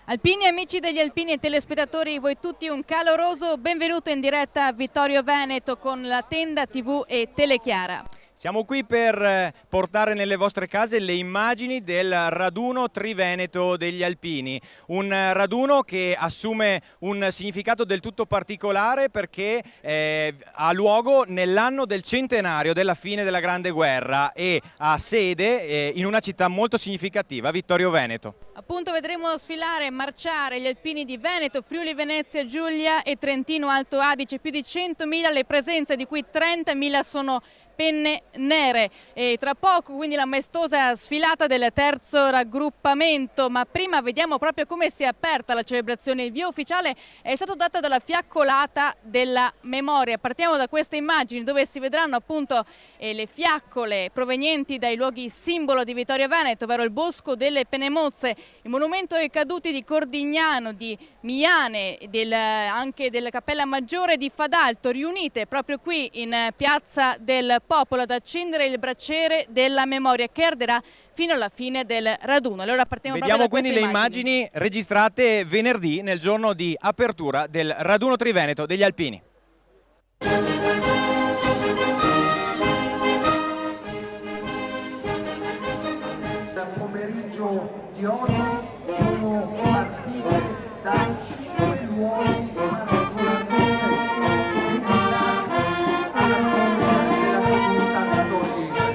Alpini, amici degli Alpini e telespettatori, voi tutti un caloroso benvenuto in diretta a Vittorio Veneto con la tenda TV e Telechiara. Siamo qui per portare nelle vostre case le immagini del raduno Triveneto degli Alpini, un raduno che assume un significato del tutto particolare perché ha luogo nell'anno del centenario della fine della Grande Guerra e ha sede in una città molto significativa, Vittorio Veneto. Appunto vedremo sfilare e marciare gli alpini di Veneto, Friuli Venezia Giulia e Trentino Alto Adige, più di 100.000 le presenze, di cui 30.000 sono penne nere, e tra poco quindi la maestosa sfilata del terzo raggruppamento. Ma prima vediamo proprio come si è aperta la celebrazione. Il via ufficiale è stato dato dalla fiaccolata della memoria. Partiamo da queste immagini dove si vedranno appunto le fiaccole provenienti dai luoghi simbolo di Vittorio Veneto, ovvero il Bosco delle Penemozze, il monumento ai caduti di Cordignano, di Miane, anche della Cappella Maggiore di Fadalto, riunite proprio qui in Piazza del Popolo ad accendere il braciere della memoria che arderà fino alla fine del raduno. Allora vediamo quindi le immagini registrate venerdì nel giorno di apertura del raduno Triveneto degli Alpini. Dal pomeriggio di oggi sono partite da 5 luoghi particolarmente dedicati alla storia della comunità vittoriana.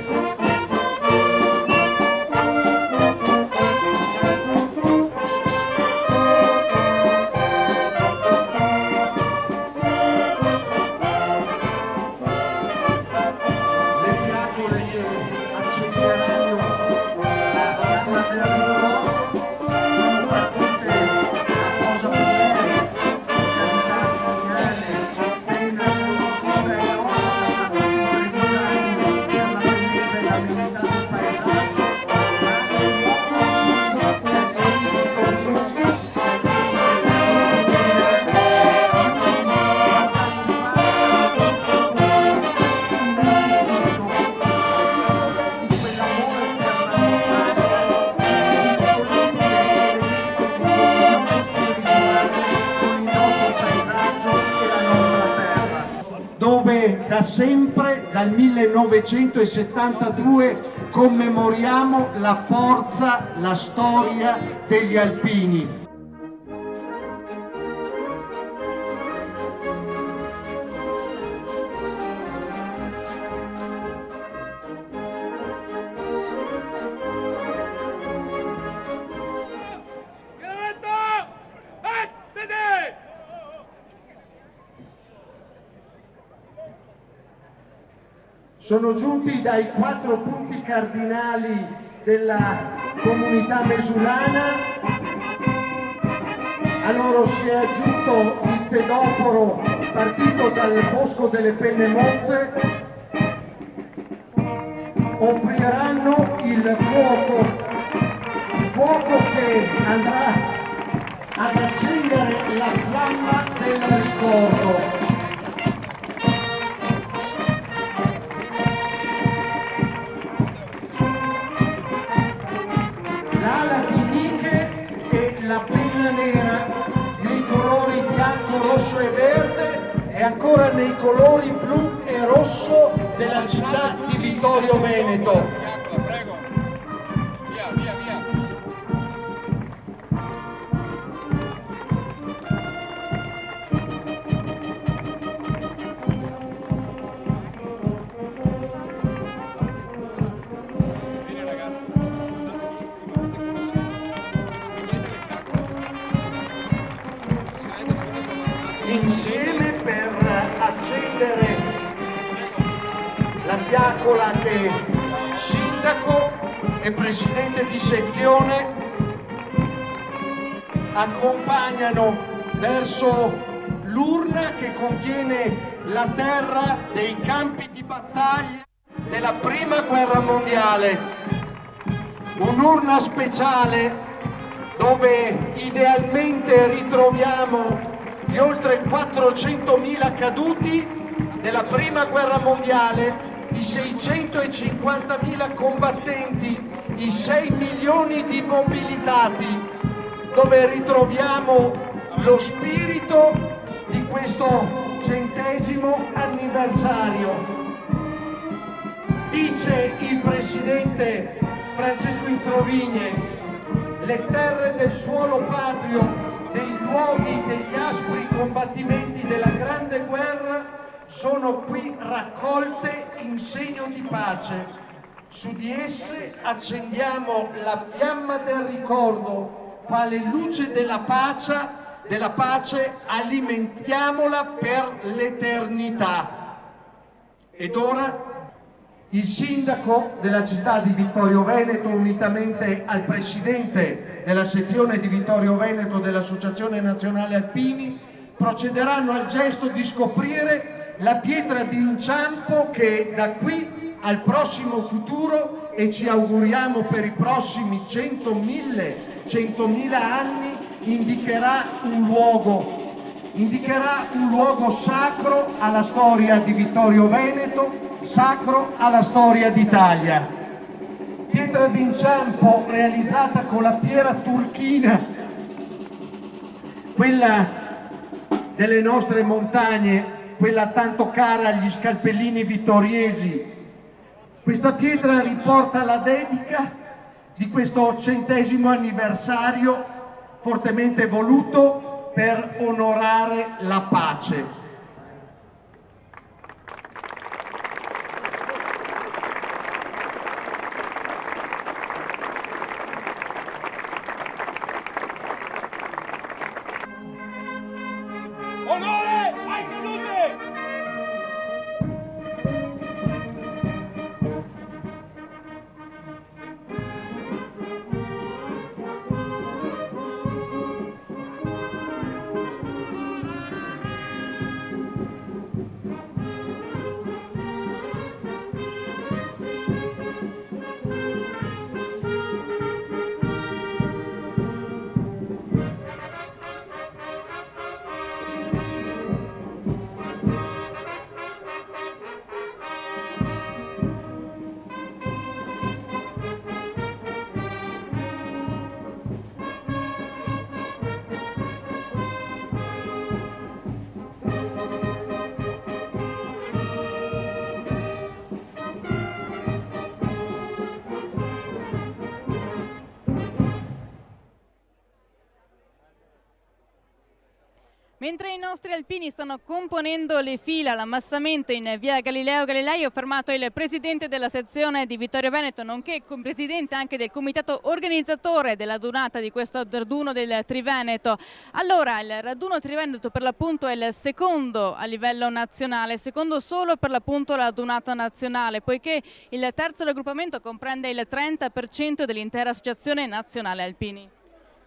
Le fiaccole che accenderanno la fiamma del ricordo sono partite da Posa Pugliese, località Mignane, appena conosciuta e nota per la bellezza e l'amenità del paesaggio, ma anche il modo di dove da sempre, dal 1972, commemoriamo la forza, la storia degli alpini. Sono giunti dai 4 punti cardinali della comunità mesulana, a loro si è aggiunto il pedoforo partito dal Bosco delle Penemozze. Offriranno il fuoco che andrà ad accendere la fiamma del ricordo. L'ala di Miche e la penna nera nei colori bianco, rosso e verde e ancora nei colori blu e rosso della città di Vittorio Veneto. Prego. Via, via, via. Insieme per accendere la fiaccola che sindaco e presidente di sezione accompagnano verso l'urna che contiene la terra dei campi di battaglia della Prima Guerra Mondiale. Un'urna speciale dove idealmente ritroviamo gli oltre 400.000 caduti della Prima Guerra Mondiale, i 650.000 combattenti, i 6 milioni di mobilitati dove ritroviamo lo spirito di questo 100° anniversario. Dice il presidente Francesco Introvigne: le terre del suolo patrio, dei luoghi degli aspri combattimenti della Grande Guerra sono qui raccolte in segno di pace. Su di esse accendiamo la fiamma del ricordo, quale luce della pace alimentiamola per l'eternità. Ed ora il sindaco della città di Vittorio Veneto, unitamente al presidente della sezione di Vittorio Veneto dell'Associazione Nazionale Alpini, procederanno al gesto di scoprire la pietra d'inciampo che da qui al prossimo futuro, e ci auguriamo per i prossimi 100.000 anni, indicherà un luogo sacro alla storia di Vittorio Veneto, sacro alla storia d'Italia. Pietra d'inciampo realizzata con la pietra turchina, quella delle nostre montagne, quella tanto cara agli scalpellini vittoriesi. Questa pietra riporta la dedica di questo 100° anniversario fortemente voluto per onorare la pace. Onore ai caduti! Mentre i nostri alpini stanno componendo le fila all'ammassamento in via Galileo Galilei, ho fermato il presidente della sezione di Vittorio Veneto, nonché presidente anche del comitato organizzatore della donata di questo raduno del Triveneto. Allora, il raduno Triveneto per l'appunto è il secondo a livello nazionale, secondo solo per l'appunto la donata nazionale, poiché il terzo raggruppamento comprende il 30% dell'intera associazione nazionale alpini.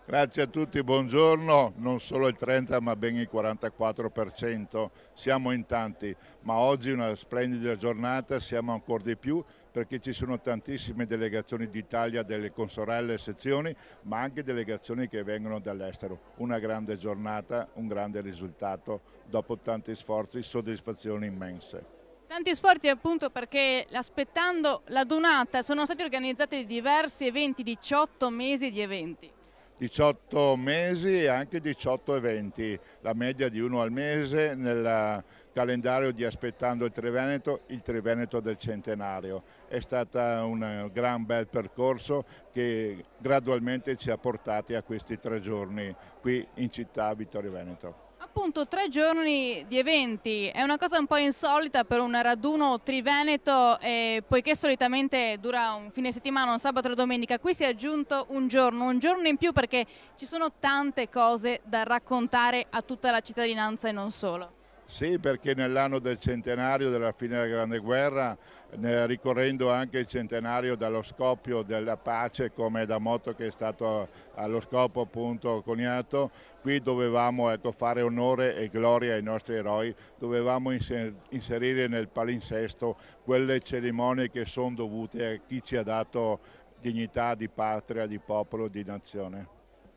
Grazie a tutti, buongiorno. Non solo il 30 ma ben il 44%, siamo in tanti, ma oggi è una splendida giornata, siamo ancora di più perché ci sono tantissime delegazioni d'Italia, delle consorelle sezioni, ma anche delegazioni che vengono dall'estero. Una grande giornata, un grande risultato, dopo tanti sforzi, soddisfazioni immense. Tanti sforzi appunto perché aspettando la donata sono stati organizzati diversi eventi, 18 mesi di eventi. 18 mesi e anche 18 eventi, la media di uno al mese nel calendario di Aspettando il Triveneto del centenario. È stato un gran bel percorso che gradualmente ci ha portati a questi 3 giorni qui in città Vittorio Veneto. Appunto 3 giorni di eventi, è una cosa un po' insolita per un raduno Triveneto, poiché solitamente dura un fine settimana, un sabato e la domenica. Qui si è aggiunto un giorno in più perché ci sono tante cose da raccontare a tutta la cittadinanza e non solo. Sì, perché nell'anno del centenario della fine della Grande Guerra, ricorrendo anche il centenario dallo scoppio della pace, come da motto che è stato allo scopo appunto coniato, qui dovevamo fare onore e gloria ai nostri eroi, dovevamo inserire nel palinsesto quelle cerimonie che sono dovute a chi ci ha dato dignità di patria, di popolo, di nazione.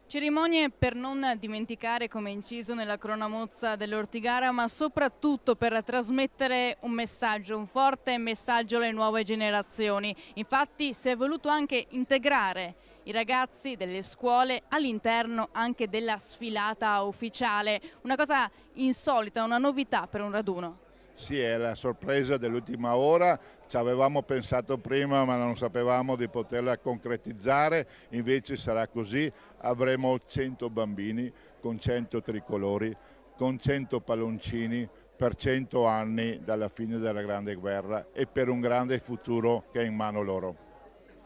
Cerimonie per non dimenticare, come inciso nella cronamozza dell'Ortigara, ma soprattutto per trasmettere un messaggio, un forte messaggio alle nuove generazioni. Infatti si è voluto anche integrare i ragazzi delle scuole all'interno anche della sfilata ufficiale. Una cosa insolita, una novità per un raduno. Sì, è la sorpresa dell'ultima ora, ci avevamo pensato prima ma non sapevamo di poterla concretizzare, invece sarà così, avremo 100 bambini con 100 tricolori, con 100 palloncini per 100 anni dalla fine della Grande Guerra e per un grande futuro che è in mano loro.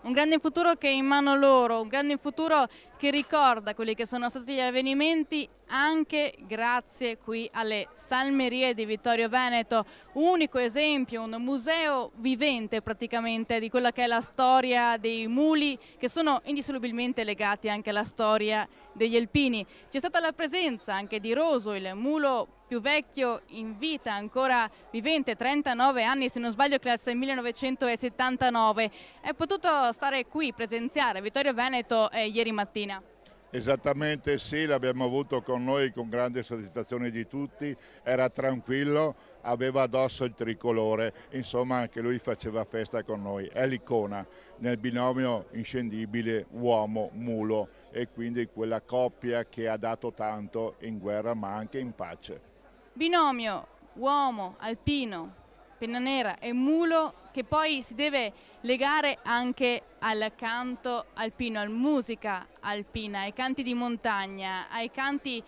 Un grande futuro che è in mano loro, un grande futuro che ricorda quelli che sono stati gli avvenimenti anche grazie qui alle Salmerie di Vittorio Veneto, unico esempio, un museo vivente praticamente di quella che è la storia dei muli che sono indissolubilmente legati anche alla storia degli alpini. C'è stata la presenza anche di Roso, il mulo più vecchio in vita, ancora vivente, 39 anni se non sbaglio, classe 1979. È potuto stare qui, presenziare Vittorio Veneto ieri mattina. Esattamente sì, l'abbiamo avuto con noi con grande soddisfazione di tutti, era tranquillo, aveva addosso il tricolore, insomma anche lui faceva festa con noi, è l'icona nel binomio inscendibile uomo-mulo e quindi quella coppia che ha dato tanto in guerra ma anche in pace. Binomio uomo, alpino, penna nera e mulo che poi si deve legare anche al canto alpino, alla musica alpina, ai canti di montagna, ai canti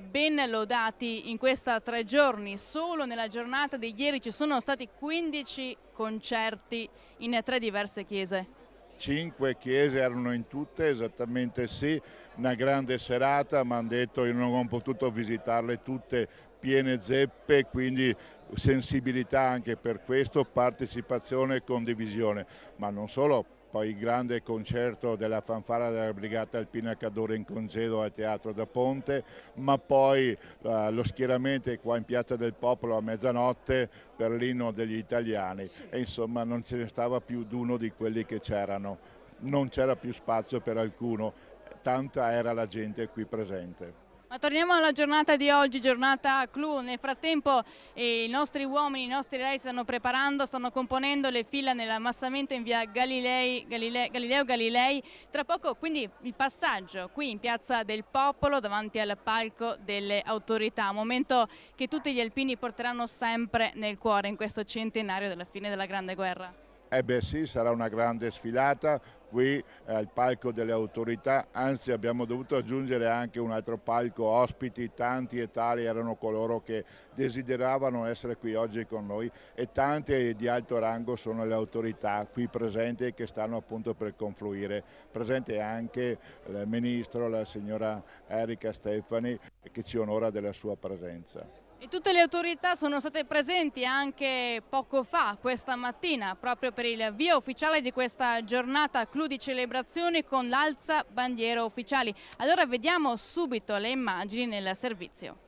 ben lodati in questa 3 giorni. Solo nella giornata di ieri ci sono stati 15 concerti in 3 diverse chiese. 5 chiese erano in tutte, esattamente sì, una grande serata, mi hanno detto io non ho potuto visitarle tutte piene zeppe, quindi sensibilità anche per questo, partecipazione e condivisione, ma non solo. Poi il grande concerto della fanfara della Brigata Alpina Cadore in congedo al Teatro da Ponte, ma poi lo schieramento qua in Piazza del Popolo a mezzanotte per l'inno degli italiani e insomma non ce ne stava più d'uno di quelli che c'erano, non c'era più spazio per alcuno, tanta era la gente qui presente. Ma torniamo alla giornata di oggi, giornata clou. Nel frattempo i nostri uomini, i nostri re stanno preparando, stanno componendo le fila nell'ammassamento in via Galileo Galilei. Tra poco quindi il passaggio qui in Piazza del Popolo davanti al palco delle autorità, momento che tutti gli alpini porteranno sempre nel cuore in questo centenario della fine della Grande Guerra. Eh beh sì, sarà una grande sfilata qui al palco delle autorità, anzi abbiamo dovuto aggiungere anche un altro palco ospiti, tanti e tali erano coloro che desideravano essere qui oggi con noi e tanti di alto rango sono le autorità qui presenti che stanno appunto per confluire. Presente anche il ministro, la signora Erika Stefani, che ci onora della sua presenza. E tutte le autorità sono state presenti anche poco fa, questa mattina, proprio per il via ufficiale di questa giornata clou di celebrazioni con l'alza bandiera ufficiali. Allora vediamo subito le immagini nel servizio.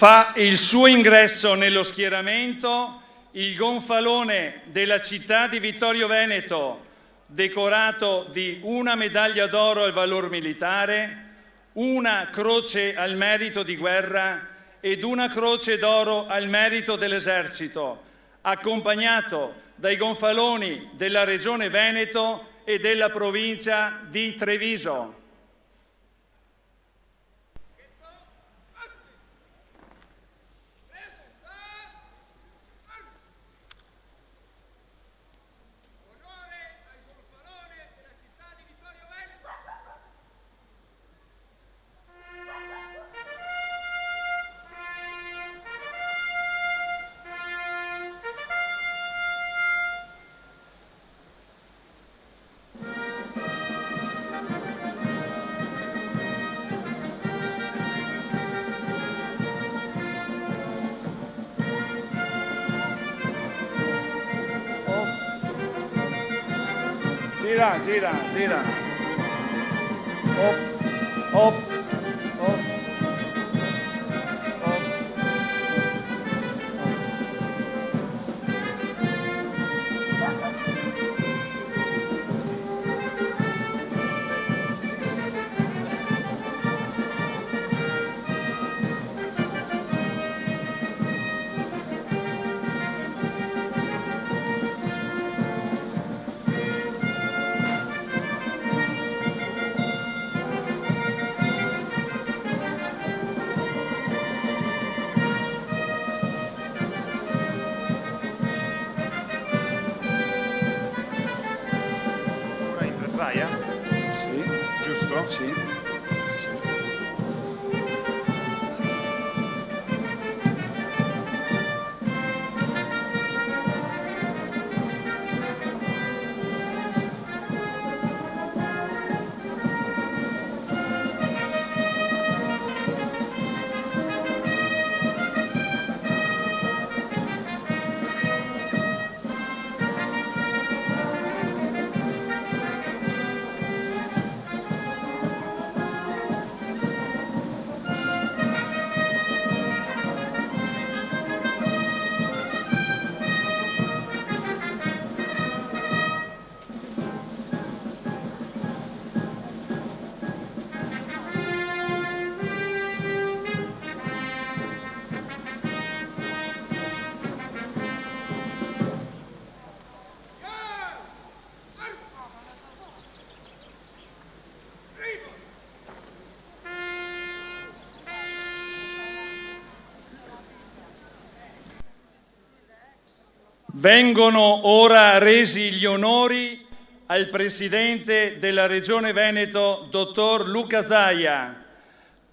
Fa il suo ingresso nello schieramento il gonfalone della città di Vittorio Veneto, decorato di una medaglia d'oro al valor militare, una croce al merito di guerra ed una croce d'oro al merito dell'esercito, accompagnato dai gonfaloni della Regione Veneto e della provincia di Treviso. Gira. Op. Sì. Giusto? Sì. Vengono ora resi gli onori al Presidente della Regione Veneto, dottor Luca Zaia,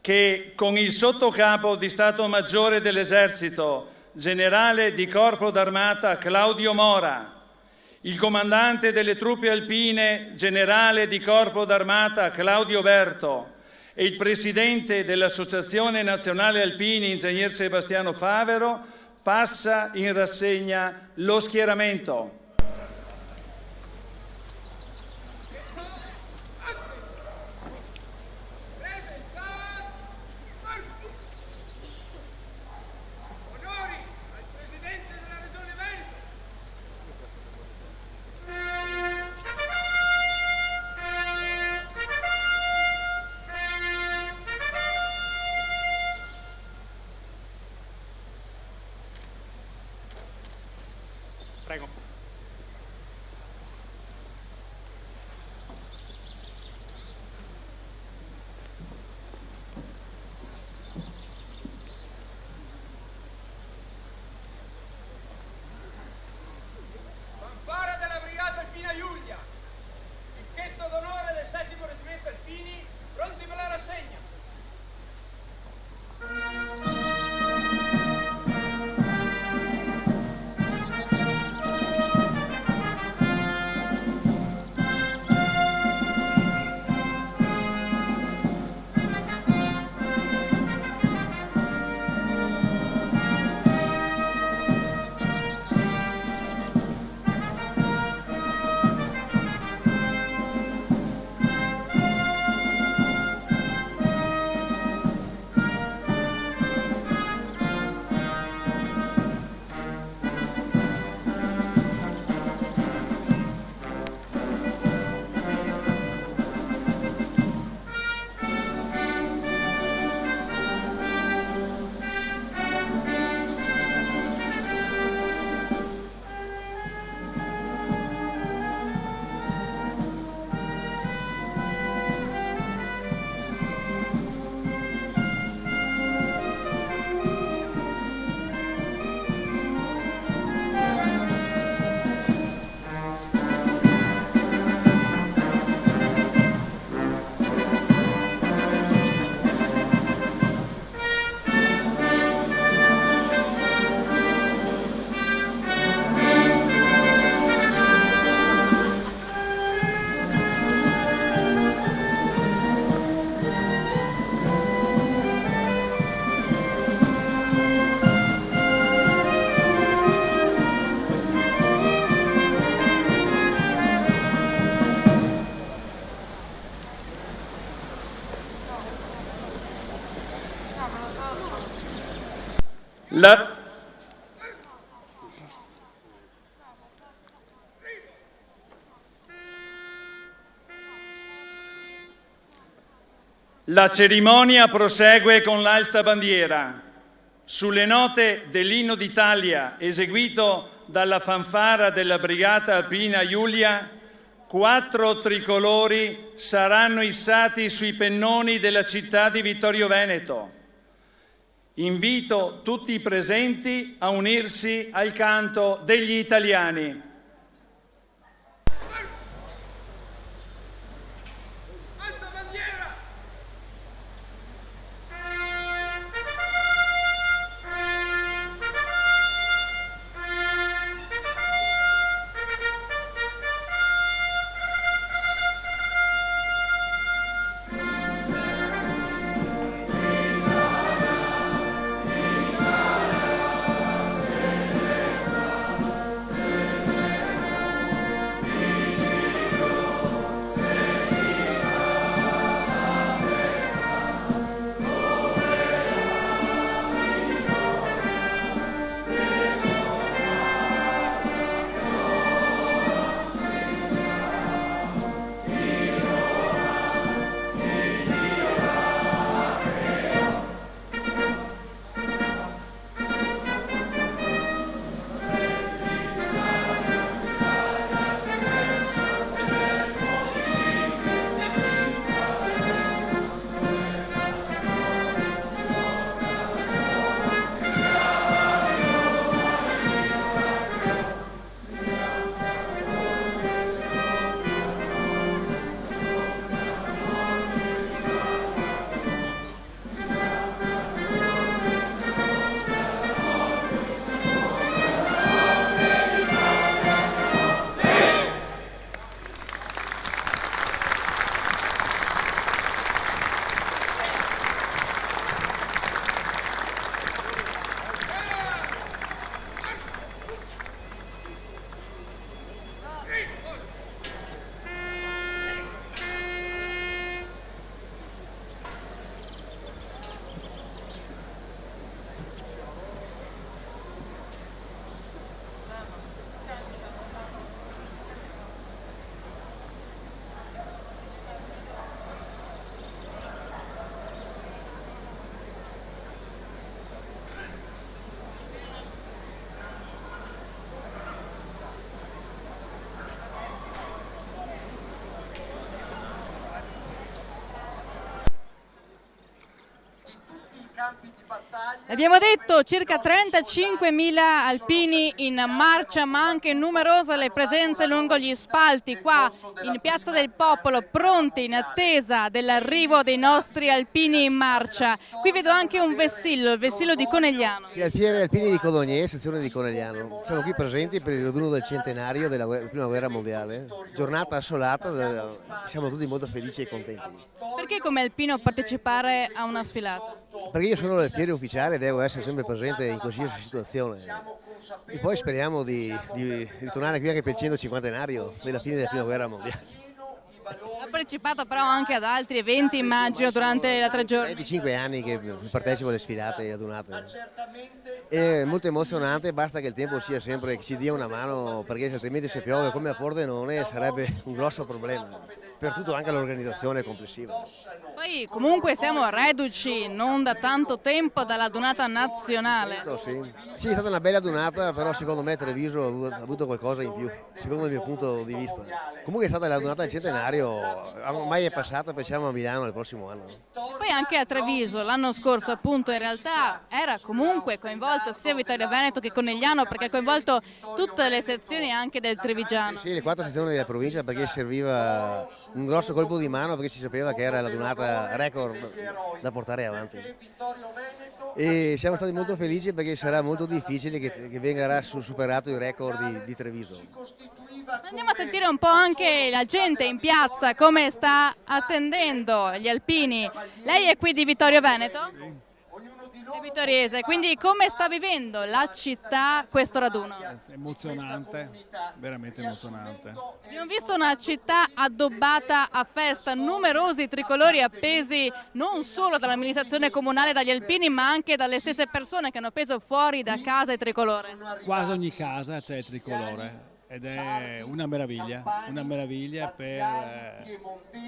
che con il sottocapo di Stato Maggiore dell'Esercito, generale di Corpo d'Armata Claudio Mora, il comandante delle truppe alpine, generale di Corpo d'Armata Claudio Berto, e il Presidente dell'Associazione Nazionale Alpini, Ingegner Sebastiano Favero, passa in rassegna lo schieramento. Prego. Fanfara della Brigata Alpina Giulia, picchetto d'onore del 7° Reggimento Alpini, pronti per la rassegna. La cerimonia prosegue con l'alzabandiera. Sulle note dell'Inno d'Italia, eseguito dalla fanfara della Brigata Alpina Giulia, 4 tricolori saranno issati sui pennoni della città di Vittorio Veneto. Invito tutti i presenti a unirsi al canto degli italiani. Abbiamo detto circa 35.000 alpini in marcia, ma anche numerose le presenze lungo gli spalti qua in Piazza del Popolo, pronti in attesa dell'arrivo dei nostri alpini in marcia. Qui vedo anche un vessillo, il vessillo di Conegliano. Sì, Alfiere Alpini di Codogné, sezione di Conegliano. Siamo qui presenti per il raduno del centenario della Prima Guerra Mondiale. Giornata assolata, siamo tutti molto felici e contenti. Perché come alpino partecipare a una sfilata? Perché io sono l'alfiere ufficiale e devo essere sempre presente in qualsiasi situazione. E poi speriamo di ritornare qui anche per il 150enario della fine della Prima Guerra Mondiale. Ha partecipato però anche ad altri eventi, immagino, durante la 3 giorni. 25 anni che partecipo alle sfilate e adunate. È molto emozionante, basta che il tempo sia sempre, che ci dia una mano, perché altrimenti se piove come a Pordenone sarebbe un grosso problema, per tutto anche l'organizzazione complessiva. Poi comunque siamo reduci non da tanto tempo dalla dunata nazionale. Sì, è stata una bella dunata, però secondo me Treviso ha avuto qualcosa in più, secondo il mio punto di vista. Comunque è stata la dunata del centenario, ormai è passata, pensiamo a Milano il prossimo anno. Poi anche a Treviso l'anno scorso appunto in realtà era comunque coinvolto sia Vittorio Veneto che Conegliano, perché ha coinvolto tutte le sezioni anche del Trevigiano. Sì, le 4 sezioni della provincia, perché serviva un grosso colpo di mano, perché si sapeva che era la dunata record da portare avanti. E siamo stati molto felici perché sarà molto difficile che venga superato il record di Treviso. Andiamo a sentire un po' anche la gente in piazza come sta attendendo gli alpini. Lei è qui di Vittorio Veneto? Vittoriese. Quindi come sta vivendo la città questo raduno? Emozionante, veramente emozionante. Abbiamo visto una città addobbata a festa, numerosi tricolori appesi non solo dall'amministrazione comunale, dagli alpini, ma anche dalle stesse persone che hanno appeso fuori da casa il tricolore. Quasi ogni casa c'è il tricolore ed è una meraviglia per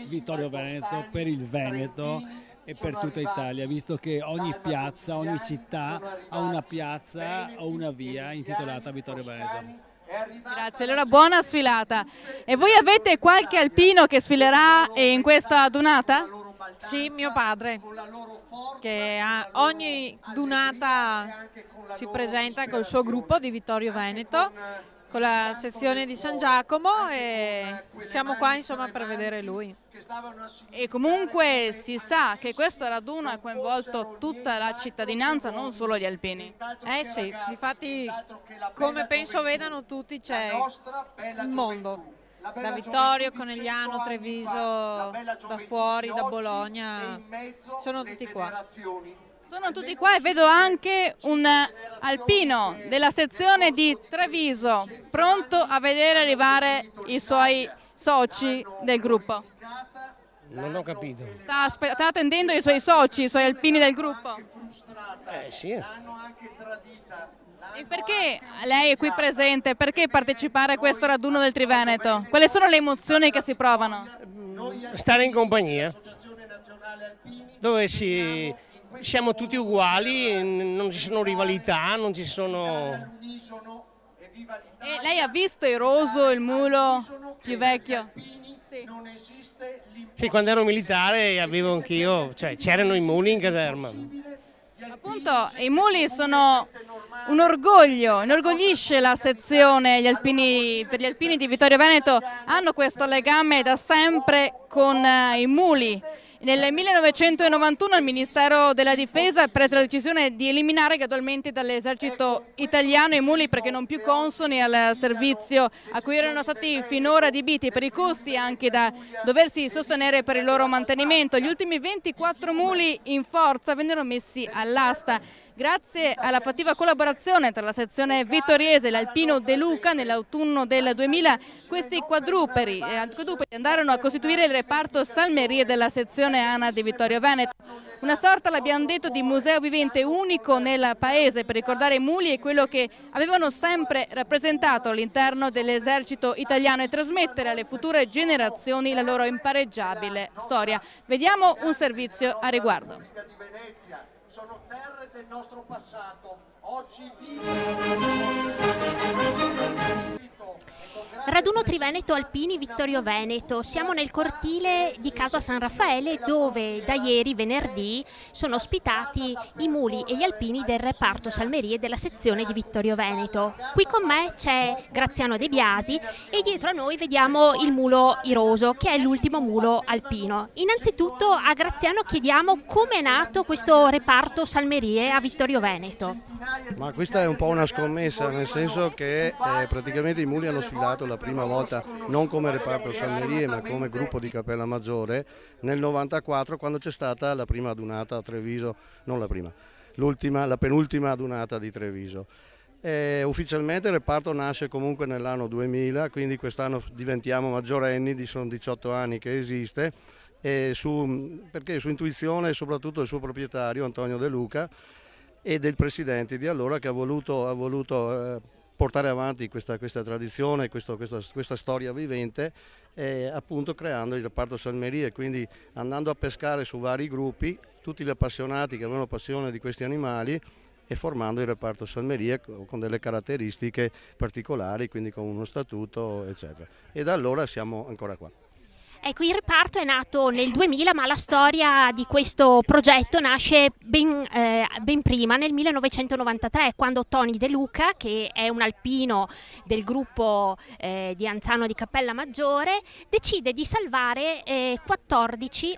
Vittorio Veneto, per il Veneto e per tutta Italia, visto che ogni piazza, ogni città ha una piazza o una via intitolata Vittorio Veneto. Grazie, allora buona sfilata. E voi avete qualche alpino che sfilerà in questa dunata? Sì, mio padre, che a ogni dunata si presenta col suo gruppo di Vittorio Veneto, con la sezione di San Giacomo, e siamo qua insomma per vedere lui. E comunque si sa che questo raduno ha coinvolto tutta la cittadinanza, non solo gli alpini. Sì, difatti come penso vedano tutti c'è il mondo, da Vittorio, Conegliano, Treviso, da fuori, da Bologna, sono tutti qua. Sono tutti qua e vedo anche un alpino della sezione di Treviso, pronto a vedere arrivare i suoi soci del gruppo. Non ho capito. Sta attendendo i suoi soci, i suoi alpini del gruppo? Sì. E perché lei è qui presente? Perché partecipare a questo raduno del Triveneto? Quali sono le emozioni che si provano? Stare in compagnia, dove siamo tutti uguali, non ci sono rivalità, non ci sono... E lei ha visto il roso, il mulo più vecchio? Sì, quando ero militare avevo anch'io, cioè c'erano i muli in caserma. Appunto, i muli sono un orgoglio, inorgoglisce la sezione, per gli alpini di Vittorio Veneto hanno questo legame da sempre con i muli. Nel 1991 il Ministero della Difesa prese la decisione di eliminare gradualmente dall'esercito italiano i muli perché non più consoni al servizio a cui erano stati finora adibiti, per i costi anche da doversi sostenere per il loro mantenimento. Gli ultimi 24 muli in forza vennero messi all'asta. Grazie alla fattiva collaborazione tra la sezione vittoriese e l'alpino De Luca, nell'autunno del 2000 questi quadrupedi andarono a costituire il reparto Salmerie della sezione ANA di Vittorio Veneto. Una sorta, l'abbiamo detto, di museo vivente unico nel paese per ricordare i muli e quello che avevano sempre rappresentato all'interno dell'esercito italiano e trasmettere alle future generazioni la loro impareggiabile storia. Vediamo un servizio a riguardo. Sono terre del nostro passato, oggi Raduno Triveneto Alpini Vittorio Veneto. Siamo nel cortile di Casa San Raffaele dove da ieri, venerdì, sono ospitati i muli e gli alpini del reparto Salmerie della sezione di Vittorio Veneto. Qui con me c'è Graziano De Biasi e dietro a noi vediamo il mulo Iroso, che è l'ultimo mulo alpino. Innanzitutto a Graziano chiediamo come è nato questo reparto Salmerie a Vittorio Veneto. Ma questa è un po' una scommessa, nel senso che praticamente i muli hanno sfilato la prima volta non come reparto Salmerie ma come gruppo di Cappella Maggiore nel 94, quando c'è stata la prima adunata a Treviso, non la prima, la penultima adunata di Treviso. Ufficialmente il reparto nasce comunque nell'anno 2000, quindi quest'anno diventiamo maggiorenni, sono 18 anni che esiste, perché su intuizione soprattutto del suo proprietario Antonio De Luca e del presidente di allora, che ha voluto portare avanti questa tradizione, questa storia vivente, appunto creando il reparto Salmerie, quindi andando a pescare su vari gruppi, tutti gli appassionati che avevano passione di questi animali, e formando il reparto Salmerie con delle caratteristiche particolari, quindi con uno statuto, eccetera. E da allora siamo ancora qua. Ecco, il reparto è nato nel 2000, ma la storia di questo progetto nasce ben prima, nel 1993, quando Tony De Luca, che è un alpino del gruppo di Anzano di Cappella Maggiore, decide di salvare 13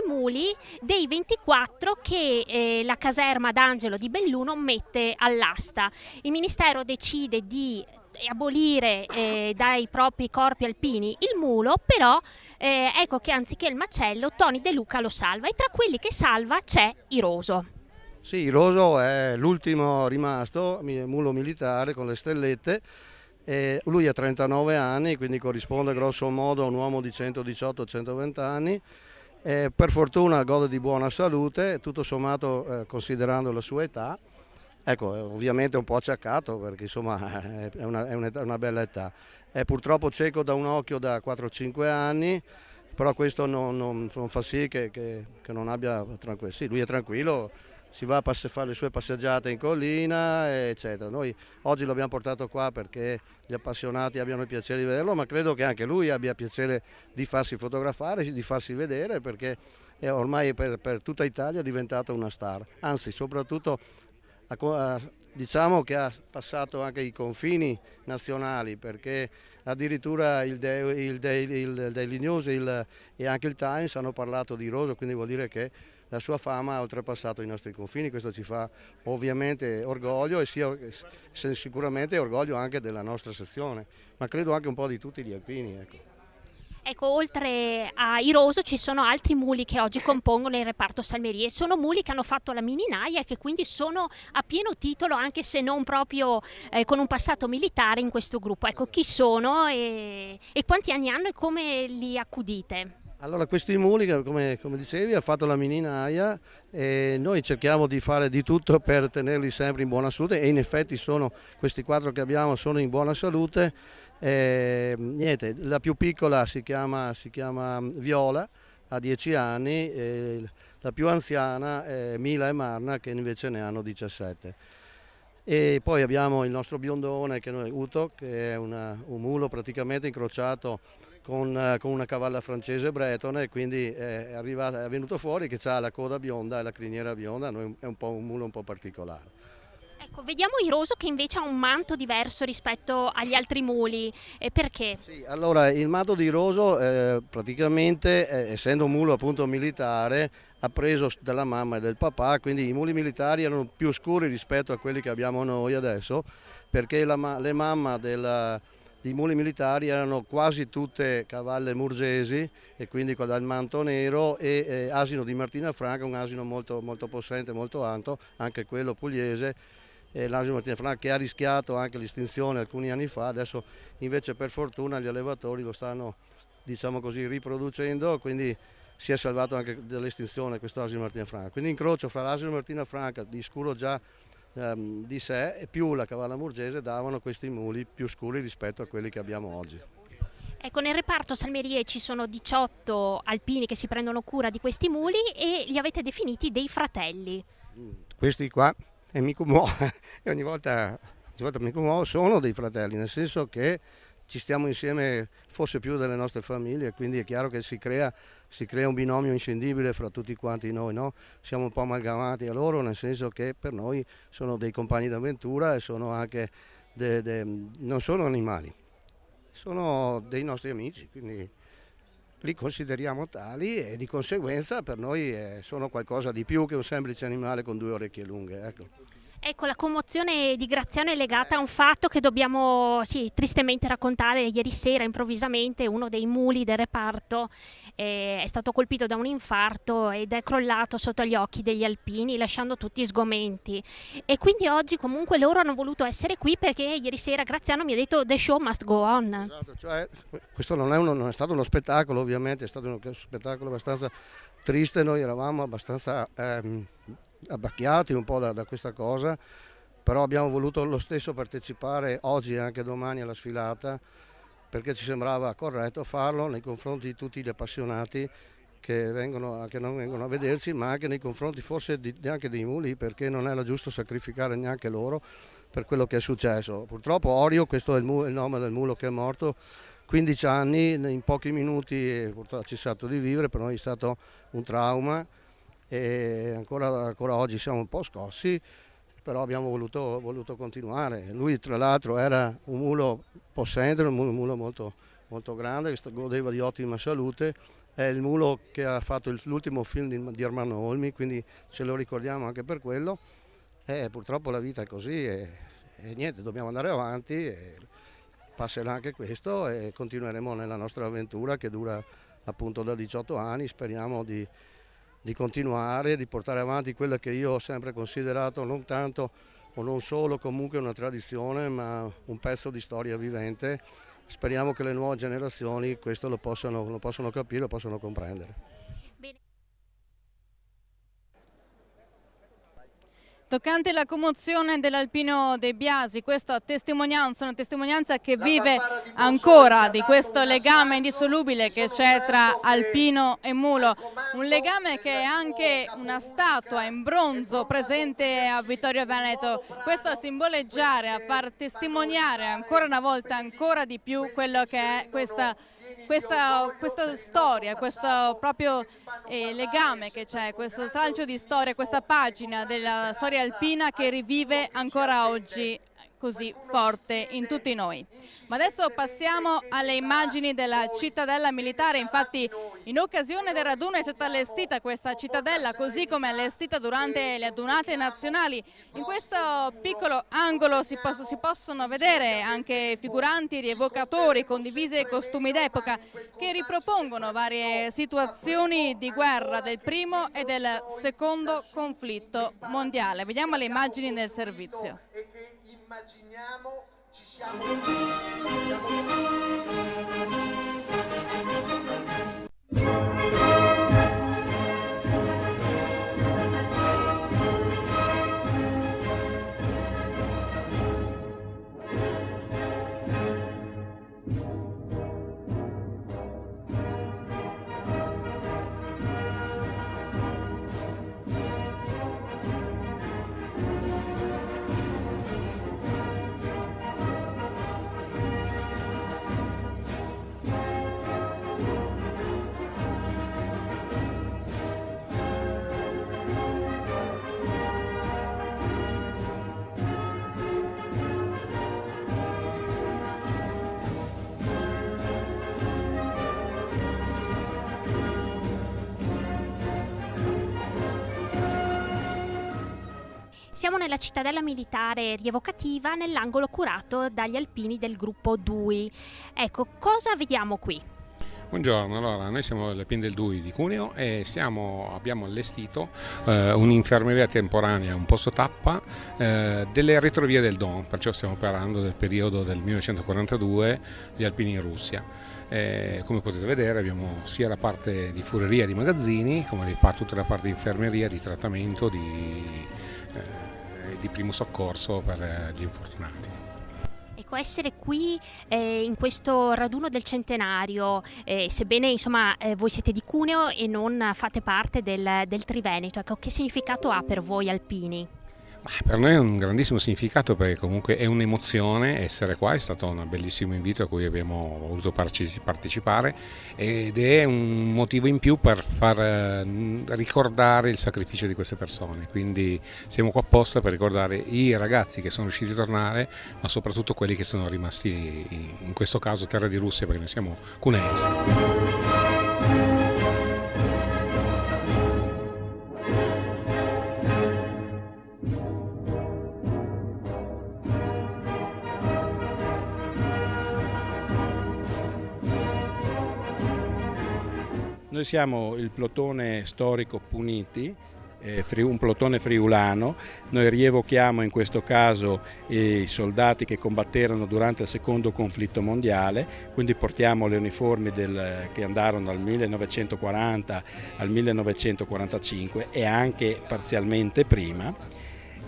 muli dei 24 che la caserma d'Angelo di Belluno mette all'asta. Il Ministero decide di abolire dai propri corpi alpini il mulo, però ecco che anziché il macello Tony De Luca lo salva, e tra quelli che salva c'è Iroso. Sì, Iroso è l'ultimo rimasto mulo militare con le stellette. Lui ha 39 anni, quindi corrisponde grosso modo a un uomo di 118-120 anni. Per fortuna gode di buona salute, tutto sommato considerando la sua età. Ecco, ovviamente è un po' acciaccato perché insomma è una bella età. È purtroppo cieco da un occhio da 4-5 anni, però questo non fa sì che non abbia tranquillo. Sì, lui è tranquillo, si va a fare le sue passeggiate in collina, eccetera. Noi oggi l'abbiamo portato qua perché gli appassionati abbiano il piacere di vederlo, ma credo che anche lui abbia piacere di farsi fotografare, di farsi vedere, perché ormai per tutta Italia è diventato una star. Anzi, soprattutto diciamo che ha passato anche i confini nazionali, perché addirittura il Daily News e anche il Times hanno parlato di Iroso, quindi vuol dire che la sua fama ha oltrepassato i nostri confini. Questo ci fa ovviamente orgoglio e sicuramente orgoglio anche della nostra sezione, ma credo anche un po' di tutti gli alpini. Ecco, oltre a Iroso ci sono altri muli che oggi compongono il reparto Salmerie. Sono muli che hanno fatto la mininaia e che quindi sono a pieno titolo, anche se non proprio con un passato militare, in questo gruppo. Ecco, chi sono e quanti anni hanno e come li accudite? Allora, questi muli, come dicevi, ha fatto la mininaia e noi cerchiamo di fare di tutto per tenerli sempre in buona salute, e in effetti questi 4 che abbiamo sono in buona salute. Niente, la più piccola si chiama Viola, ha 10 anni, la più anziana è Mila e Marna, che invece ne hanno 17. E poi abbiamo il nostro biondone, Uto, che è un mulo praticamente incrociato con una cavalla francese bretone, quindi è venuto fuori che ha la coda bionda e la criniera bionda. È un mulo un po' particolare. Ecco, vediamo Iroso che invece ha un manto diverso rispetto agli altri muli, perché? Sì, allora il manto di Iroso praticamente, essendo un mulo appunto militare, ha preso dalla mamma e del papà, quindi i muli militari erano più scuri rispetto a quelli che abbiamo noi adesso, perché le mamme dei muli militari erano quasi tutte cavalle murgesi, e quindi con il manto nero, e asino di Martina Franca, un asino molto, molto possente, molto alto, anche quello pugliese. L'asino Martina Franca che ha rischiato anche l'estinzione alcuni anni fa, adesso invece per fortuna gli allevatori lo stanno, diciamo così, riproducendo, quindi si è salvato anche dall'estinzione questo asino Martina Franca. Quindi incrocio fra l'asino Martina Franca di scuro già di sé e più la cavalla murgese davano questi muli più scuri rispetto a quelli che abbiamo oggi. Ecco, nel reparto Salmerie ci sono 18 alpini che si prendono cura di questi muli e li avete definiti dei fratelli. Questi qua, e mi commuovo, e ogni volta mi commuovo, sono dei fratelli, nel senso che ci stiamo insieme forse più delle nostre famiglie, quindi è chiaro che si crea un binomio inscindibile fra tutti quanti noi, no? Siamo un po' amalgamati a loro, nel senso che per noi sono dei compagni d'avventura e sono anche non sono animali, sono dei nostri amici, quindi li consideriamo tali e di conseguenza per noi sono qualcosa di più che un semplice animale con 2 orecchie lunghe. Ecco, la commozione di Graziano è legata a un fatto che dobbiamo tristemente raccontare. Ieri sera improvvisamente uno dei muli del reparto è stato colpito da un infarto ed è crollato sotto gli occhi degli alpini, lasciando tutti sgomenti. E quindi oggi comunque loro hanno voluto essere qui perché ieri sera Graziano mi ha detto "The show must go on". Esatto, cioè, questo non è stato uno spettacolo, ovviamente, è stato uno spettacolo abbastanza triste, noi eravamo abbastanza abbacchiati un po' da questa cosa, però abbiamo voluto lo stesso partecipare oggi e anche domani alla sfilata, perché ci sembrava corretto farlo nei confronti di tutti gli appassionati che non vengono a vederci, ma anche nei confronti forse neanche dei muli, perché non era giusto sacrificare neanche loro per quello che è successo. Purtroppo Orio, questo è il nome del mulo che è morto, 15 anni, in pochi minuti purtroppo ha cessato di vivere, per noi è stato un trauma e ancora oggi siamo un po' scossi, però abbiamo voluto continuare. Lui tra l'altro era un mulo possente, un mulo molto, molto grande, che godeva di ottima salute, è il mulo che ha fatto l'ultimo film di Armando Olmi, quindi ce lo ricordiamo anche per quello. Purtroppo la vita è così e niente, dobbiamo andare avanti. passerà anche questo e continueremo nella nostra avventura che dura appunto da 18 anni, speriamo di continuare, di portare avanti quella che io ho sempre considerato non tanto o non solo comunque una tradizione, ma un pezzo di storia vivente. Speriamo che le nuove generazioni questo lo possano capire, lo possano comprendere. Toccante la commozione dell'Alpino De Biasi, questa testimonianza, una testimonianza che vive ancora di questo legame indissolubile che c'è tra alpino e mulo, un legame che è anche una statua in bronzo presente a Vittorio Veneto, questo a simboleggiare, a far testimoniare ancora una volta, ancora di più quello che è questa storia, questo proprio legame che c'è, questo stralcio di storia, questa pagina della storia alpina che rivive ancora oggi così forte in tutti noi. Ma adesso passiamo alle immagini della cittadella militare. Infatti in occasione del raduno è stata allestita questa cittadella, così come allestita durante le adunate nazionali. In questo piccolo angolo si possono vedere anche figuranti, rievocatori con divise e costumi d'epoca che ripropongono varie situazioni di guerra del primo e del secondo conflitto mondiale. Vediamo le immagini del servizio. Immaginiamo ci siamo Siamo nella cittadella militare rievocativa nell'angolo curato dagli alpini del gruppo DUI. Ecco, cosa vediamo qui? Buongiorno, allora noi siamo l'Alpini del DUI di Cuneo e abbiamo allestito un'infermeria temporanea, un posto tappa delle retrovie del Don, perciò stiamo parlando del periodo del 1942, gli alpini in Russia. Come potete vedere abbiamo sia la parte di fureria di magazzini come tutta la parte di infermeria, di trattamento, di primo soccorso per gli infortunati. Ecco, essere qui in questo raduno del centenario, sebbene insomma voi siete di Cuneo e non fate parte del Triveneto, ecco, che significato ha per voi alpini? Per noi è un grandissimo significato perché comunque è un'emozione essere qua, è stato un bellissimo invito a cui abbiamo voluto partecipare ed è un motivo in più per far ricordare il sacrificio di queste persone, quindi siamo qua apposta per ricordare i ragazzi che sono riusciti a tornare, ma soprattutto quelli che sono rimasti in questo caso terra di Russia, perché noi siamo cuneesi. Noi siamo il plotone storico Puniti, un plotone friulano. Noi rievochiamo in questo caso i soldati che combatterono durante il secondo conflitto mondiale, quindi portiamo le uniformi che andarono dal 1940 al 1945 e anche parzialmente prima,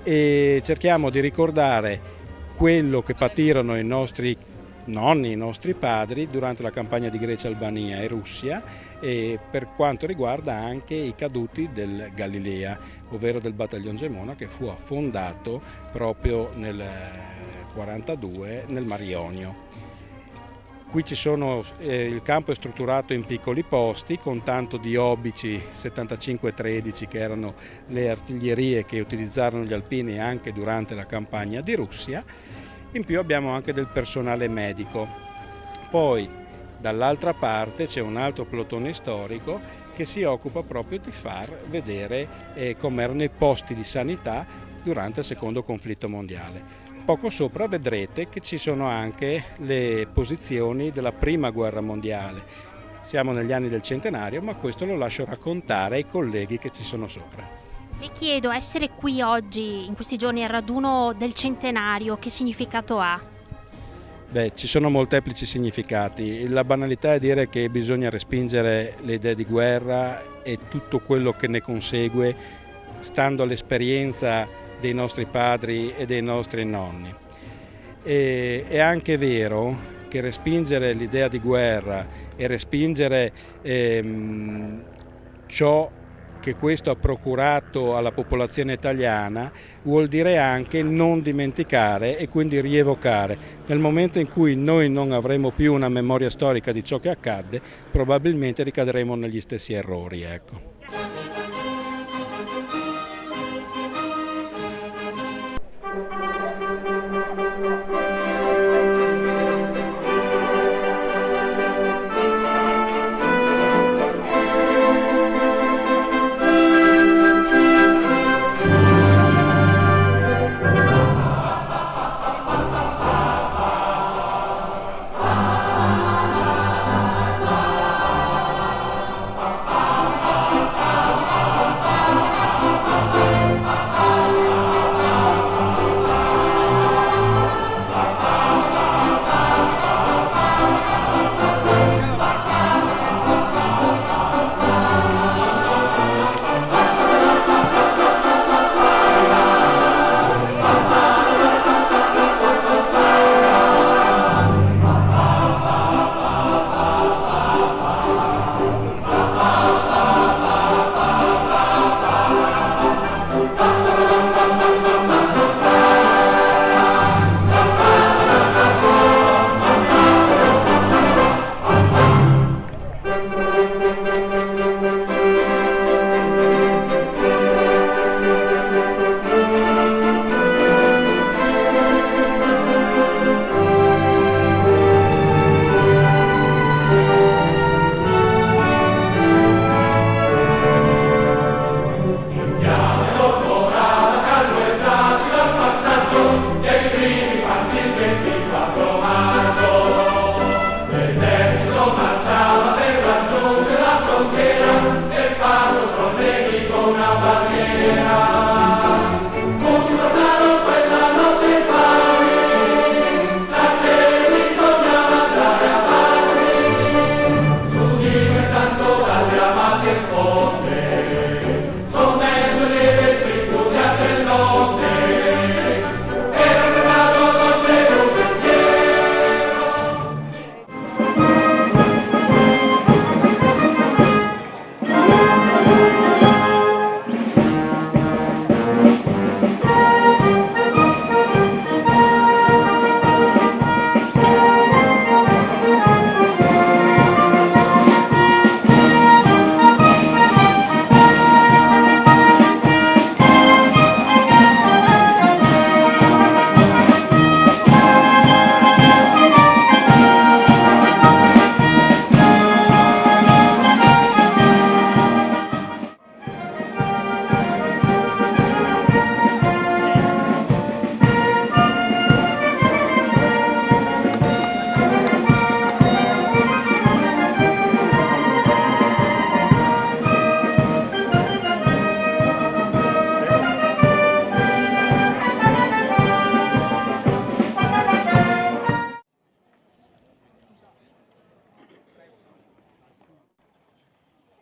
e cerchiamo di ricordare quello che patirono i nostri nonni, i nostri padri durante la campagna di Grecia, Albania e Russia, e per quanto riguarda anche i caduti del Galilea, ovvero del battaglione Gemona, che fu affondato proprio nel 1942 nel Mar Ionio. Qui il campo è strutturato in piccoli posti con tanto di obici 75-13 che erano le artiglierie che utilizzarono gli alpini anche durante la campagna di Russia. In più abbiamo anche del personale medico. Poi dall'altra parte c'è un altro plotone storico che si occupa proprio di far vedere come erano i posti di sanità durante il secondo conflitto mondiale. poco sopra vedrete che ci sono anche le posizioni della Prima Guerra Mondiale. Siamo negli anni del centenario, ma questo lo lascio raccontare ai colleghi che ci sono sopra. Le chiedo, essere qui oggi, in questi giorni, al raduno del centenario, che significato ha? Beh, ci sono molteplici significati. La banalità è dire che bisogna respingere le idee di guerra e tutto quello che ne consegue, stando all'esperienza dei nostri padri e dei nostri nonni. È anche vero che respingere l'idea di guerra e respingere ciò che questo ha procurato alla popolazione italiana vuol dire anche non dimenticare e quindi rievocare. Nel momento in cui noi non avremo più una memoria storica di ciò che accadde, probabilmente ricadremo negli stessi errori, ecco.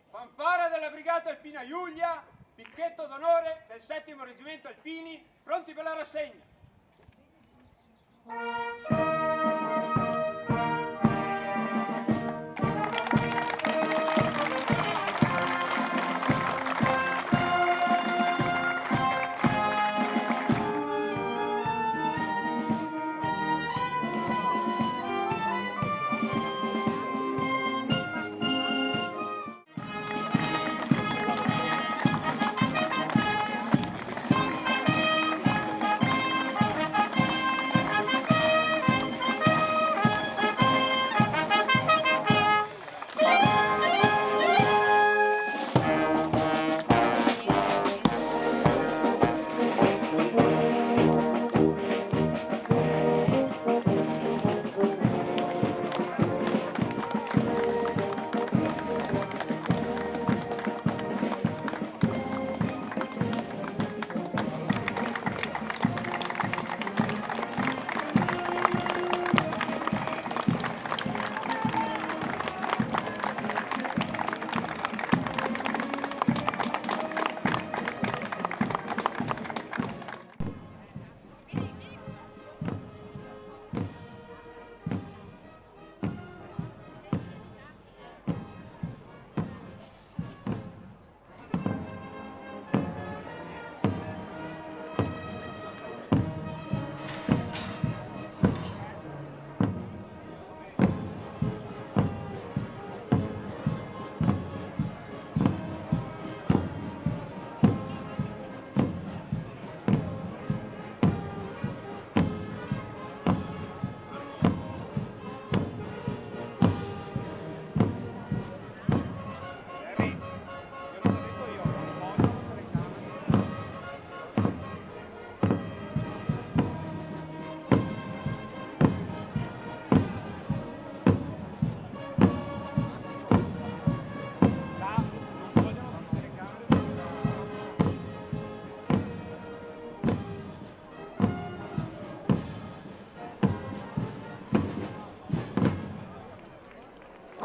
Fanfara della Brigata Alpina Giulia, picchetto d'onore del 7° Reggimento Alpini, pronti per la rassegna.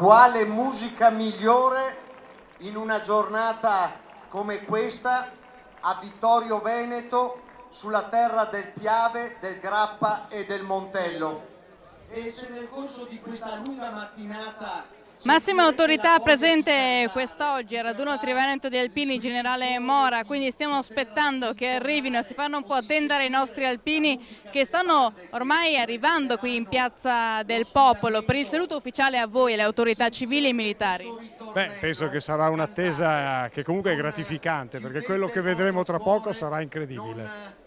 Quale musica migliore in una giornata come questa a Vittorio Veneto, sulla terra del Piave, del Grappa e del Montello. E se nel corso di questa lunga mattinata massima autorità presente quest'oggi al raduno Triveneto di Alpini, generale Mora, quindi stiamo aspettando che arrivino e si fanno un po' attendere i nostri alpini che stanno ormai arrivando qui in Piazza del Popolo per il saluto ufficiale a voi, alle autorità civili e militari. Beh, penso che sarà un'attesa che comunque è gratificante, perché quello che vedremo tra poco sarà incredibile.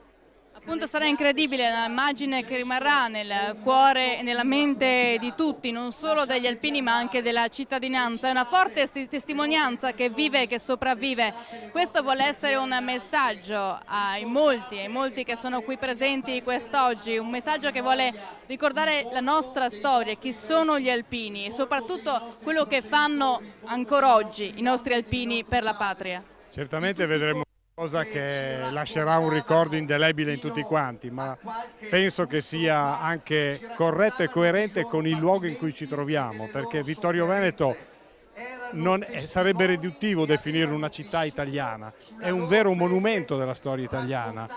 Appunto sarà incredibile l'immagine che rimarrà nel cuore e nella mente di tutti, non solo degli alpini ma anche della cittadinanza. È una forte testimonianza che vive e che sopravvive. Questo vuole essere un messaggio ai molti che sono qui presenti quest'oggi, un messaggio che vuole ricordare la nostra storia, chi sono gli alpini e soprattutto quello che fanno ancora oggi i nostri alpini per la patria. Certamente vedremo cosa che lascerà un ricordo indelebile in tutti quanti, ma penso che sia anche corretto e coerente con il luogo in cui ci troviamo, perché Vittorio Veneto sarebbe riduttivo definirlo una città italiana, è un vero monumento della storia italiana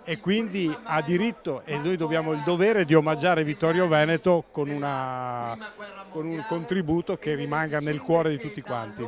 e quindi ha diritto, e noi abbiamo il dovere di omaggiare Vittorio Veneto con un contributo che rimanga nel cuore di tutti quanti.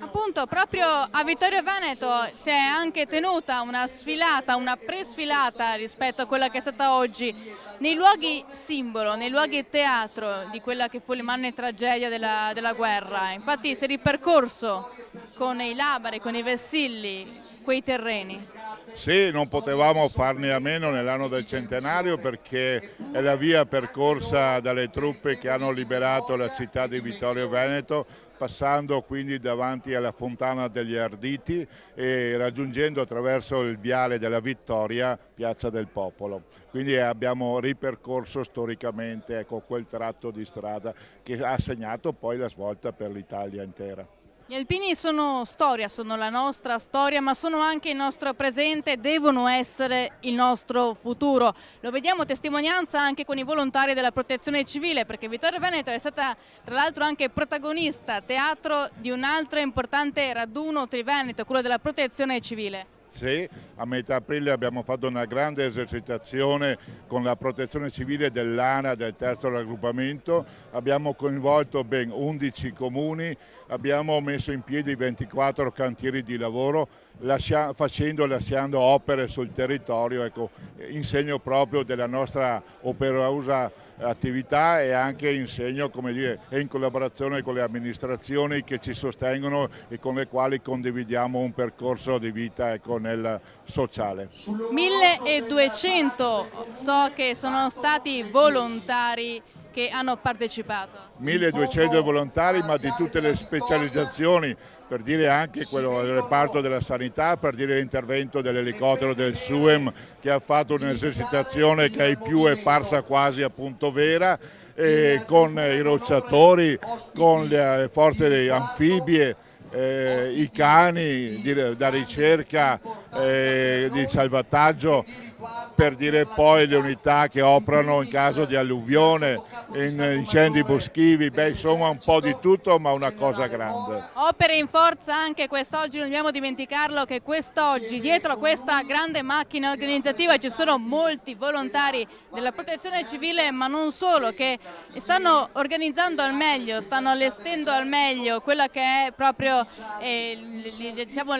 Appunto, proprio a Vittorio Veneto si è anche tenuta una sfilata, una presfilata rispetto a quella che è stata oggi, nei luoghi simbolo, nei luoghi teatro di quella che fu l'immane tragedia della guerra. Infatti si è ripercorso con i labari, con i vessilli, quei terreni. Sì, non potevamo farne a meno nell'anno del centenario perché è la via percorsa dalle truppe che hanno liberato la città di Vittorio Veneto, passando quindi davanti alla Fontana degli Arditi e raggiungendo attraverso il viale della Vittoria Piazza del Popolo. Quindi abbiamo ripercorso storicamente quel tratto di strada che ha segnato poi la svolta per l'Italia intera. Gli alpini sono storia, sono la nostra storia, ma sono anche il nostro presente, devono essere il nostro futuro. Lo vediamo testimonianza anche con i volontari della Protezione Civile, perché Vittorio Veneto è stata tra l'altro anche protagonista, teatro di un altro importante raduno triveneto, quello della Protezione Civile. Sì, a metà aprile abbiamo fatto una grande esercitazione con la Protezione Civile dell'ANA, del terzo raggruppamento, abbiamo coinvolto ben 11 comuni, abbiamo messo in piedi 24 cantieri di lavoro, lasciando opere sul territorio, ecco, in segno proprio della nostra operosa attività e anche in segno, come dire, e in collaborazione con le amministrazioni che ci sostengono e con le quali condividiamo un percorso di vita, ecco, nel sociale. 1200 so che sono stati volontari che hanno partecipato. 1200 volontari, ma di tutte le specializzazioni, per dire anche quello del reparto della sanità, per dire l'intervento dell'elicottero del SUEM che ha fatto un'esercitazione che ai più è parsa quasi appunto vera, con i rocciatori, con le forze anfibie, i cani da ricerca, di salvataggio, per dire poi le unità che operano in caso di alluvione, in incendi boschivi, beh insomma un po' di tutto ma una cosa grande. Opere in forza anche quest'oggi, non dobbiamo dimenticarlo che quest'oggi dietro a questa grande macchina organizzativa ci sono molti volontari della Protezione Civile ma non solo, che stanno organizzando al meglio, stanno allestendo al meglio quella che è proprio diciamo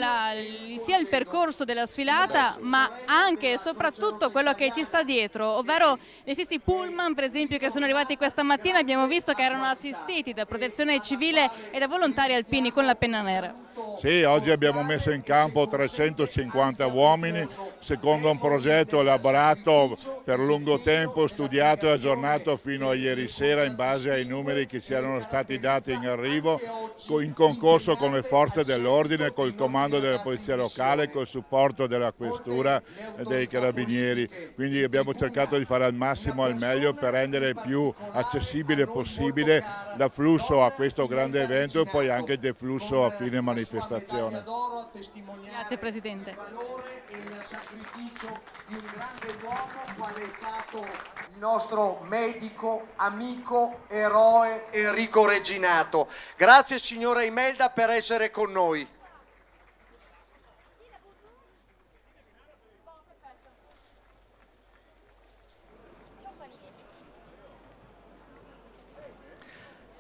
sia il percorso della sfilata ma anche e soprattutto quello che ci sta dietro, ovvero gli stessi pullman per esempio che sono arrivati questa mattina, abbiamo visto che erano assistiti da Protezione Civile e da volontari alpini con la penna nera. Sì, oggi abbiamo messo in campo 350 uomini, secondo un progetto elaborato per lungo tempo, studiato e aggiornato fino a ieri sera in base ai numeri che ci erano stati dati in arrivo, in concorso con le forze dell'ordine, col comando della polizia locale, col supporto della questura e dei carabinieri. Quindi abbiamo cercato di fare al massimo al meglio per rendere più accessibile possibile l'afflusso a questo grande evento e poi anche il deflusso a fine manifestazione. Grazie Presidente. sacrificio di un grande uomo quale è stato il nostro medico, amico, eroe Enrico Reginato. Grazie signora Imelda per essere con noi.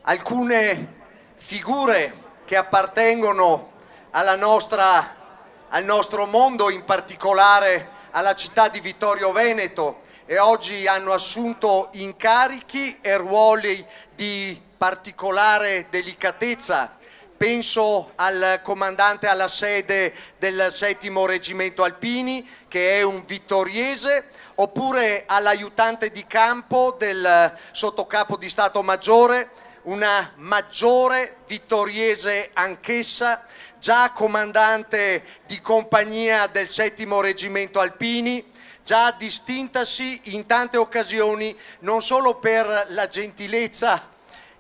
Alcune figure che appartengono al nostro mondo, in particolare alla città di Vittorio Veneto, e oggi hanno assunto incarichi e ruoli di particolare delicatezza. Penso al comandante alla sede del 7° Reggimento Alpini, che è un vittoriese, oppure all'aiutante di campo del sottocapo di Stato Maggiore, una maggiore vittoriese anch'essa, già comandante di compagnia del 7° Reggimento Alpini, già distintasi in tante occasioni non solo per la gentilezza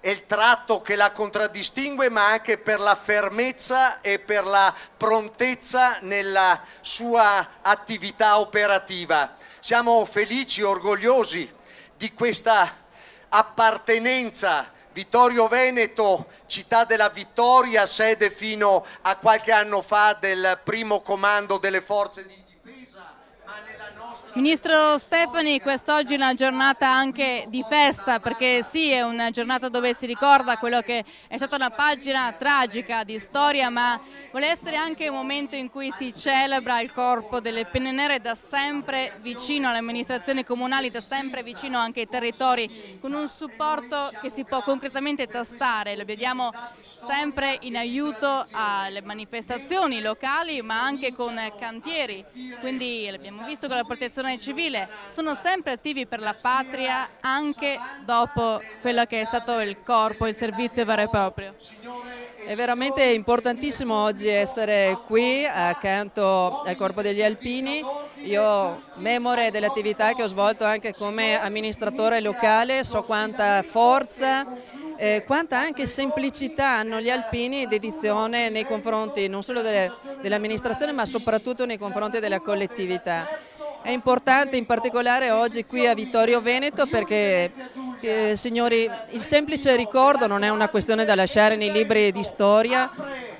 e il tratto che la contraddistingue, ma anche per la fermezza e per la prontezza nella sua attività operativa. Siamo felici, orgogliosi di questa appartenenza. Vittorio Veneto, città della vittoria, sede fino a qualche anno fa del primo comando delle forze di difesa, ma nella nostra... Ministro Stefani, quest'oggi è una giornata anche di festa, perché sì, è una giornata dove si ricorda quello che è stata una pagina tragica di storia, ma vuole essere anche un momento in cui si celebra il corpo delle penne nere, da sempre vicino alle amministrazioni comunali, da sempre vicino anche ai territori, con un supporto che si può concretamente tastare. Lo vediamo sempre in aiuto alle manifestazioni locali, ma anche con cantieri, quindi l'abbiamo visto con la protezione civile, sono sempre attivi per la patria anche dopo quello che è stato il corpo, il servizio vero e proprio. È veramente importantissimo oggi essere qui accanto al Corpo degli Alpini. Io, memore delle attività che ho svolto anche come amministratore locale, so quanta forza, quanta anche semplicità hanno gli alpini e dedizione nei confronti non solo dell'amministrazione, ma soprattutto nei confronti della collettività. È importante in particolare oggi qui a Vittorio Veneto perché, signori, il semplice ricordo non è una questione da lasciare nei libri di storia,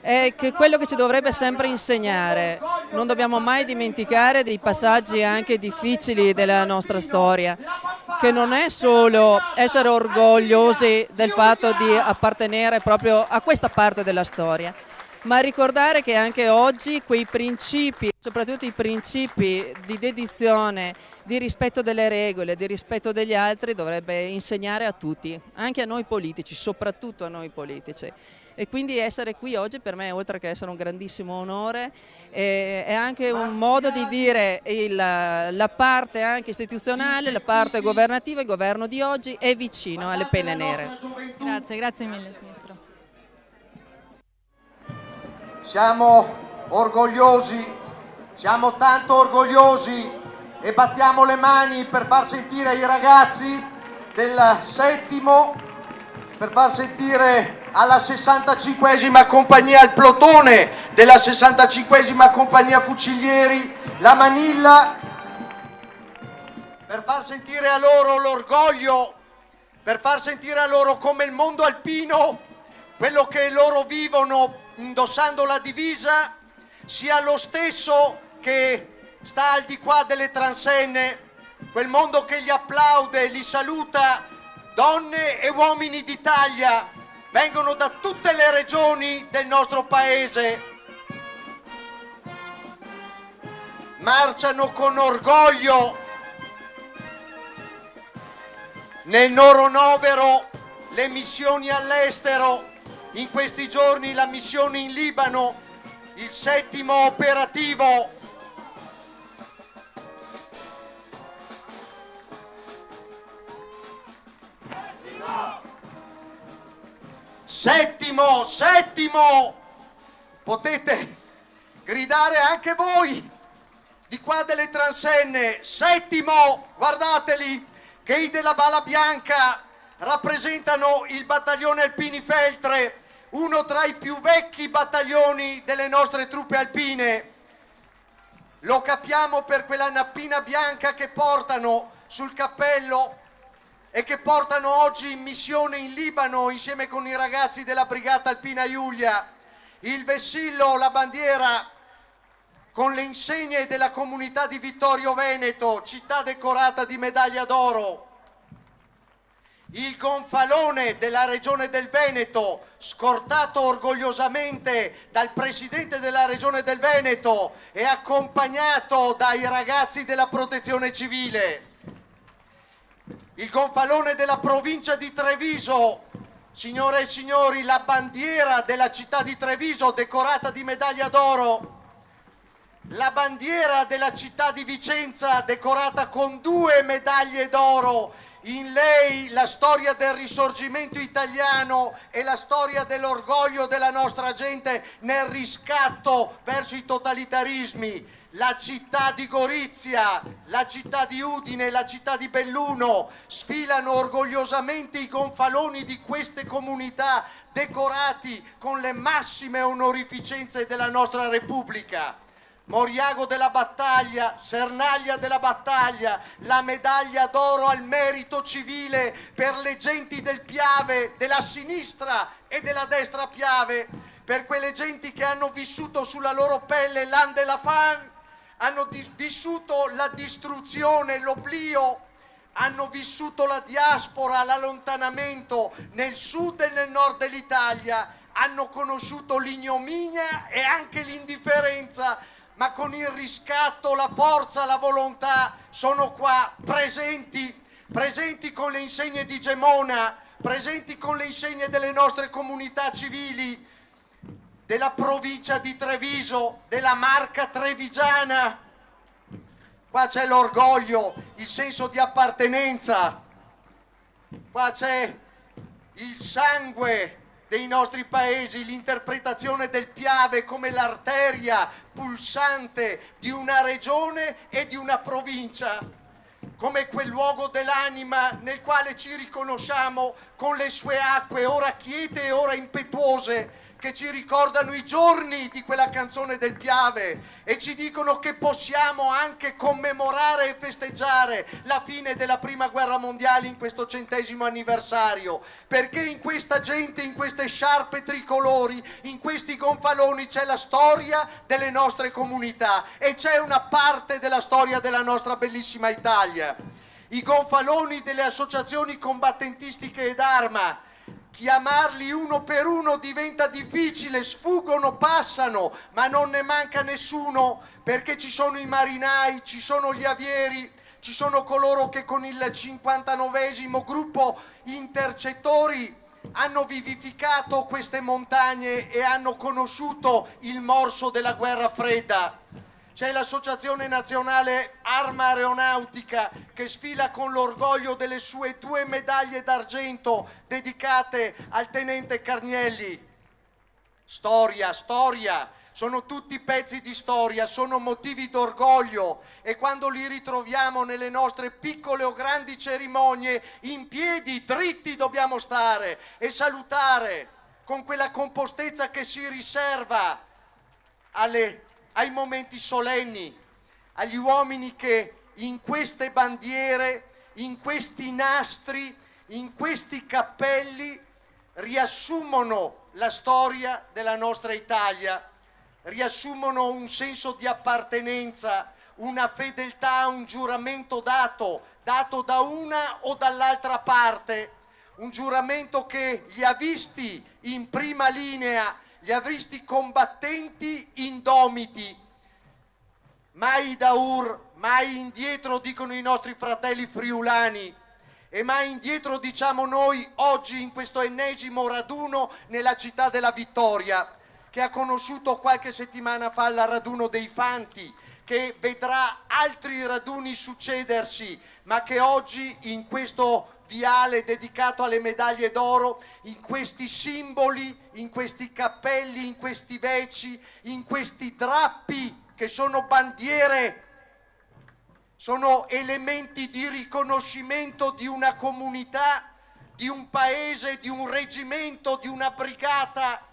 è che quello che ci dovrebbe sempre insegnare. Non dobbiamo mai dimenticare dei passaggi anche difficili della nostra storia, che non è solo essere orgogliosi del fatto di appartenere proprio a questa parte della storia, ma ricordare che anche oggi quei principi, soprattutto i principi di dedizione, di rispetto delle regole, di rispetto degli altri, dovrebbe insegnare a tutti, anche a noi politici, soprattutto a noi politici. E quindi essere qui oggi per me, oltre che essere un grandissimo onore, è anche un modo di dire la parte anche istituzionale, la parte governativa, il governo di oggi è vicino alle penne nere. Grazie mille, Ministro. Siamo orgogliosi, siamo tanto orgogliosi e battiamo le mani per far sentire ai ragazzi del 7°, per far sentire alla 65esima compagnia, al plotone della 65esima compagnia fucilieri, la manilla, per far sentire a loro l'orgoglio, per far sentire a loro come il mondo alpino, quello che loro vivono indossando la divisa, sia lo stesso che sta al di qua delle transenne, quel mondo che li applaude, li saluta, donne e uomini d'Italia, vengono da tutte le regioni del nostro paese, marciano con orgoglio nel loro novero le missioni all'estero. In questi giorni la missione in Libano, il 7° operativo. Settimo! Potete gridare anche voi di qua delle transenne. 7°, guardateli, che i della Bala Bianca rappresentano il battaglione Alpini Feltre, uno tra i più vecchi battaglioni delle nostre truppe alpine. lo capiamo per quella nappina bianca che portano sul cappello e che portano oggi in missione in Libano insieme con i ragazzi della Brigata Alpina Giulia. Il vessillo, la bandiera con le insegne della comunità di Vittorio Veneto, città decorata di medaglia d'oro. Il gonfalone della Regione del Veneto, scortato orgogliosamente dal Presidente della Regione del Veneto e accompagnato dai ragazzi della Protezione Civile. Il gonfalone della provincia di Treviso, signore e signori, la bandiera della città di Treviso decorata di medaglia d'oro. La bandiera della città di Vicenza decorata con 2 medaglie d'oro. In lei la storia del risorgimento italiano e la storia dell'orgoglio della nostra gente nel riscatto verso i totalitarismi. La città di Gorizia, la città di Udine, la città di Belluno sfilano orgogliosamente i gonfaloni di queste comunità decorati con le massime onorificenze della nostra Repubblica. Moriago della Battaglia, Sernaglia della Battaglia, la medaglia d'oro al merito civile per le genti del Piave, della sinistra e della destra Piave, per quelle genti che hanno vissuto sulla loro pelle l'Ande la Fan, hanno vissuto la distruzione, l'oblio, hanno vissuto la diaspora, l'allontanamento nel sud e nel nord dell'Italia, hanno conosciuto l'ignominia e anche l'indifferenza, ma con il riscatto, la forza, la volontà sono qua presenti con le insegne di Gemona, presenti con le insegne delle nostre comunità civili, della provincia di Treviso, della Marca trevigiana. Qua c'è l'orgoglio, il senso di appartenenza, qua c'è il sangue dei nostri paesi, l'interpretazione del Piave come l'arteria pulsante di una regione e di una provincia, come quel luogo dell'anima nel quale ci riconosciamo con le sue acque ora quiete e ora impetuose, che ci ricordano i giorni di quella canzone del Piave e ci dicono che possiamo anche commemorare e festeggiare la fine della Prima Guerra Mondiale in questo 100° anniversario, perché in questa gente, in queste sciarpe tricolori, in questi gonfaloni c'è la storia delle nostre comunità e c'è una parte della storia della nostra bellissima Italia. I gonfaloni delle associazioni combattentistiche ed arma, chiamarli uno per uno diventa difficile, sfuggono, passano, ma non ne manca nessuno, perché ci sono i marinai, ci sono gli avieri, ci sono coloro che con il 59° gruppo intercettori hanno vivificato queste montagne e hanno conosciuto il morso della guerra fredda. C'è l'Associazione Nazionale Arma Aeronautica che sfila con l'orgoglio delle sue 2 medaglie d'argento dedicate al tenente Carnielli. Storia, storia, sono tutti pezzi di storia, sono motivi d'orgoglio e quando li ritroviamo nelle nostre piccole o grandi cerimonie, in piedi, dritti dobbiamo stare e salutare con quella compostezza che si riserva ai momenti solenni, agli uomini che in queste bandiere, in questi nastri, in questi cappelli riassumono la storia della nostra Italia, riassumono un senso di appartenenza, una fedeltà, un giuramento dato da una o dall'altra parte, un giuramento che li ha visti in prima linea, li ha visti combattenti indomiti, mai daur, mai indietro, dicono i nostri fratelli friulani, e mai indietro diciamo noi oggi in questo ennesimo raduno nella città della Vittoria, che ha conosciuto qualche settimana fa il raduno dei Fanti, che vedrà altri raduni succedersi, ma che oggi in questo viale dedicato alle medaglie d'oro, in questi simboli, in questi cappelli, in questi veci, in questi drappi che sono bandiere, sono elementi di riconoscimento di una comunità, di un paese, di un reggimento, di una brigata,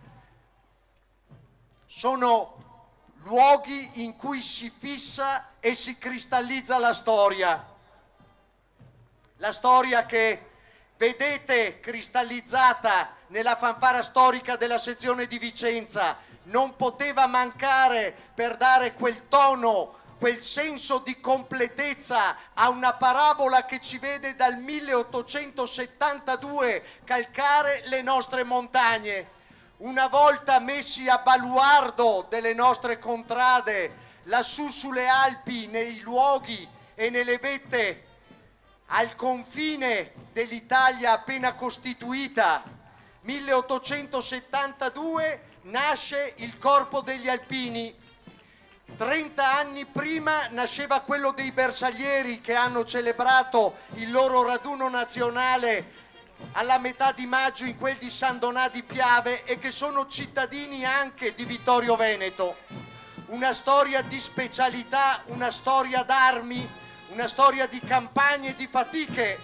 sono luoghi in cui si fissa e si cristallizza la storia. La storia che vedete cristallizzata nella fanfara storica della sezione di Vicenza non poteva mancare per dare quel tono, quel senso di completezza a una parabola che ci vede dal 1872 calcare le nostre montagne. Una volta messi a baluardo delle nostre contrade, lassù sulle Alpi, nei luoghi e nelle vette al confine dell'Italia appena costituita, 1872 nasce il Corpo degli Alpini. 30 anni prima nasceva quello dei bersaglieri che hanno celebrato il loro raduno nazionale alla metà di maggio in quel di San Donà di Piave e che sono cittadini anche di Vittorio Veneto. Una storia di specialità, una storia d'armi, una storia di campagne e di fatiche.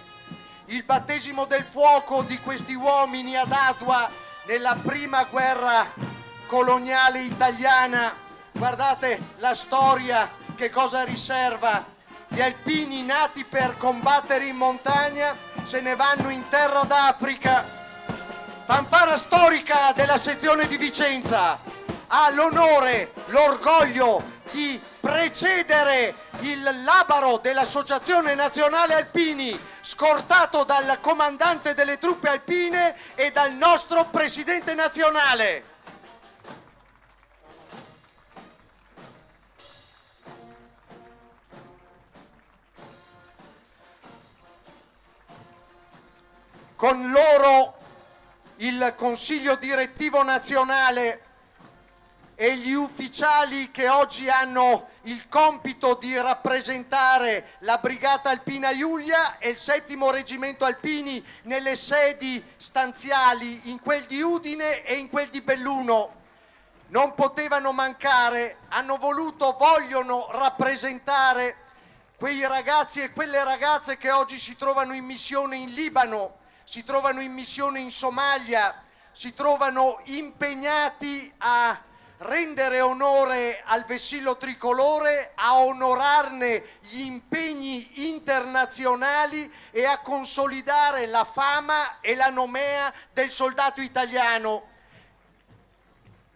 Il battesimo del fuoco di questi uomini ad Adua nella prima guerra coloniale italiana. Guardate la storia che cosa riserva. Gli alpini nati per combattere in montagna se ne vanno in terra d'Africa. Fanfara storica della sezione di Vicenza ha l'onore, l'orgoglio di precedere il labaro dell'Associazione Nazionale Alpini, scortato dal comandante delle truppe alpine e dal nostro presidente nazionale. Con loro il Consiglio Direttivo Nazionale e gli ufficiali che oggi hanno il compito di rappresentare la Brigata Alpina Giulia e il 7° Reggimento Alpini nelle sedi stanziali, in quel di Udine e in quel di Belluno. Non potevano mancare, vogliono rappresentare quei ragazzi e quelle ragazze che oggi si trovano in missione in Libano, si trovano in missione in Somalia, si trovano impegnati a rendere onore al vessillo tricolore, a onorarne gli impegni internazionali e a consolidare la fama e la nomea del soldato italiano.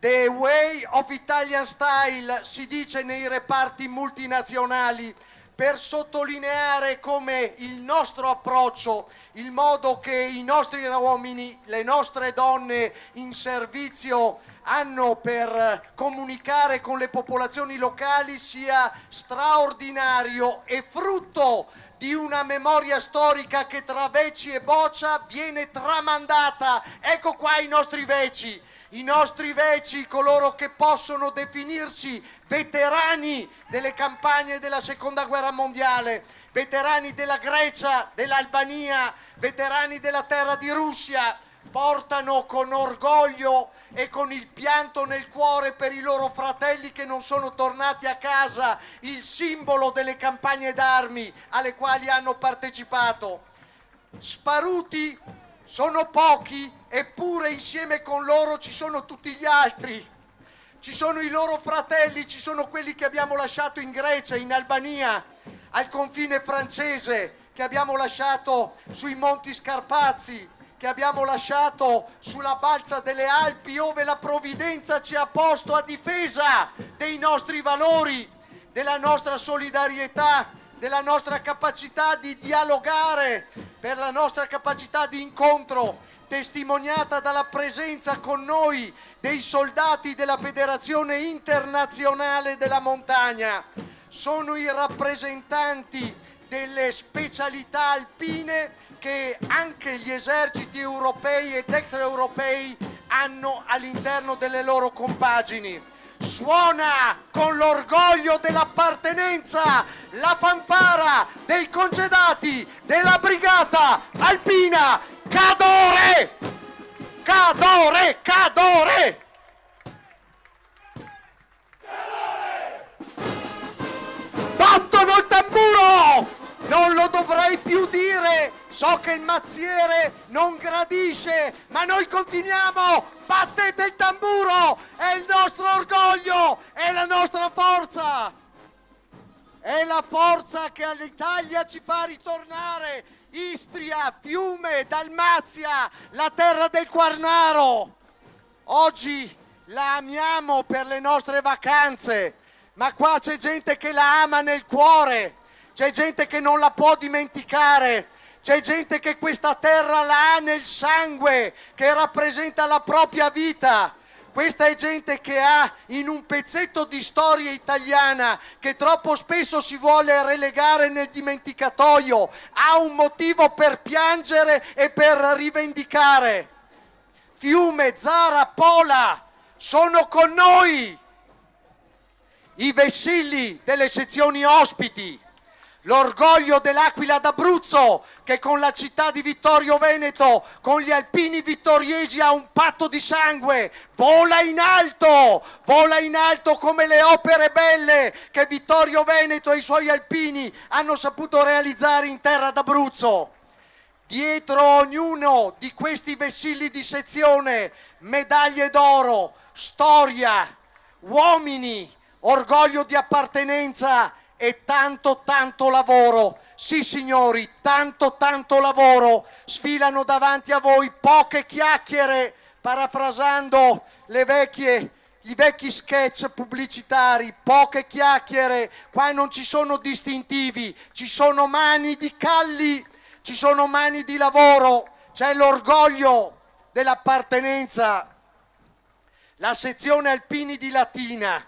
The way of Italian style si dice nei reparti multinazionali, per sottolineare come il nostro approccio, il modo che i nostri uomini, le nostre donne in servizio hanno per comunicare con le popolazioni locali sia straordinario e frutto di una memoria storica che tra Veci e Boccia viene tramandata. Ecco qua i nostri Veci, coloro che possono definirsi veterani delle campagne della Seconda Guerra Mondiale, veterani della Grecia, dell'Albania, veterani della terra di Russia, portano con orgoglio e con il pianto nel cuore per i loro fratelli che non sono tornati a casa il simbolo delle campagne d'armi alle quali hanno partecipato. Sparuti sono pochi, eppure insieme con loro ci sono tutti gli altri. Ci sono i loro fratelli, ci sono quelli che abbiamo lasciato in Grecia, in Albania, al confine francese, che abbiamo lasciato sui Monti Scarpazzi, che abbiamo lasciato sulla balza delle Alpi, ove la provvidenza ci ha posto a difesa dei nostri valori, della nostra solidarietà, della nostra capacità di dialogare, per la nostra capacità di incontro, testimoniata dalla presenza con noi dei soldati della Federazione Internazionale della Montagna. Sono i rappresentanti delle specialità alpine che anche gli eserciti europei ed extraeuropei hanno all'interno delle loro compagini. Suona con l'orgoglio dell'appartenenza la fanfara dei congedati della Brigata Alpina Cadore! Cadore! Cadore! Battono il tamburo! Non lo dovrei più dire, So che il mazziere non gradisce, ma noi continuiamo. Battete il tamburo, è il nostro orgoglio, è la nostra forza. È la forza che all'Italia ci fa ritornare. Istria, Fiume, Dalmazia, la terra del Quarnaro. Oggi la amiamo per le nostre vacanze, ma qua c'è gente che la ama nel cuore, c'è gente che non la può dimenticare, c'è gente che questa terra la ha nel sangue, che rappresenta la propria vita. Questa è gente che ha in un pezzetto di storia italiana che troppo spesso si vuole relegare nel dimenticatoio, ha un motivo per piangere e per rivendicare. Fiume, Zara, Pola sono con noi. I vessilli delle sezioni ospiti, l'orgoglio dell'Aquila d'Abruzzo che con la città di Vittorio Veneto, con gli alpini vittoriesi ha un patto di sangue, vola in alto come le opere belle che Vittorio Veneto e i suoi alpini hanno saputo realizzare in terra d'Abruzzo. Dietro ognuno di questi vessilli di sezione, medaglie d'oro, storia, uomini, orgoglio di appartenenza e tanto lavoro. Sì signori, tanto lavoro. Sfilano davanti a voi poche chiacchiere, parafrasando i vecchi sketch pubblicitari, poche chiacchiere. Qua non ci sono distintivi, ci sono mani di calli, ci sono mani di lavoro, c'è l'orgoglio dell'appartenenza. La sezione alpini di Latina,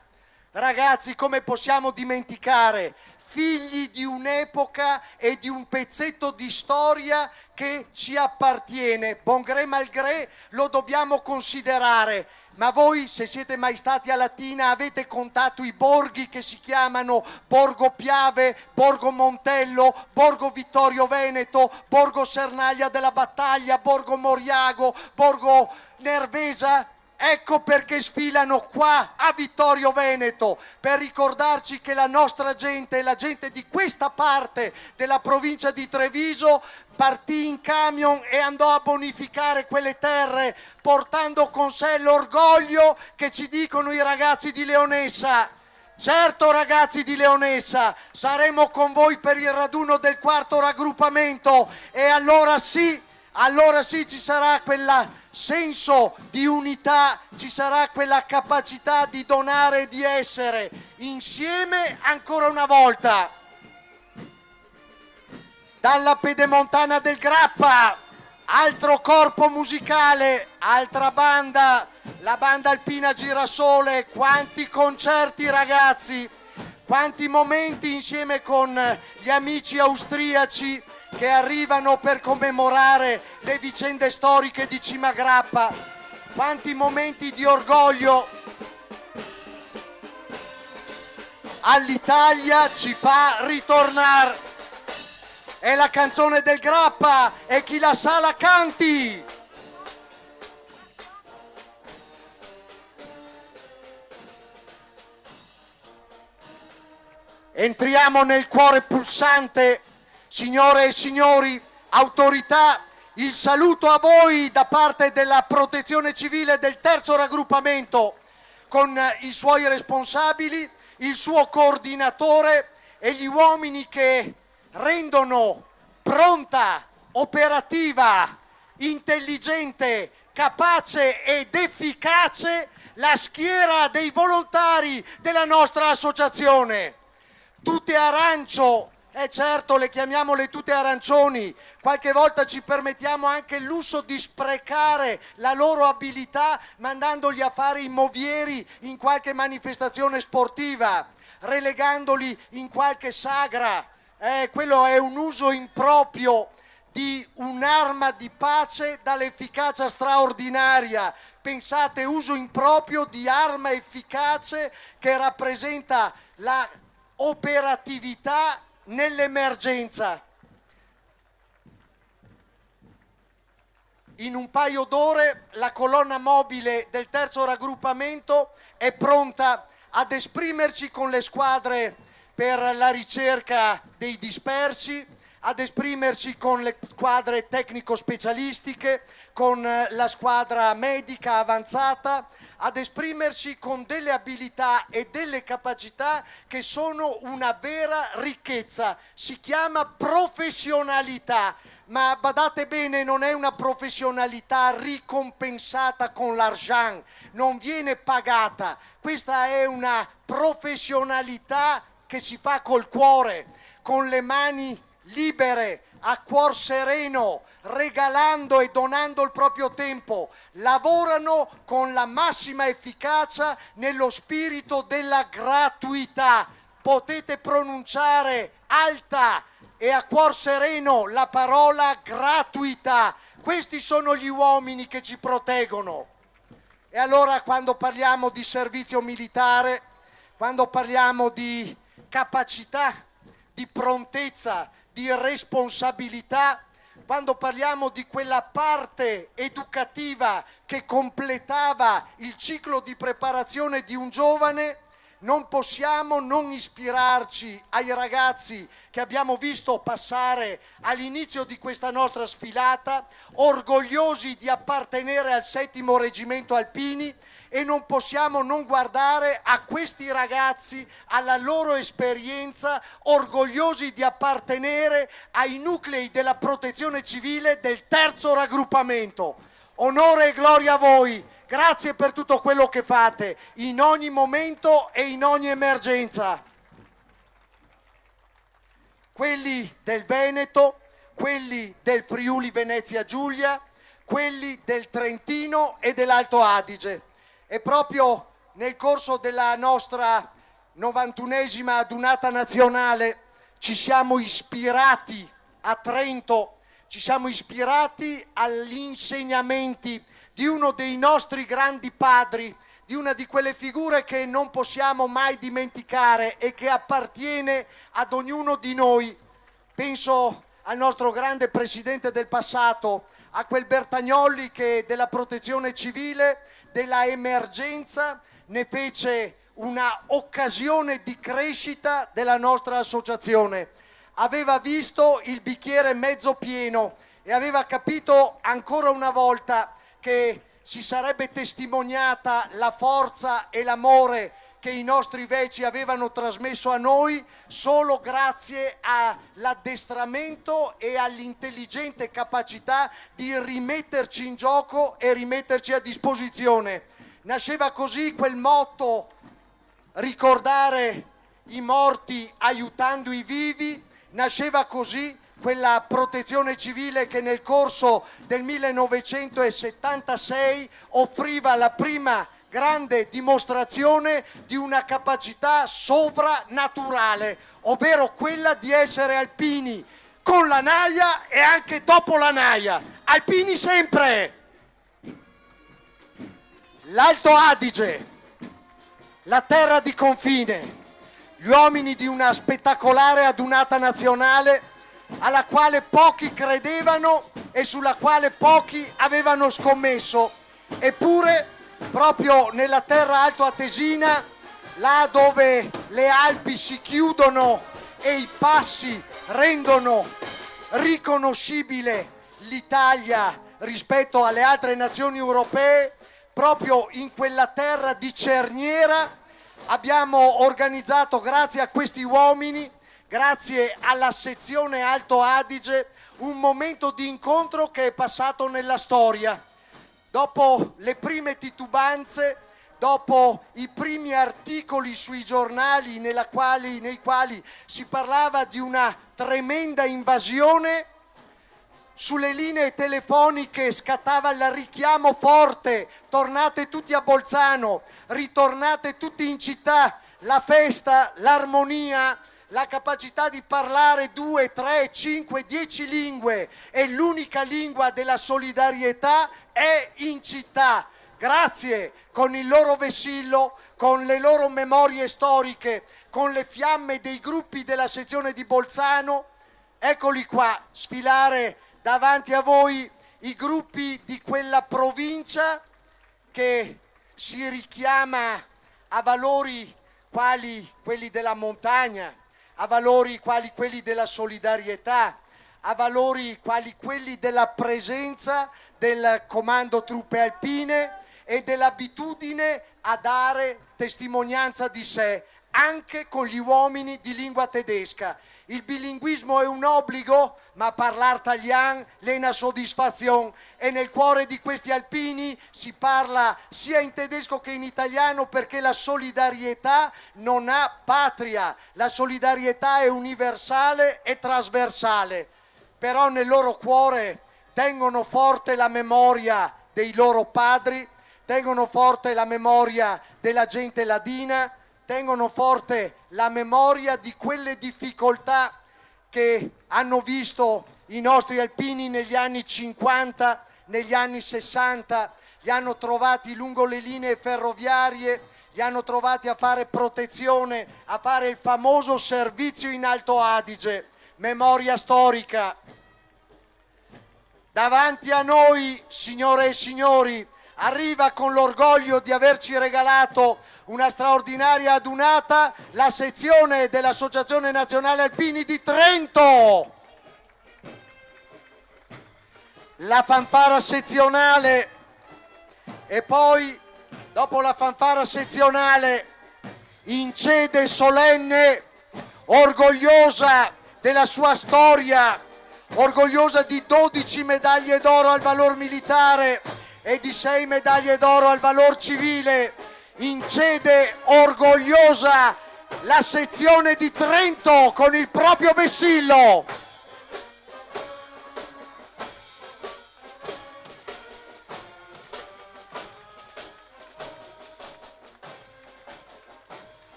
ragazzi, come possiamo dimenticare? Figli di un'epoca e di un pezzetto di storia che ci appartiene. Bon gré mal gré lo dobbiamo considerare. Ma voi, se siete mai stati a Latina, avete contato i borghi che si chiamano Borgo Piave, Borgo Montello, Borgo Vittorio Veneto, Borgo Sernaglia della Battaglia, Borgo Moriago, Borgo Nervesa? Ecco perché sfilano qua a Vittorio Veneto, per ricordarci che la nostra gente, la gente di questa parte della provincia di Treviso, partì in camion e andò a bonificare quelle terre, portando con sé l'orgoglio che ci dicono i ragazzi di Leonessa. Certo ragazzi di Leonessa, saremo con voi per il raduno del 4º raggruppamento e allora sì ci sarà quel senso di unità, ci sarà quella capacità di donare e di essere insieme ancora una volta. Dalla Pedemontana del Grappa, altro corpo musicale, altra banda, la banda alpina Girasole. Quanti concerti ragazzi, quanti momenti insieme con gli amici austriaci che arrivano per commemorare le vicende storiche di Cima Grappa, quanti momenti di orgoglio. All'Italia ci fa ritornare. È la canzone del Grappa e chi la sa la canti. Entriamo nel cuore pulsante. Signore e signori, autorità, il saluto a voi da parte della Protezione Civile del 3º raggruppamento, con i suoi responsabili, il suo coordinatore e gli uomini che rendono pronta, operativa, intelligente, capace ed efficace la schiera dei volontari della nostra associazione. Tute arancio. Certo, le chiamiamo le tute arancioni, qualche volta ci permettiamo anche il lusso di sprecare la loro abilità mandandoli a fare i movieri in qualche manifestazione sportiva, relegandoli in qualche sagra. Quello è un uso improprio di un'arma di pace dall'efficacia straordinaria. Pensate, uso improprio di arma efficace che rappresenta la operatività nell'emergenza. In un paio d'ore la colonna mobile del 3º raggruppamento è pronta ad esprimerci con le squadre per la ricerca dei dispersi, ad esprimerci con le squadre tecnico-specialistiche, con la squadra medica avanzata, ad esprimerci con delle abilità e delle capacità che sono una vera ricchezza. Si chiama professionalità, ma badate bene, non è una professionalità ricompensata con l'argent, non viene pagata. Questa è una professionalità che si fa col cuore, con le mani libere, a cuor sereno, regalando e donando il proprio tempo. Lavorano con la massima efficacia nello spirito della gratuità. Potete pronunciare alta e a cuor sereno la parola gratuità. Questi sono gli uomini che ci proteggono. E allora quando parliamo di servizio militare, quando parliamo di capacità, di prontezza, di responsabilità, quando parliamo di quella parte educativa che completava il ciclo di preparazione di un giovane, non possiamo non ispirarci ai ragazzi che abbiamo visto passare all'inizio di questa nostra sfilata, orgogliosi di appartenere al 7° Reggimento Alpini, e non possiamo non guardare a questi ragazzi, alla loro esperienza, orgogliosi di appartenere ai nuclei della protezione civile del 3° raggruppamento. Onore e gloria a voi, grazie per tutto quello che fate, in ogni momento e in ogni emergenza. Quelli del Veneto, quelli del Friuli Venezia Giulia, quelli del Trentino e dell'Alto Adige. E proprio nel corso della nostra 91esima adunata nazionale ci siamo ispirati a Trento, ci siamo ispirati agli insegnamenti di uno dei nostri grandi padri, di una di quelle figure che non possiamo mai dimenticare e che appartiene ad ognuno di noi. Penso al nostro grande presidente del passato, a quel Bertagnolli che della protezione civile, della emergenza, ne fece una occasione di crescita della nostra associazione. Aveva visto il bicchiere mezzo pieno e aveva capito ancora una volta che si sarebbe testimoniata la forza e l'amore che i nostri veci avevano trasmesso a noi solo grazie all'addestramento e all'intelligente capacità di rimetterci in gioco e rimetterci a disposizione. Nasceva così quel motto: ricordare i morti aiutando i vivi. Nasceva così quella protezione civile che nel corso del 1976 offriva la prima grande dimostrazione di una capacità sovrannaturale, ovvero quella di essere alpini con la naia e anche dopo la naia. Alpini sempre! L'Alto Adige, la terra di confine, gli uomini di una spettacolare adunata nazionale alla quale pochi credevano e sulla quale pochi avevano scommesso. Eppure proprio nella terra altoatesina, là dove le Alpi si chiudono e i passi rendono riconoscibile l'Italia rispetto alle altre nazioni europee, proprio in quella terra di cerniera abbiamo organizzato, grazie a questi uomini, grazie alla sezione Alto Adige, un momento di incontro che è passato nella storia. Dopo le prime titubanze, dopo i primi articoli sui giornali nei quali si parlava di una tremenda invasione, sulle linee telefoniche scattava il richiamo forte: tornate tutti a Bolzano, ritornate tutti in città. La festa, l'armonia, la capacità di parlare 2, 3, 5, 10 lingue e l'unica lingua della solidarietà è in città. Grazie, con il loro vessillo, con le loro memorie storiche, con le fiamme dei gruppi della sezione di Bolzano, eccoli qua, sfilare davanti a voi i gruppi di quella provincia che si richiama a valori quali quelli della montagna, a valori quali quelli della solidarietà, a valori quali quelli della presenza del Comando Truppe Alpine e dell'abitudine a dare testimonianza di sé, anche con gli uomini di lingua tedesca. Il bilinguismo è un obbligo, ma parlar italiano è una soddisfazione, e nel cuore di questi alpini si parla sia in tedesco che in italiano, perché la solidarietà non ha patria, la solidarietà è universale e trasversale. Però nel loro cuore tengono forte la memoria dei loro padri, tengono forte la memoria della gente ladina, tengono forte la memoria di quelle difficoltà che hanno visto i nostri alpini negli anni 50, negli anni 60, li hanno trovati lungo le linee ferroviarie, li hanno trovati a fare protezione, a fare il famoso servizio in Alto Adige, memoria storica. Davanti a noi, signore e signori, arriva con l'orgoglio di averci regalato una straordinaria adunata la sezione dell'Associazione Nazionale Alpini di Trento. La fanfara sezionale, e poi dopo la fanfara sezionale in sede solenne, orgogliosa della sua storia, orgogliosa di 12 medaglie d'oro al valor militare e di 6 medaglie d'oro al valor civile, in sede orgogliosa la sezione di Trento con il proprio vessillo.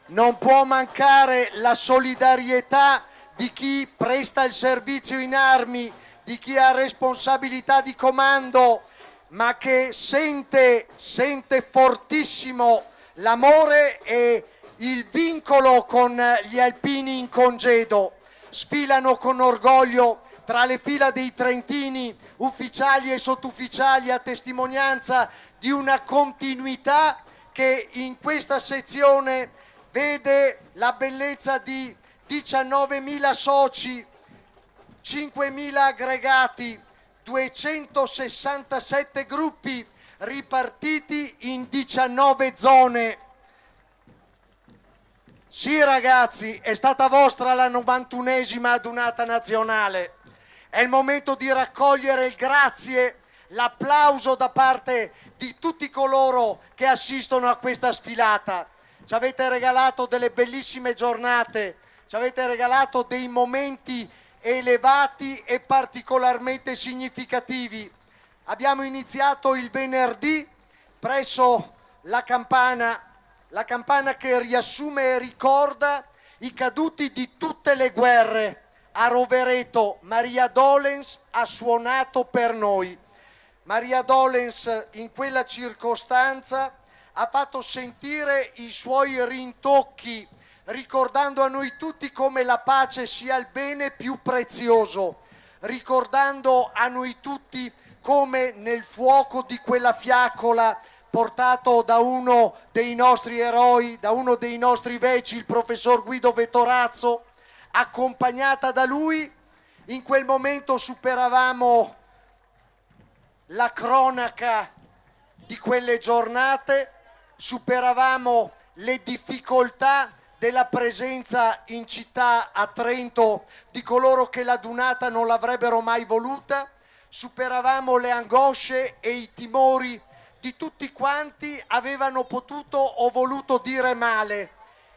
Non può mancare la solidarietà di chi presta il servizio in armi, di chi ha responsabilità di comando, ma che sente fortissimo l'amore e il vincolo con gli alpini in congedo. Sfilano con orgoglio tra le fila dei trentini, ufficiali e sottufficiali, a testimonianza di una continuità che in questa sezione vede la bellezza di 19.000 soci, 5.000 aggregati, 267 gruppi ripartiti in 19 zone. Sì ragazzi, è stata vostra la 91esima adunata nazionale. È il momento di raccogliere il grazie, l'applauso da parte di tutti coloro che assistono a questa sfilata. Ci avete regalato delle bellissime giornate, ci avete regalato dei momenti elevati e particolarmente significativi. Abbiamo iniziato il venerdì presso la campana che riassume e ricorda i caduti di tutte le guerre. A Rovereto Maria Dolens ha suonato per noi. Maria Dolens in quella circostanza ha fatto sentire i suoi rintocchi, ricordando a noi tutti come la pace sia il bene più prezioso, ricordando a noi tutti come nel fuoco di quella fiaccola portato da uno dei nostri eroi, da uno dei nostri veci, il professor Guido Vettorazzo, accompagnata da lui, in quel momento superavamo la cronaca di quelle giornate, superavamo le difficoltà della presenza in città a Trento di coloro che la dunata non l'avrebbero mai voluta, superavamo le angosce e i timori di tutti quanti avevano potuto o voluto dire male,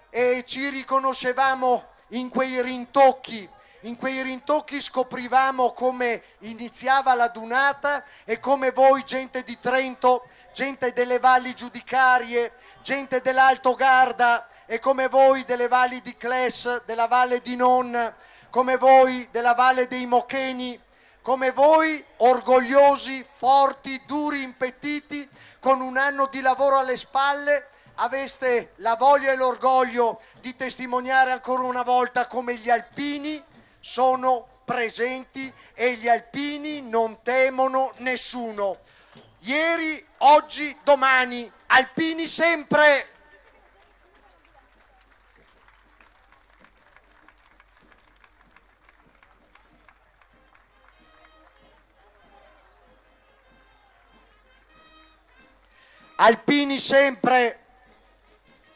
e ci riconoscevamo in quei rintocchi. In quei rintocchi scoprivamo come iniziava la dunata e come voi, gente di Trento, gente delle valli giudicarie, gente dell'Alto Garda, e come voi delle valli di Cles, della Valle di Non, come voi della Valle dei Mocheni, come voi orgogliosi, forti, duri, impettiti, con un anno di lavoro alle spalle, aveste la voglia e l'orgoglio di testimoniare ancora una volta come gli alpini sono presenti e gli alpini non temono nessuno. Ieri, oggi, domani, alpini sempre! alpini sempre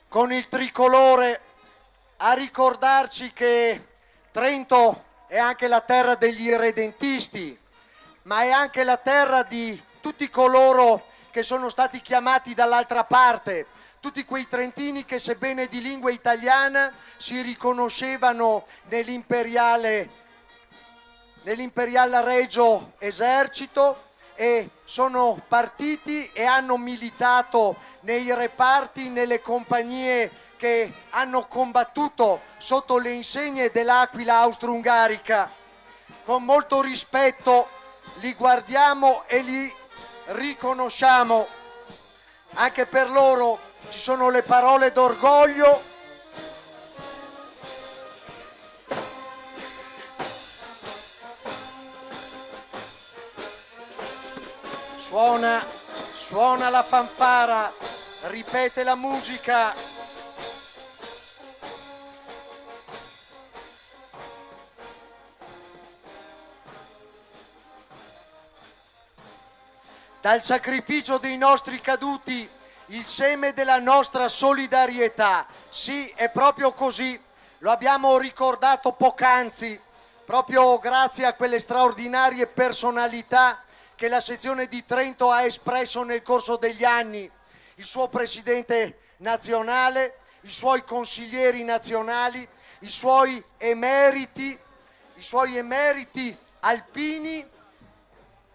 con il tricolore, a ricordarci che Trento è anche la terra degli irredentisti, ma è anche la terra di tutti coloro che sono stati chiamati dall'altra parte, tutti quei trentini che, sebbene di lingua italiana, si riconoscevano nell'imperiale Regio Esercito e sono partiti e hanno militato nei reparti, nelle compagnie che hanno combattuto sotto le insegne dell'Aquila Austro-Ungarica. Con molto rispetto li guardiamo e li riconosciamo. Anche per loro ci sono le parole d'orgoglio. Suona la fanfara, ripete la musica. Dal sacrificio dei nostri caduti, il seme della nostra solidarietà. Sì, è proprio così, lo abbiamo ricordato poc'anzi, proprio grazie a quelle straordinarie personalità che la sezione di Trento ha espresso nel corso degli anni, il suo presidente nazionale, i suoi consiglieri nazionali, i suoi emeriti alpini,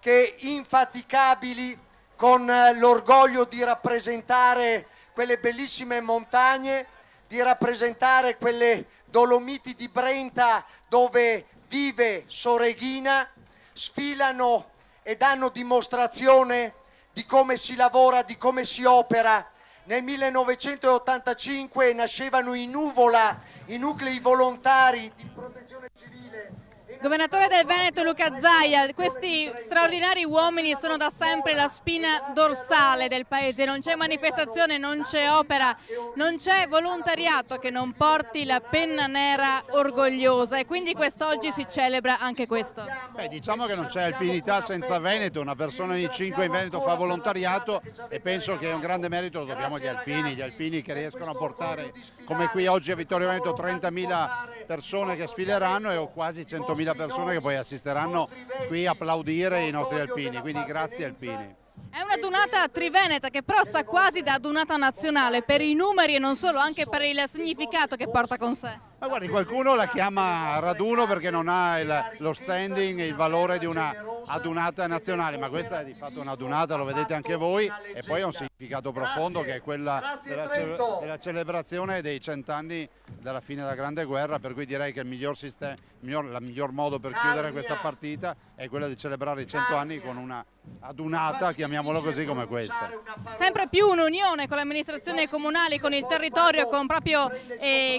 che infaticabili, con l'orgoglio di rappresentare quelle bellissime montagne, di rappresentare quelle Dolomiti di Brenta dove vive Soreghina, sfilano e danno dimostrazione di come si lavora, di come si opera. Nel 1985 nascevano in Nuvola i nuclei volontari di protezione civile. Governatore del Veneto Luca Zaia, questi straordinari uomini sono da sempre la spina dorsale del paese, non c'è manifestazione, non c'è opera, non c'è volontariato che non porti la penna nera orgogliosa, e quindi quest'oggi si celebra anche questo. Diciamo che non c'è alpinità senza Veneto, una persona ogni 5 in Veneto fa volontariato e penso che un grande merito lo dobbiamo agli alpini che riescono a portare, come qui oggi a Vittorio Veneto, 30.000 persone che sfileranno e ho quasi 100.000 persone che poi assisteranno qui a applaudire i nostri alpini, quindi grazie alpini. È una dunata triveneta che però sa quasi da dunata nazionale per i numeri e non solo, anche per il significato che porta con sé. Ma guardi, qualcuno la chiama raduno perché non ha lo standing e il valore di una adunata nazionale, ma questa è di fatto una adunata, lo vedete anche voi, e poi ha un significato profondo che è quella della celebrazione dei 100 anni dalla fine della Grande Guerra, per cui direi che il miglior modo per chiudere questa partita è quella di celebrare i 100 anni con una adunata, chiamiamolo così, come questa. Sempre più un'unione con le amministrazioni comunali, con il territorio, con proprio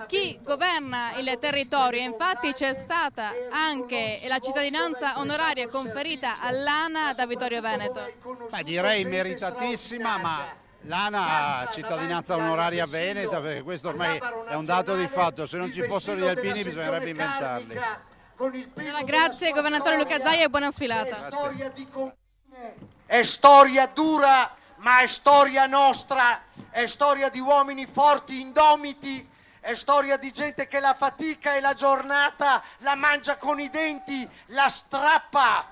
chi governa il territorio. Infatti c'è stata anche la cittadinanza onoraria conferita all'ANA da Vittorio Veneto. Direi meritatissima, ma l'ANA ha cittadinanza onoraria veneta, perché questo ormai è un dato di fatto, se non ci fossero gli alpini bisognerebbe inventarli. Allora, grazie governatore Luca Zaia e buona sfilata. È storia dura, ma è storia nostra, è storia di uomini forti, indomiti, è storia di gente che la fatica e la giornata la mangia con i denti, la strappa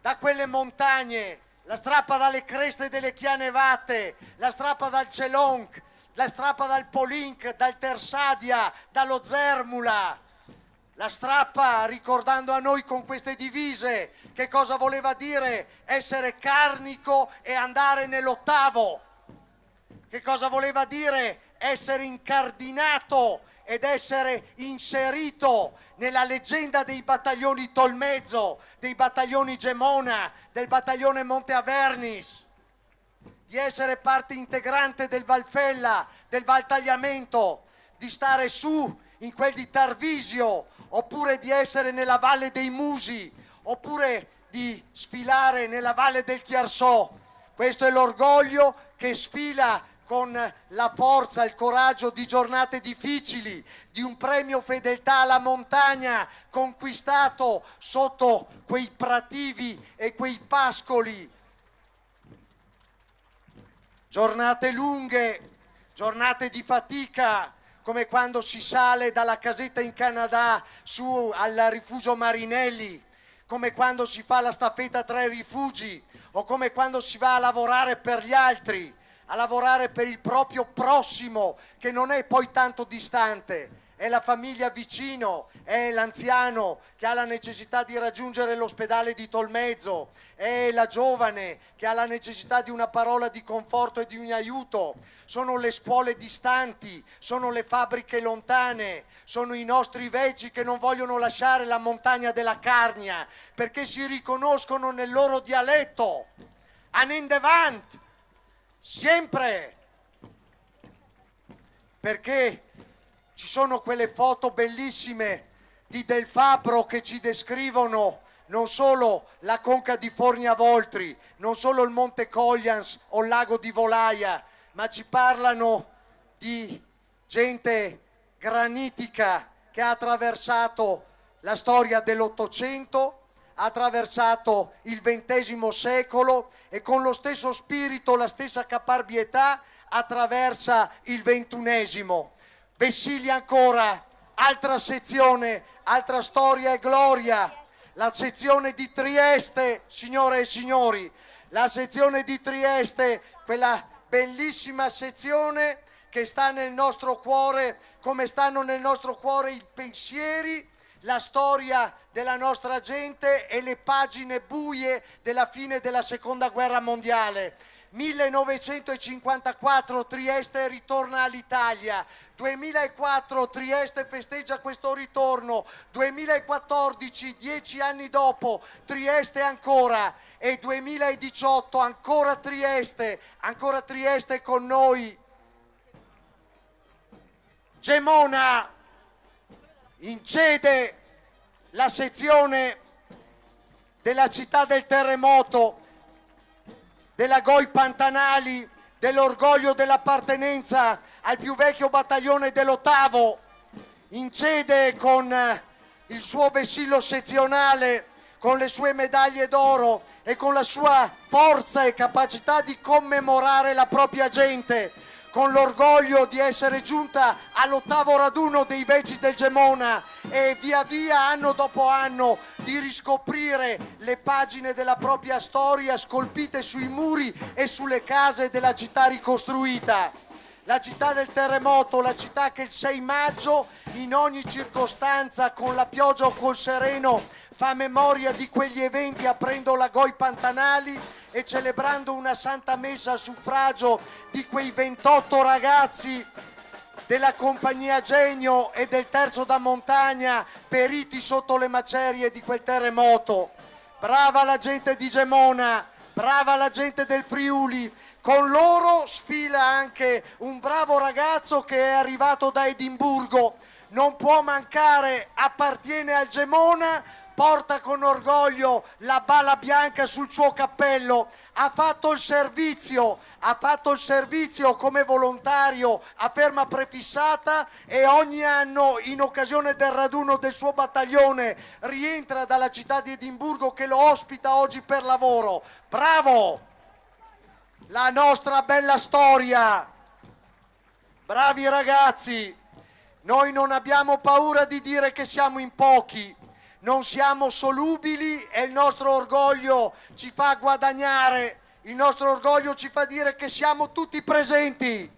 da quelle montagne, la strappa dalle creste delle Chianevate, la strappa dal Celonc, la strappa dal Polinc, dal Tersadia, dallo Zermula, la strappa ricordando a noi con queste divise che cosa voleva dire essere carnico e andare nell'8º, che cosa voleva dire essere incardinato ed essere inserito nella leggenda dei battaglioni Tolmezzo, dei battaglioni Gemona, del battaglione Monte Avernis, di essere parte integrante del Valfella, del Valtagliamento, di stare su in quel di Tarvisio, oppure di essere nella Valle dei Musi, oppure di sfilare nella Valle del Chiarsò. Questo è l'orgoglio che sfila con la forza, il coraggio di giornate difficili, di un premio fedeltà alla montagna conquistato sotto quei prativi e quei pascoli. giornate lunghe, giornate di fatica, come quando si sale dalla casetta in Canada su al rifugio Marinelli, come quando si fa la staffetta tra i rifugi, o come quando si va a lavorare per gli altri, a lavorare per il proprio prossimo, che non è poi tanto distante. È la famiglia vicino, è l'anziano che ha la necessità di raggiungere l'ospedale di Tolmezzo, è la giovane che ha la necessità di una parola di conforto e di un aiuto, sono le scuole distanti, sono le fabbriche lontane, sono i nostri vecchi che non vogliono lasciare la montagna della Carnia perché si riconoscono nel loro dialetto. Anendevant, sempre, perché ci sono quelle foto bellissime di Del Fabbro che ci descrivono non solo la conca di Fornia Voltri, non solo il Monte Coglians o il lago di Volaia, ma ci parlano di gente granitica che ha attraversato la storia dell'Ottocento, ha attraversato il XX secolo e con lo stesso spirito, la stessa caparbietà attraversa il XXI. Vessilia ancora, altra sezione, altra storia e gloria, la sezione di Trieste, signore e signori, la sezione di Trieste, quella bellissima sezione che sta nel nostro cuore, come stanno nel nostro cuore i pensieri, la storia della nostra gente e le pagine buie della fine della Seconda Guerra Mondiale. 1954 Trieste ritorna all'Italia, 2004 Trieste festeggia questo ritorno, 2014, 10 anni dopo, Trieste ancora, e 2018 ancora Trieste con noi. Gemona incede la sezione della città del terremoto, della Goi Pantanali, dell'orgoglio dell'appartenenza al più vecchio battaglione dell'8º, incede con il suo vessillo sezionale, con le sue medaglie d'oro e con la sua forza e capacità di commemorare la propria gente, con l'orgoglio di essere giunta all'8º raduno dei Veggi del Gemona e via via, anno dopo anno, di riscoprire le pagine della propria storia scolpite sui muri e sulle case della città ricostruita. La città del terremoto, la città che il 6 maggio, in ogni circostanza, con la pioggia o col sereno, fa memoria di quegli eventi aprendo la Goi Pantanali e celebrando una santa messa a suffragio di quei 28 ragazzi della compagnia Genio e del Terzo da Montagna periti sotto le macerie di quel terremoto. Brava la gente di Gemona, brava la gente del Friuli. Con loro sfila anche un bravo ragazzo che è arrivato da Edimburgo, non può mancare, appartiene al Gemona, porta con orgoglio la bala bianca sul suo cappello, ha fatto il servizio come volontario a ferma prefissata e ogni anno in occasione del raduno del suo battaglione rientra dalla città di Edimburgo che lo ospita oggi per lavoro. Bravo! La nostra bella storia, bravi ragazzi, noi non abbiamo paura di dire che siamo in pochi, non siamo solubili e il nostro orgoglio ci fa guadagnare, il nostro orgoglio ci fa dire che siamo tutti presenti.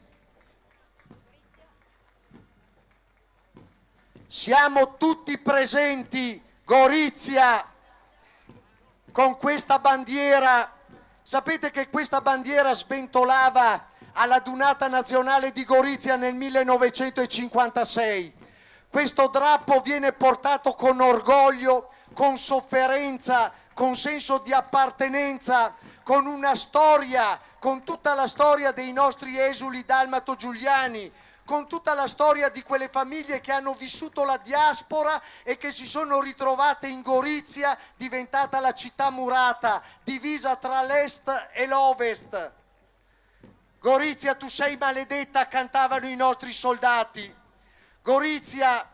Siamo tutti presenti, Gorizia, con questa bandiera. Sapete che questa bandiera sventolava alla Dunata Nazionale di Gorizia nel 1956. Questo drappo viene portato con orgoglio, con sofferenza, con senso di appartenenza, con una storia, con tutta la storia dei nostri esuli dalmato-giuliani, con tutta la storia di quelle famiglie che hanno vissuto la diaspora e che si sono ritrovate in Gorizia, diventata la città murata, divisa tra l'est e l'ovest. Gorizia, tu sei maledetta, cantavano i nostri soldati. Gorizia,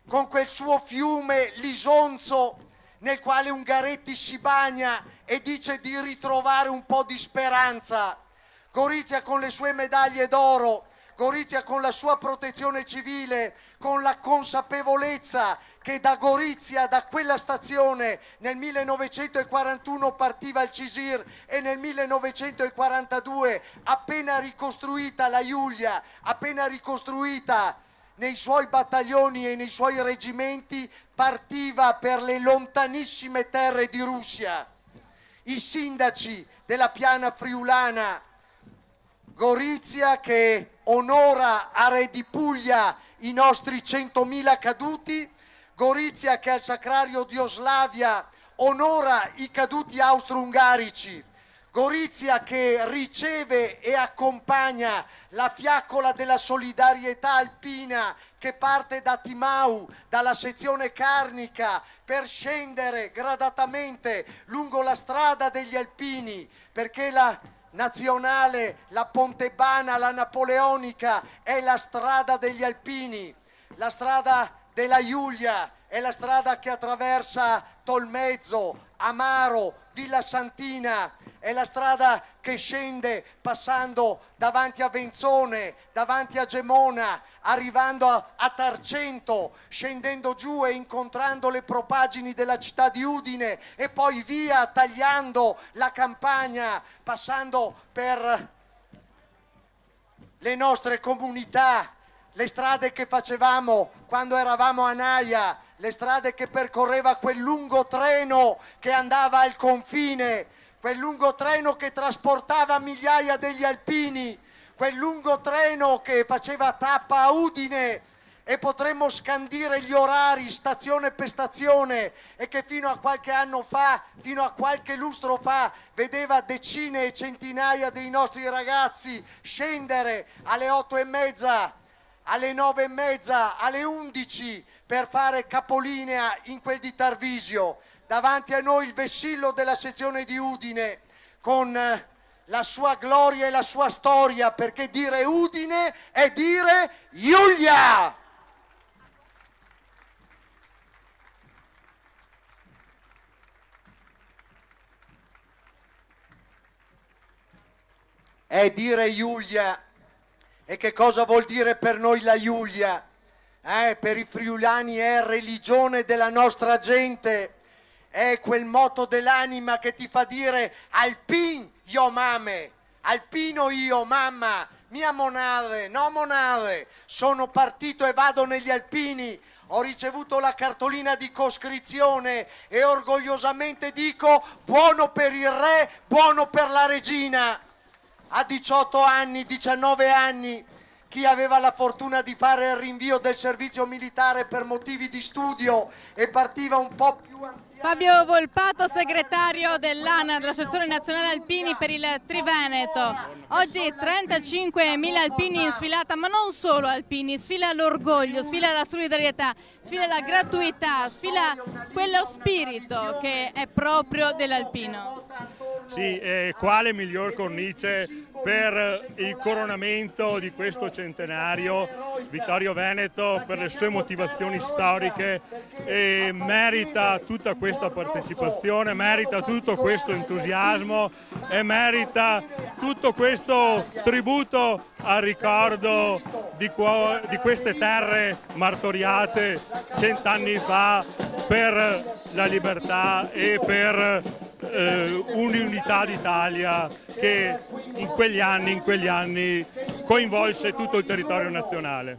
con quel suo fiume l'Isonzo, nel quale Ungaretti si bagna e dice di ritrovare un po' di speranza. Gorizia con le sue medaglie d'oro, Gorizia con la sua protezione civile, con la consapevolezza che da Gorizia, da quella stazione, nel 1941 partiva il CISIR e nel 1942, appena ricostruita la Giulia, appena ricostruita nei suoi battaglioni e nei suoi reggimenti, partiva per le lontanissime terre di Russia. I sindaci della piana friulana, Gorizia che onora a Re di Puglia i nostri 100.000 caduti, Gorizia che al Sacrario di Oslavia onora i caduti austro-ungarici, Gorizia che riceve e accompagna la fiaccola della solidarietà alpina che parte da Timau, dalla sezione carnica, per scendere gradatamente lungo la strada degli alpini, perché la nazionale, la pontebana, la napoleonica è la strada degli alpini, la strada della Giulia è la strada che attraversa Tolmezzo, Amaro, Villa Santina, è la strada che scende passando davanti a Venzone, davanti a Gemona, arrivando a Tarcento, scendendo giù e incontrando le propaggini della città di Udine e poi via tagliando la campagna, passando per le nostre comunità, le strade che facevamo quando eravamo a Naia, le strade che percorreva quel lungo treno che andava al confine, quel lungo treno che trasportava migliaia degli alpini, quel lungo treno che faceva tappa a Udine, e potremmo scandire gli orari stazione per stazione, e che fino a qualche anno fa, fino a qualche lustro fa, vedeva decine e centinaia dei nostri ragazzi scendere alle 8:30, alle 9:30, alle 11 per fare capolinea in quel di Tarvisio. Davanti a noi il vessillo della sezione di Udine con la sua gloria e la sua storia, perché dire Udine è dire Giulia! È dire Giulia. E che cosa vuol dire per noi la Giulia? Per i friulani è religione della nostra gente, è quel moto dell'anima che ti fa dire alpin io mame, alpino io mamma, mia monade, no monade, sono partito e vado negli alpini, ho ricevuto la cartolina di coscrizione e orgogliosamente dico buono per il re, buono per la regina. A 18 anni, 19 anni, chi aveva la fortuna di fare il rinvio del servizio militare per motivi di studio e partiva un po' più anziano. Fabio Volpato, segretario dell'ANA, dell'Associazione Nazionale Alpini per il Triveneto. Oggi 35.000 alpini in sfilata, ma non solo alpini, sfila l'orgoglio, sfila la solidarietà, sfila la gratuità, sfila quello spirito che è proprio dell'alpino. Sì, quale miglior cornice per il coronamento di questo centenario. Vittorio Veneto, per le sue motivazioni storiche, merita tutta questa partecipazione, merita tutto questo entusiasmo e merita tutto questo tributo al ricordo di queste terre martoriate 100 anni fa per la libertà e per un'unità d'Italia che in quegli anni coinvolse tutto il territorio nazionale.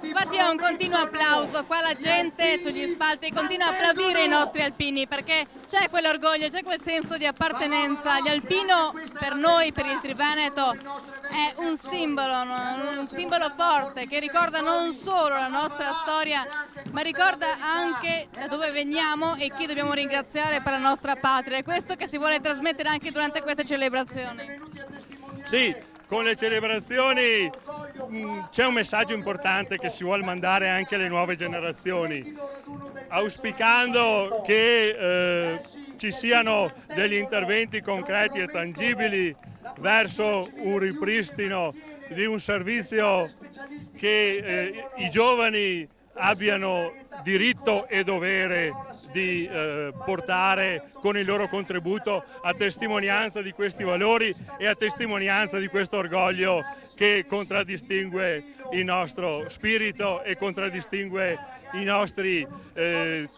Infatti è un continuo applauso, qua la gente sugli spalti continua a applaudire i nostri alpini perché c'è quell'orgoglio, c'è quel senso di appartenenza. Gli alpino per noi, per il Triveneto, è un simbolo forte che ricorda non solo la nostra storia, ma ricorda anche da dove veniamo e chi dobbiamo ringraziare per la nostra patria. È questo che si vuole trasmettere anche durante queste celebrazioni. Sì, con le celebrazioni c'è un messaggio importante che si vuole mandare anche alle nuove generazioni, auspicando che ci siano degli interventi concreti e tangibili verso un ripristino di un servizio che i giovani abbiano diritto e dovere di portare con il loro contributo a testimonianza di questi valori e a testimonianza di questo orgoglio che contraddistingue il nostro spirito e contraddistingue i nostri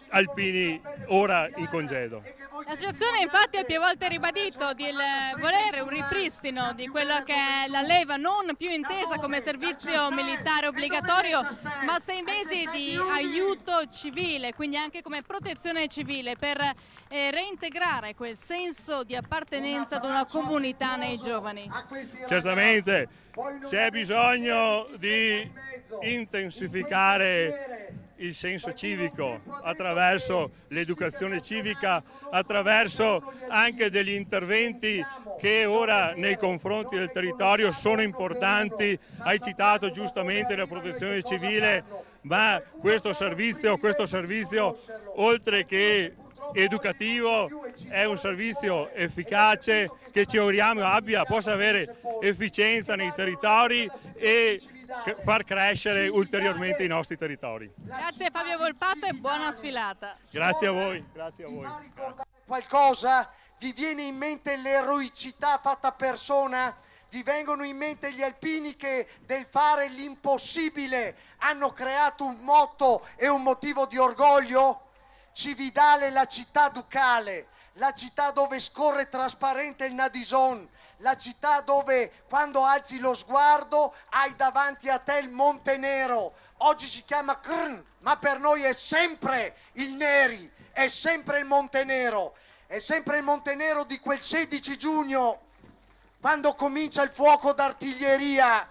alpini ora in congedo. L'associazione infatti ha più volte ribadito di volere un ripristino di quella che è la leva non più intesa come servizio militare obbligatorio, ma 6 mesi di aiuto civile, quindi anche come protezione civile per reintegrare quel senso di appartenenza ad una comunità nei giovani. Certamente c'è bisogno di intensificare il senso civico attraverso l'educazione civica, attraverso anche degli interventi che ora nei confronti del territorio sono importanti. Hai citato giustamente la protezione civile, ma questo servizio oltre che educativo è un servizio efficace che ci auguriamo possa avere efficienza nei territori e far crescere ulteriormente i nostri territori. Grazie Fabio Volpato e buona sfilata. Grazie a voi. Grazie a voi. Qualcosa? Vi viene in mente l'eroicità fatta persona? Vi vengono in mente gli alpini che del fare l'impossibile hanno creato un motto e un motivo di orgoglio? Cividale, la città ducale, la città dove scorre trasparente il Nadison, la città dove quando alzi lo sguardo hai davanti a te il Monte Nero. Oggi si chiama Krn, ma per noi è sempre il Neri, è sempre il Monte Nero, è sempre il Monte Nero di quel 16 giugno, quando comincia il fuoco d'artiglieria,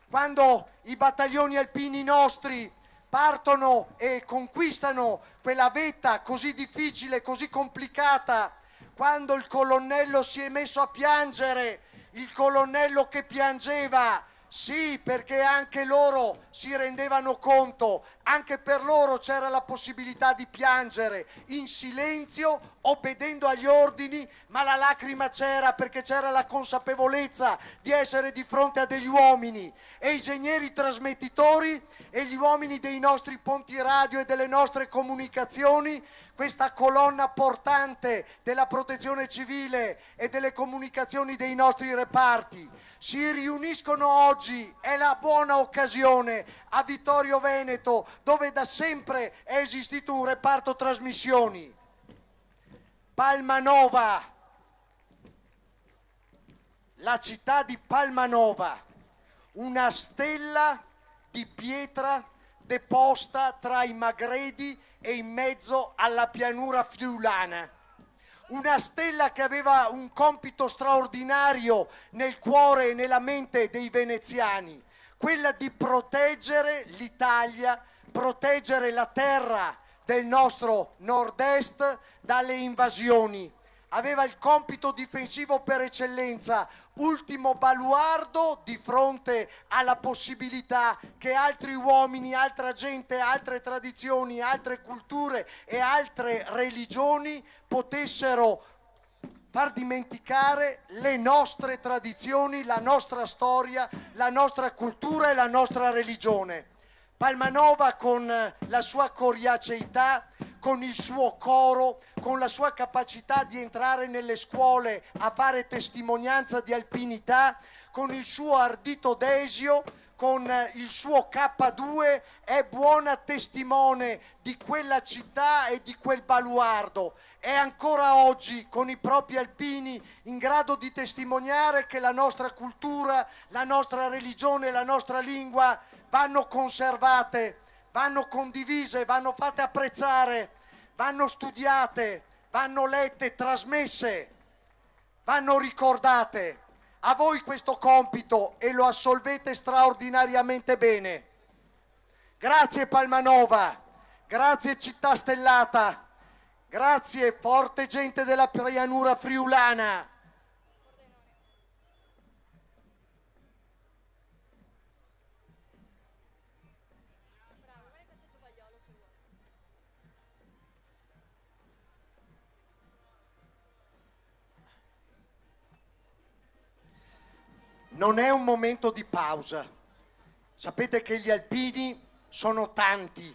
quando i battaglioni alpini nostri partono e conquistano quella vetta così difficile, così complicata, quando il colonnello si è messo a piangere, il colonnello che piangeva, sì, perché anche loro si rendevano conto, anche per loro c'era la possibilità di piangere in silenzio, obbedendo agli ordini, ma la lacrima c'era perché c'era la consapevolezza di essere di fronte a degli uomini, e i genieri trasmettitori e gli uomini dei nostri ponti radio e delle nostre comunicazioni, questa colonna portante della protezione civile e delle comunicazioni dei nostri reparti, si riuniscono oggi, è la buona occasione, a Vittorio Veneto, dove da sempre è esistito un reparto trasmissioni. Palmanova, la città di Palmanova, una stella di pietra deposta tra i Magredi e in mezzo alla pianura friulana. Una stella che aveva un compito straordinario nel cuore e nella mente dei veneziani, quella di proteggere l'Italia, proteggere la terra del nostro nord-est dalle invasioni. Aveva il compito difensivo per eccellenza, ultimo baluardo di fronte alla possibilità che altri uomini, altra gente, altre tradizioni, altre culture e altre religioni potessero far dimenticare le nostre tradizioni, la nostra storia, la nostra cultura e la nostra religione. Palmanova, con la sua coriaceità, con il suo coro, con la sua capacità di entrare nelle scuole a fare testimonianza di alpinità, con il suo ardito desio, con il suo K2, è buona testimone di quella città e di quel baluardo. È ancora oggi con i propri alpini in grado di testimoniare che la nostra cultura, la nostra religione, la nostra lingua vanno conservate, vanno condivise, vanno fatte apprezzare, vanno studiate, vanno lette, trasmesse, vanno ricordate. A voi questo compito e lo assolvete straordinariamente bene. Grazie Palmanova, grazie Città Stellata, grazie forte gente della pianura friulana. Non è un momento di pausa. Sapete che gli alpini sono tanti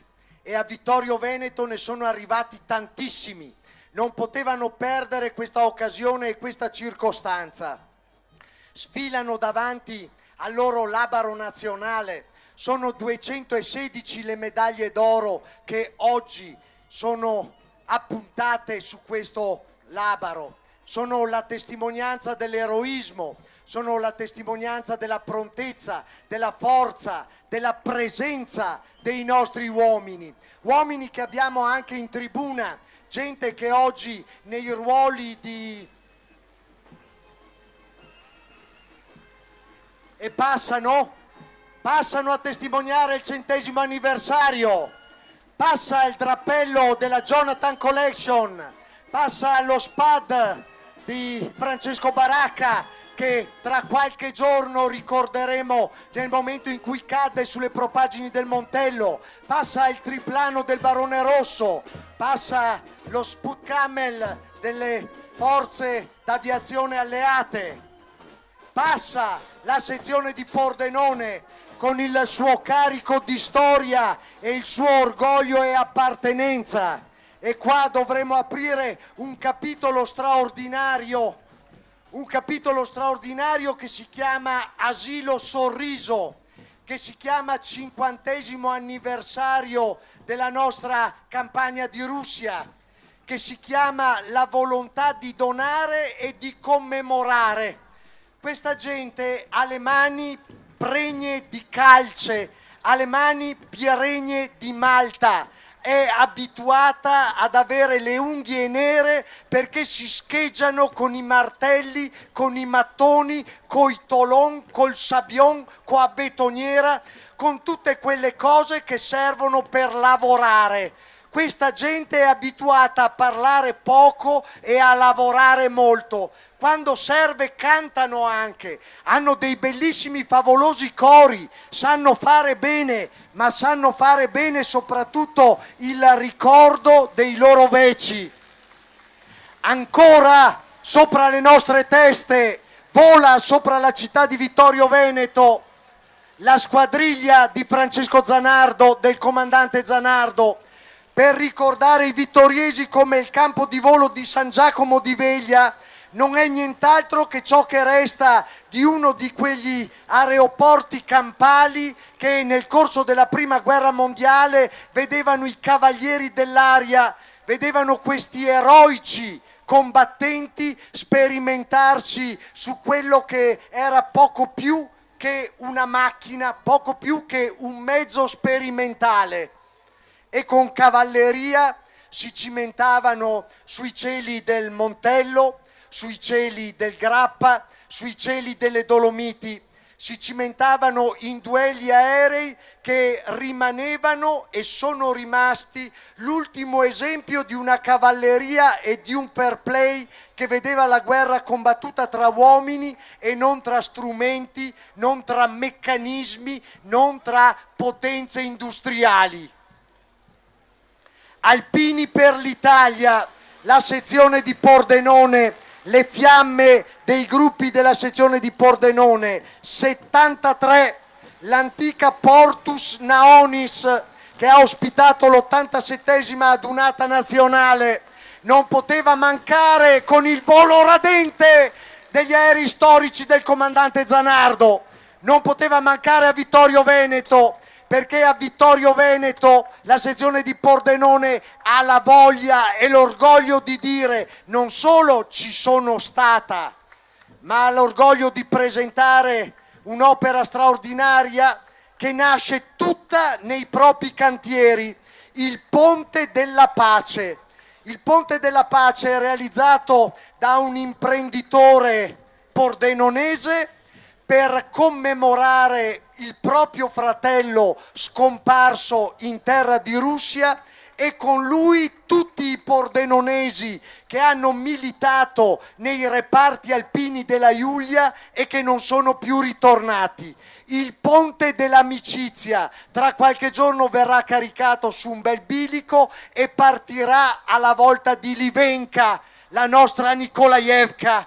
e a Vittorio Veneto ne sono arrivati tantissimi. Non potevano perdere questa occasione e questa circostanza. Sfilano davanti al loro labaro nazionale. Sono 216 le medaglie d'oro che oggi sono appuntate su questo labaro. Sono la testimonianza dell'eroismo, sono la testimonianza della prontezza, della forza, della presenza dei nostri uomini. Uomini che abbiamo anche in tribuna, gente che oggi nei ruoli di... e passano a testimoniare il 100° anniversario. Passa il drappello della Jonathan Collection, passa lo SPAD di Francesco Baracca, che tra qualche giorno ricorderemo nel momento in cui cadde sulle propaggini del Montello, passa il triplano del Barone Rosso, passa lo Sput Camel delle forze d'aviazione alleate, passa la sezione di Pordenone con il suo carico di storia e il suo orgoglio e appartenenza. E qua dovremo aprire un capitolo straordinario che si chiama Asilo Sorriso, che si chiama 50° anniversario della nostra campagna di Russia, che si chiama la volontà di donare e di commemorare. Questa gente ha le mani pregne di calce, ha le mani pregne di malta, è abituata ad avere le unghie nere perché si scheggiano con i martelli, con i mattoni, coi tolon, col sabion, con la betoniera, con tutte quelle cose che servono per lavorare. Questa gente è abituata a parlare poco e a lavorare molto. Quando serve cantano anche, hanno dei bellissimi favolosi cori, sanno fare bene, ma sanno fare bene soprattutto il ricordo dei loro veci. Ancora sopra le nostre teste vola sopra la città di Vittorio Veneto la squadriglia di Francesco Zanardo, del comandante Zanardo, per ricordare i vittoriesi come il campo di volo di San Giacomo di Veglia non è nient'altro che ciò che resta di uno di quegli aeroporti campali che nel corso della Prima Guerra Mondiale vedevano i cavalieri dell'aria, vedevano questi eroici combattenti sperimentarsi su quello che era poco più che una macchina, poco più che un mezzo sperimentale. E con cavalleria si cimentavano sui cieli del Montello, sui cieli del Grappa, sui cieli delle Dolomiti, si cimentavano in duelli aerei che rimanevano e sono rimasti l'ultimo esempio di una cavalleria e di un fair play che vedeva la guerra combattuta tra uomini e non tra strumenti, non tra meccanismi, non tra potenze industriali. Alpini per l'Italia, la sezione di Pordenone, le fiamme dei gruppi della sezione di Pordenone, 73, l'antica Portus Naonis che ha ospitato l'87esima adunata nazionale, non poteva mancare con il volo radente degli aerei storici del comandante Zanardo, non poteva mancare a Vittorio Veneto, perché a Vittorio Veneto la sezione di Pordenone ha la voglia e l'orgoglio di dire non solo ci sono stata, ma ha l'orgoglio di presentare un'opera straordinaria che nasce tutta nei propri cantieri, il Ponte della Pace. Il Ponte della Pace è realizzato da un imprenditore pordenonese per commemorare il proprio fratello scomparso in terra di Russia e con lui tutti i pordenonesi che hanno militato nei reparti alpini della Giulia e che non sono più ritornati. Il ponte dell'amicizia tra qualche giorno verrà caricato su un bel bilico e partirà alla volta di Livenka, la nostra Nikolaevka,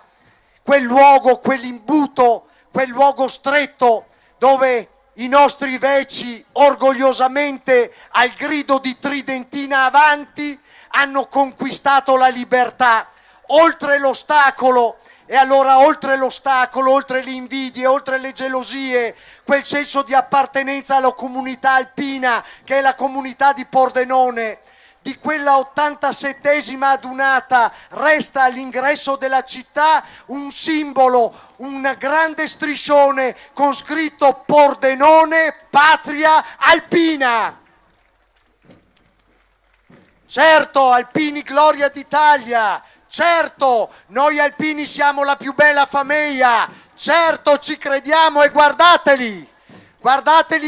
quel luogo, quell'imbuto, quel luogo stretto dove i nostri veci orgogliosamente al grido di Tridentina avanti hanno conquistato la libertà oltre l'ostacolo. E allora oltre l'ostacolo, oltre le invidie, oltre le gelosie, quel senso di appartenenza alla comunità alpina che è la comunità di Pordenone, di quella 87esima adunata resta all'ingresso della città un simbolo, un grande striscione con scritto Pordenone, patria alpina. Certo, alpini gloria d'Italia. Certo, noi alpini siamo la più bella famiglia, certo ci crediamo e guardateli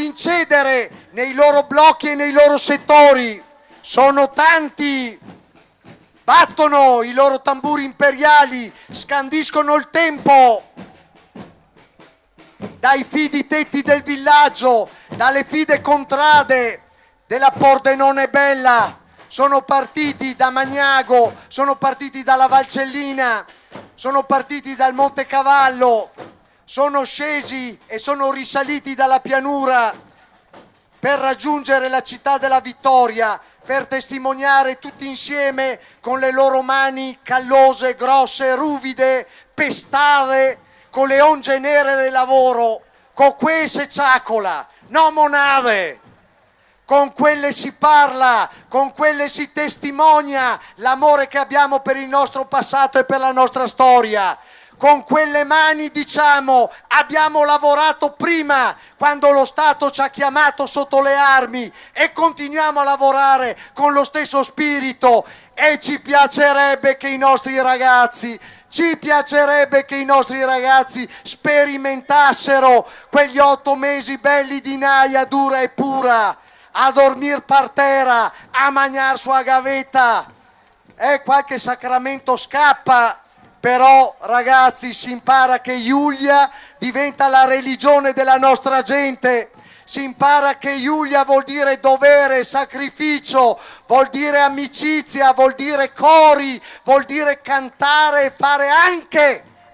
incedere nei loro blocchi e nei loro settori, sono tanti, battono i loro tamburi imperiali, scandiscono il tempo, dai fidi tetti del villaggio, dalle fide contrade della Pordenone Bella. Sono partiti da Magnago, sono partiti dalla Valcellina, sono partiti dal Monte Cavallo, sono scesi e sono risaliti dalla pianura per raggiungere la città della vittoria, per testimoniare tutti insieme con le loro mani callose, grosse, ruvide, pestate, con le onge nere del lavoro, con quelle ciacola, no monade. Con quelle si parla, con quelle si testimonia l'amore che abbiamo per il nostro passato e per la nostra storia. Con quelle mani diciamo abbiamo lavorato prima quando lo Stato ci ha chiamato sotto le armi e continuiamo a lavorare con lo stesso spirito e ci piacerebbe che i nostri ragazzi sperimentassero quegli 8 mesi belli di naia dura e pura, a dormir per terra, a mangiare sua gavetta. Qualche sacramento scappa, però ragazzi si impara che Giulia diventa la religione della nostra gente, si impara che Giulia vuol dire dovere, sacrificio, vuol dire amicizia, vuol dire cori, vuol dire cantare e fare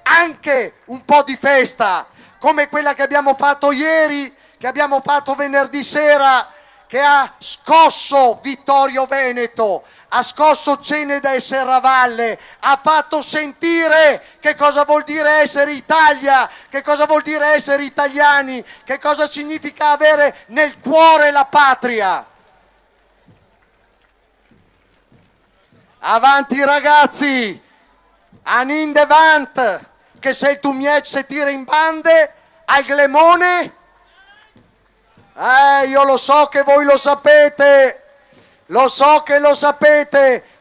anche un po' di festa, come quella che abbiamo fatto ieri, che abbiamo fatto venerdì sera, che ha scosso Vittorio Veneto, ha scosso Ceneda e Serravalle, ha fatto sentire che cosa vuol dire essere Italia, che cosa vuol dire essere italiani, che cosa significa avere nel cuore la patria. Avanti ragazzi, anin devant, che se tu miec se tira in bande, al glemone. Io lo so che voi lo sapete,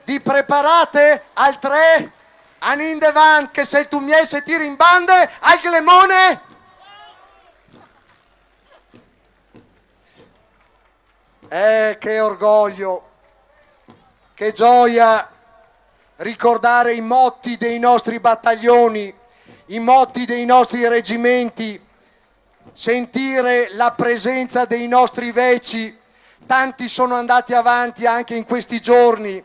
vi preparate al 3, anin devant, che se tu miei se tiri in bande, al glemone. Che orgoglio, che gioia ricordare i motti dei nostri battaglioni, i motti dei nostri reggimenti, sentire la presenza dei nostri veci. Tanti sono andati avanti anche in questi giorni,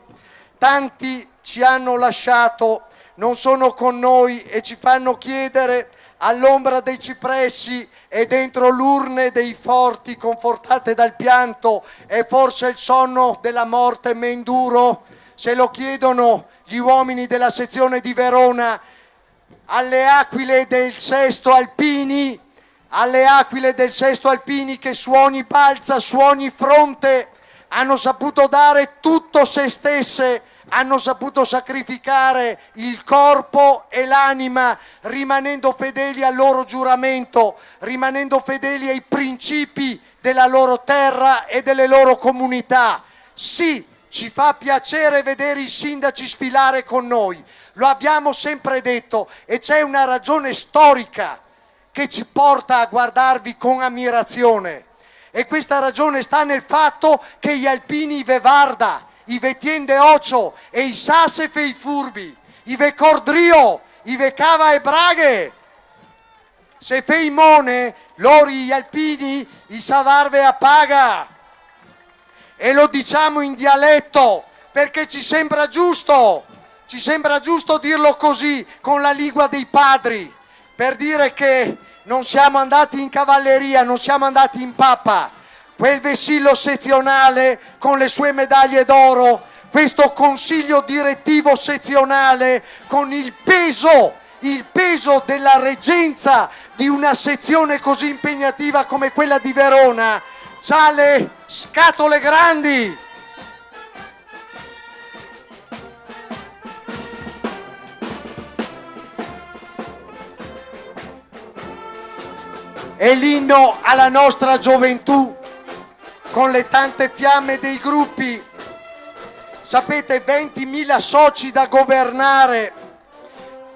tanti ci hanno lasciato, non sono con noi e ci fanno chiedere all'ombra dei cipressi e dentro l'urne dei forti confortate dal pianto, è forse il sonno della morte men duro? Se lo chiedono gli uomini della sezione di Verona alle Aquile del Sesto Alpini, che su ogni balza, su ogni fronte hanno saputo dare tutto se stesse, hanno saputo sacrificare il corpo e l'anima, rimanendo fedeli al loro giuramento, rimanendo fedeli ai principi della loro terra e delle loro comunità. Sì, ci fa piacere vedere i sindaci sfilare con noi, lo abbiamo sempre detto, e c'è una ragione storica che ci porta a guardarvi con ammirazione, e questa ragione sta nel fatto che gli alpini ve varda, i ve tiende ocio e i sasef e i furbi, i ve cordrio, i ve cava e braghe, se fe i mone, loro gli alpini i sadarve a paga, e lo diciamo in dialetto perché ci sembra giusto dirlo così, con la lingua dei padri, per dire che non siamo andati in cavalleria, non siamo andati in pappa. Quel vessillo sezionale con le sue medaglie d'oro, questo consiglio direttivo sezionale con il peso della reggenza di una sezione così impegnativa come quella di Verona, c'ha le scatole grandi. È l'inno alla nostra gioventù, con le tante fiamme dei gruppi. Sapete, 20.000 soci da governare,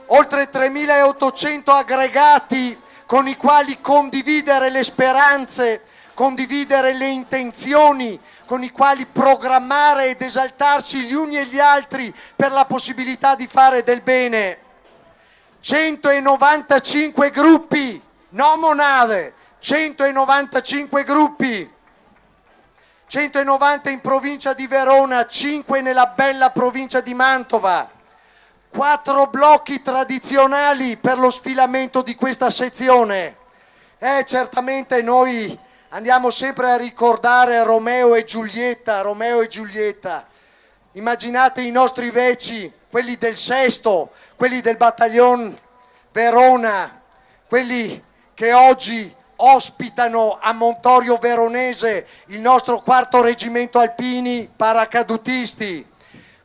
oltre 3.800 aggregati con i quali condividere le speranze, condividere le intenzioni, con i quali programmare ed esaltarci gli uni e gli altri per la possibilità di fare del bene. 195 gruppi, no monade, 195 gruppi. 190 in provincia di Verona, 5 nella bella provincia di Mantova, 4 blocchi tradizionali per lo sfilamento di questa sezione. Certamente noi andiamo sempre a ricordare Romeo e Giulietta. Immaginate i nostri veci, quelli del Sesto, quelli del Battaglion Verona, quelli che oggi ospitano a Montorio Veronese il nostro 4° reggimento alpini paracadutisti,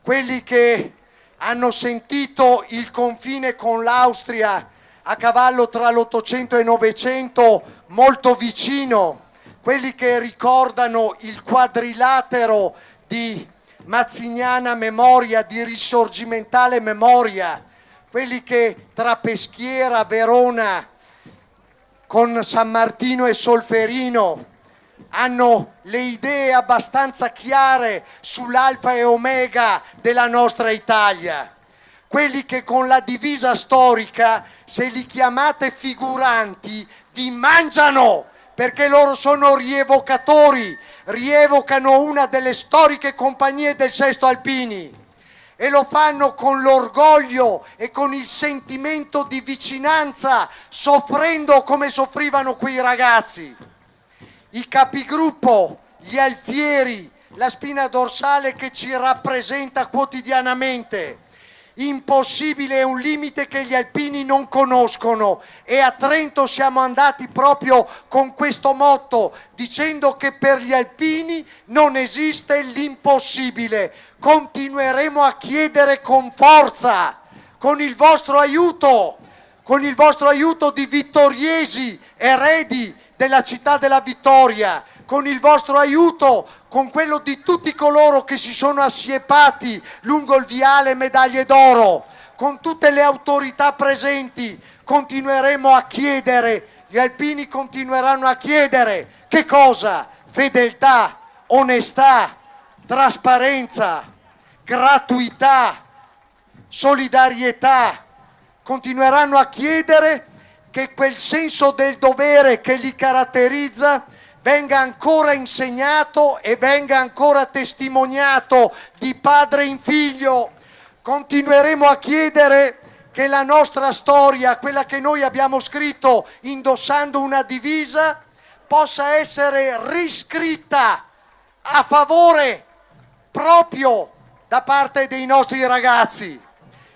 quelli che hanno sentito il confine con l'Austria a cavallo tra l'800 e il 900 molto vicino, quelli che ricordano il quadrilatero di Mazzignana memoria, di risorgimentale memoria, quelli che tra Peschiera, Verona, con San Martino e Solferino hanno le idee abbastanza chiare sull'alfa e omega della nostra Italia. Quelli che con la divisa storica, se li chiamate figuranti, vi mangiano, perché loro sono rievocatori, rievocano una delle storiche compagnie del Sesto Alpini e lo fanno con l'orgoglio e con il sentimento di vicinanza, soffrendo come soffrivano quei ragazzi. I capigruppo, gli alfieri, la spina dorsale che ci rappresenta quotidianamente. Impossibile è un limite che gli alpini non conoscono, e a Trento siamo andati proprio con questo motto, dicendo che per gli alpini non esiste l'impossibile. Continueremo a chiedere con forza, con il vostro aiuto di vittoriesi, eredi della città della vittoria, con il vostro aiuto, con quello di tutti coloro che si sono assiepati lungo il viale Medaglie d'Oro, con tutte le autorità presenti. Continueremo a chiedere, gli alpini continueranno a chiedere che cosa? Fedeltà, onestà, trasparenza, gratuità, solidarietà. Continueranno a chiedere che quel senso del dovere che li caratterizza venga ancora insegnato e venga ancora testimoniato di padre in figlio. Continueremo a chiedere che la nostra storia, quella che noi abbiamo scritto indossando una divisa, possa essere riscritta a favore proprio da parte dei nostri ragazzi.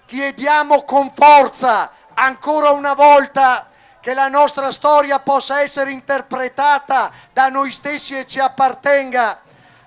Chiediamo con forza, ancora una volta, che la nostra storia possa essere interpretata da noi stessi e ci appartenga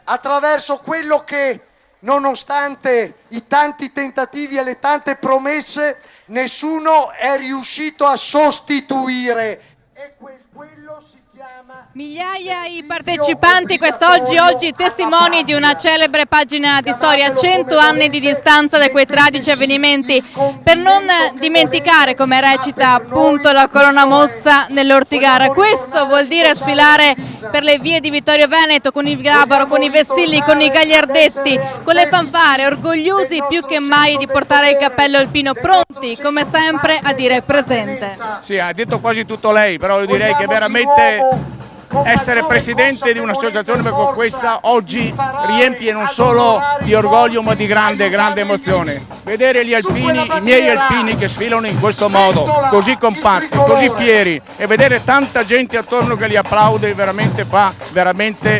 attraverso quello che, nonostante i tanti tentativi e le tante promesse, nessuno è riuscito a sostituire. E quello si chiama... Migliaia i partecipanti quest'oggi testimoni di una celebre pagina di storia, 100 anni di distanza da quei tragici avvenimenti, per non dimenticare, come recita appunto la colonna mozza nell'Ortigara. Questo vuol dire sfilare per le vie di Vittorio Veneto con il Gabaro, con i vessilli, con i gagliardetti, con le fanfare, orgogliosi più che mai di portare il cappello alpino, pronti come sempre a dire presente. Sì, ha detto quasi tutto lei, però direi che veramente essere presidente di un'associazione come questa oggi riempie non solo di orgoglio ma di grande emozione. Vedere gli alpini, i miei alpini che sfilano in questo modo, così compatti, così fieri, e vedere tanta gente attorno che li applaude veramente fa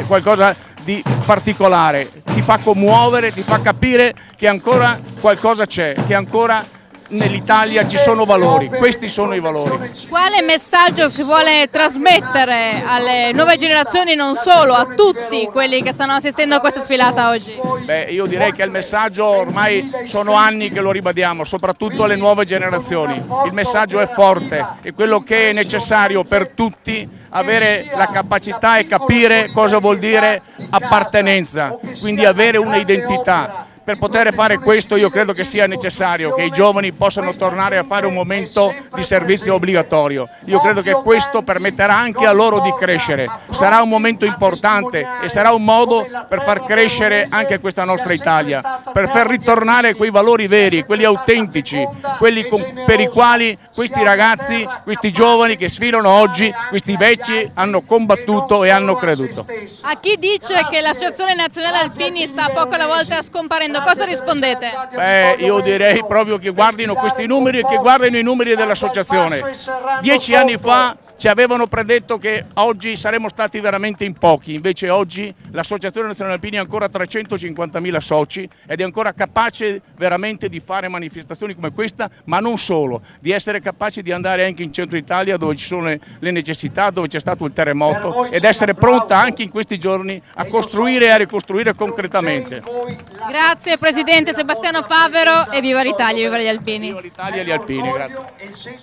qualcosa di particolare, ti fa commuovere, ti fa capire che ancora qualcosa c'è, che ancora nell'Italia ci sono valori, questi sono i valori. Quale messaggio si vuole trasmettere alle nuove generazioni, non solo, a tutti quelli che stanno assistendo a questa sfilata oggi? Beh, io direi che il messaggio ormai sono anni che lo ribadiamo, soprattutto alle nuove generazioni. Il messaggio è forte, è quello che è necessario per tutti, avere la capacità e capire cosa vuol dire appartenenza, quindi avere un'identità. Per poter fare questo io credo che sia necessario che i giovani possano tornare a fare un momento di servizio obbligatorio. Io credo che questo permetterà anche a loro di crescere. Sarà un momento importante e sarà un modo per far crescere anche questa nostra Italia, per far ritornare quei valori veri, quelli autentici, quelli per i quali questi ragazzi, questi giovani che sfilano oggi, questi vecchi hanno combattuto e hanno creduto. A chi dice che l'Associazione Nazionale Alpini sta poco alla volta scomparendo, cosa rispondete? Io direi proprio che guardino questi numeri e che guardino i numeri dell'associazione. 10 anni fa ci avevano predetto che oggi saremmo stati veramente in pochi, invece oggi l'Associazione Nazionale Alpini ha ancora 350.000 soci ed è ancora capace veramente di fare manifestazioni come questa, ma non solo, di essere capaci di andare anche in centro Italia dove ci sono le necessità, dove c'è stato il terremoto, ed essere pronta anche in questi giorni a costruire e a ricostruire concretamente. Grazie Presidente Sebastiano Favero e viva l'Italia, viva gli alpini. Viva l'Italia e gli alpini, grazie.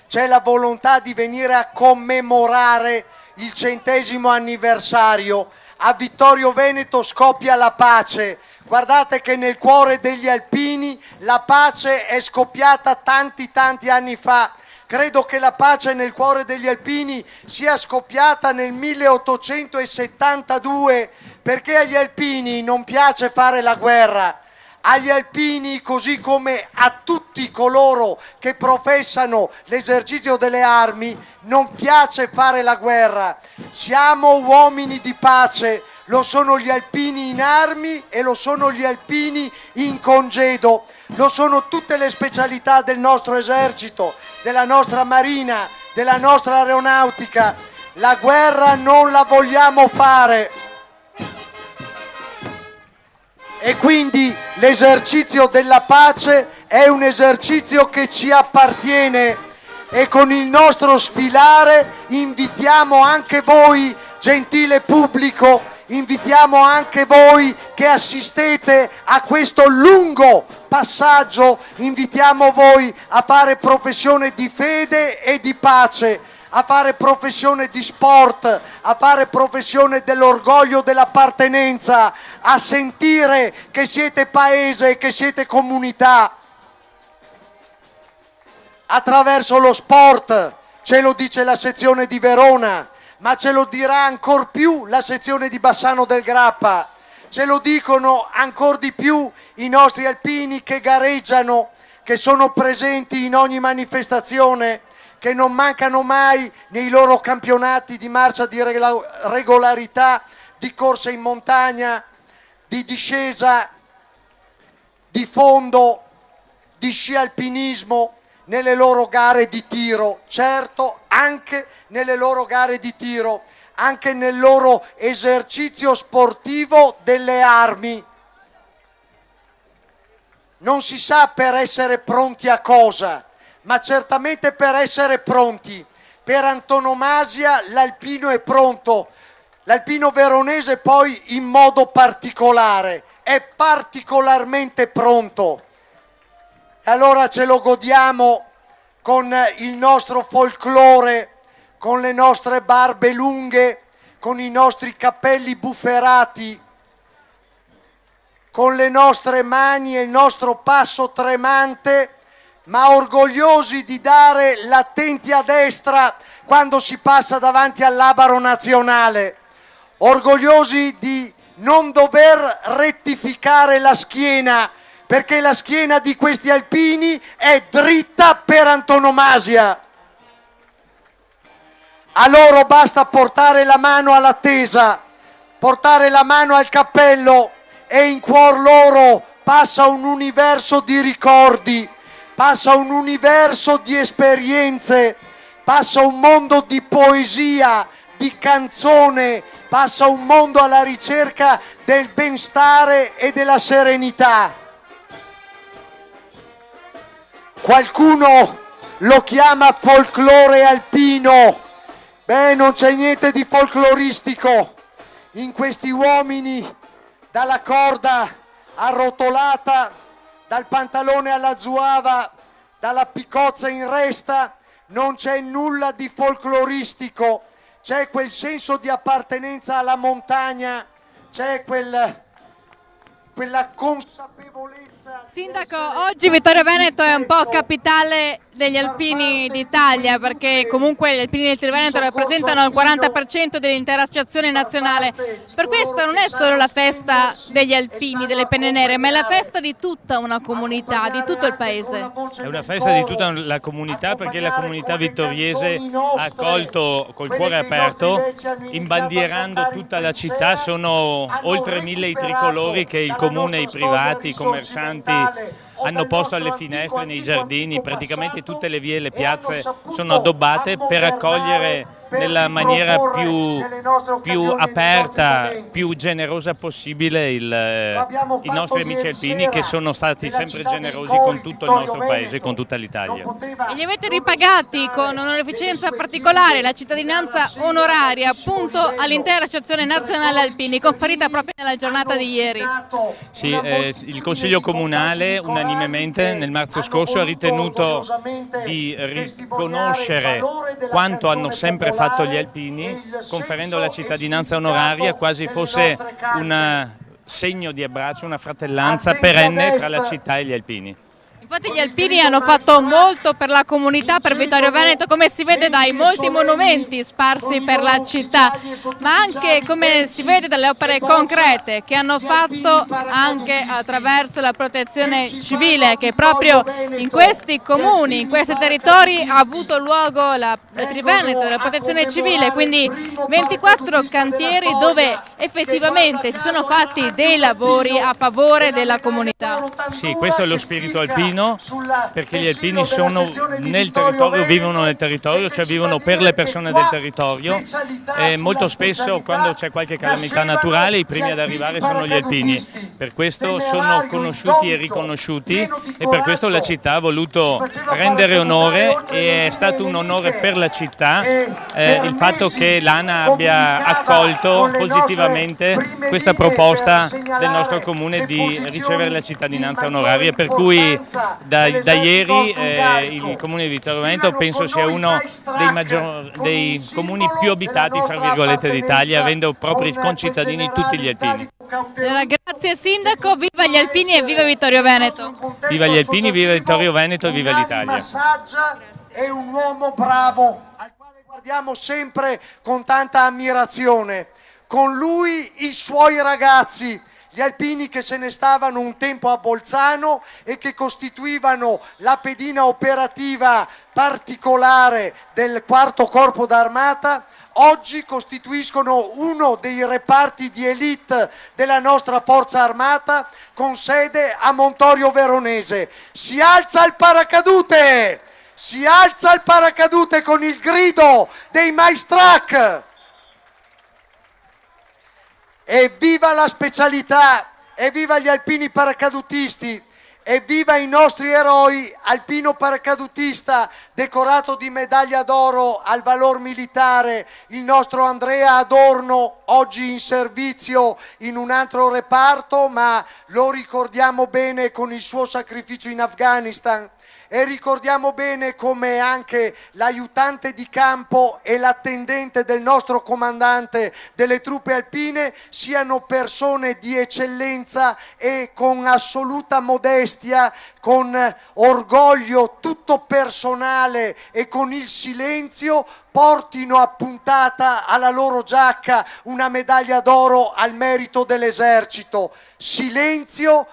C'è la volontà di venire a commemorare il 100° anniversario. A Vittorio Veneto scoppia la pace. Guardate che nel cuore degli alpini la pace è scoppiata tanti anni fa. Credo che la pace nel cuore degli alpini sia scoppiata nel 1872, perché agli alpini non piace fare la guerra. Agli alpini, così come a tutti coloro che professano l'esercizio delle armi, non piace fare la guerra. Siamo uomini di pace, lo sono gli alpini in armi e lo sono gli alpini in congedo, lo sono tutte le specialità del nostro esercito, della nostra marina, della nostra aeronautica. La guerra non la vogliamo fare. E quindi l'esercizio della pace è un esercizio che ci appartiene, e con il nostro sfilare invitiamo anche voi, gentile pubblico, invitiamo anche voi che assistete a questo lungo passaggio, invitiamo voi a fare professione di fede e di pace, a fare professione di sport, a fare professione dell'orgoglio dell'appartenenza, a sentire che siete paese, che siete comunità. Attraverso lo sport, ce lo dice la sezione di Verona, ma ce lo dirà ancor più la sezione di Bassano del Grappa, ce lo dicono ancor di più i nostri alpini che gareggiano, che sono presenti in ogni manifestazione, che non mancano mai nei loro campionati di marcia di regolarità, di corsa in montagna, di discesa, di fondo, di sci alpinismo, nelle loro gare di tiro, certo anche nelle loro gare di tiro, anche nel loro esercizio sportivo delle armi. Non si sa per essere pronti a cosa, ma certamente per essere pronti. Per antonomasia l'alpino è pronto, l'alpino veronese poi in modo particolare, è particolarmente pronto. E allora ce lo godiamo con il nostro folklore, con le nostre barbe lunghe, con i nostri capelli bufferati, con le nostre mani e il nostro passo tremante, ma orgogliosi di dare l'attenti a destra quando si passa davanti al labaro nazionale, orgogliosi di non dover rettificare la schiena, perché la schiena di questi alpini è dritta per antonomasia. A loro basta portare la mano alla tesa, portare la mano al cappello e in cuor loro passa un universo di ricordi, passa un universo di esperienze, passa un mondo di poesia, di canzone, passa un mondo alla ricerca del benstare e della serenità. Qualcuno lo chiama folklore alpino. Beh, non c'è niente di folcloristico in questi uomini dalla corda arrotolata, dal pantalone alla zuava, dalla piccozza in resta. Non c'è nulla di folcloristico, c'è quel senso di appartenenza alla montagna, c'è quella consapevolezza. Sindaco, oggi Vittorio Veneto è un po' capitale degli alpini d'Italia, perché comunque gli alpini del Triveneto rappresentano il 40% dell'intera associazione nazionale. Per questo non è solo la festa degli alpini, delle penne nere, ma è la festa di tutta una comunità, di tutto il paese. È una festa di tutta la comunità, perché la comunità vittoriese ha accolto col cuore aperto, imbandierando tutta la città. Sono oltre 1000 i tricolori che il comune, i privati, i commercianti hanno posto alle finestre, nei giardini. Praticamente tutte le vie e le piazze sono addobbate per accogliere nella maniera più aperta, più generosa possibile i nostri amici alpini, che sono stati sempre generosi con tutto il nostro paese, con tutta l'Italia. E li avete ripagati con un'onorificenza particolare, la cittadinanza onoraria appunto all'intera associazione nazionale alpini, conferita proprio nella giornata di ieri. Sì, il Consiglio Comunale unanimemente nel marzo scorso ha ritenuto di riconoscere quanto hanno sempre fatto gli alpini, conferendo la cittadinanza onoraria quasi fosse un segno di abbraccio, una fratellanza perenne fra la città e gli alpini. Infatti gli alpini hanno fatto molto per la comunità, per Vittorio Veneto, come si vede dai molti monumenti sparsi per la città, ma anche come si vede dalle opere concrete che hanno fatto anche attraverso la protezione civile, che proprio in questi comuni, in questi territori ha avuto luogo la Triveneto della protezione civile, quindi 24 cantieri dove effettivamente si sono fatti dei lavori a favore della comunità. Sì, questo è lo spirito alpino, perché gli alpini sono nel territorio, vivono nel territorio, cioè vivono per le persone del territorio, e molto spesso quando c'è qualche calamità naturale i primi ad arrivare sono gli alpini. Per questo sono conosciuti e riconosciuti, e per questo la città ha voluto rendere onore, e è stato un onore per la città il fatto che l'ANA abbia accolto positivamente questa proposta del nostro comune di ricevere la cittadinanza onoraria, per cui da ieri il comune di Vittorio Veneto penso sia uno dei comuni più abitati, fra virgolette, d'Italia, avendo propri concittadini tutti gli alpini. Grazie Sindaco, viva gli alpini e viva Vittorio Veneto! Viva gli alpini, viva Vittorio Veneto e viva l'Italia! È un uomo bravo, al quale guardiamo sempre con tanta ammirazione. Con lui i suoi ragazzi, gli alpini che se ne stavano un tempo a Bolzano e che costituivano la pedina operativa particolare del 4° Corpo d'Armata, oggi costituiscono uno dei reparti di elite della nostra Forza Armata, con sede a Montorio Veronese. Si alza il paracadute! Si alza il paracadute con il grido dei Maestrac! Evviva la specialità, evviva gli alpini paracadutisti, evviva i nostri eroi, alpino paracadutista decorato di medaglia d'oro al valor militare, il nostro Andrea Adorno, oggi in servizio in un altro reparto, ma lo ricordiamo bene con il suo sacrificio in Afghanistan. E ricordiamo bene come anche l'aiutante di campo e l'attendente del nostro comandante delle truppe alpine siano persone di eccellenza e con assoluta modestia, con orgoglio tutto personale e con il silenzio portino appuntata alla loro giacca una medaglia d'oro al merito dell'esercito. Silenzio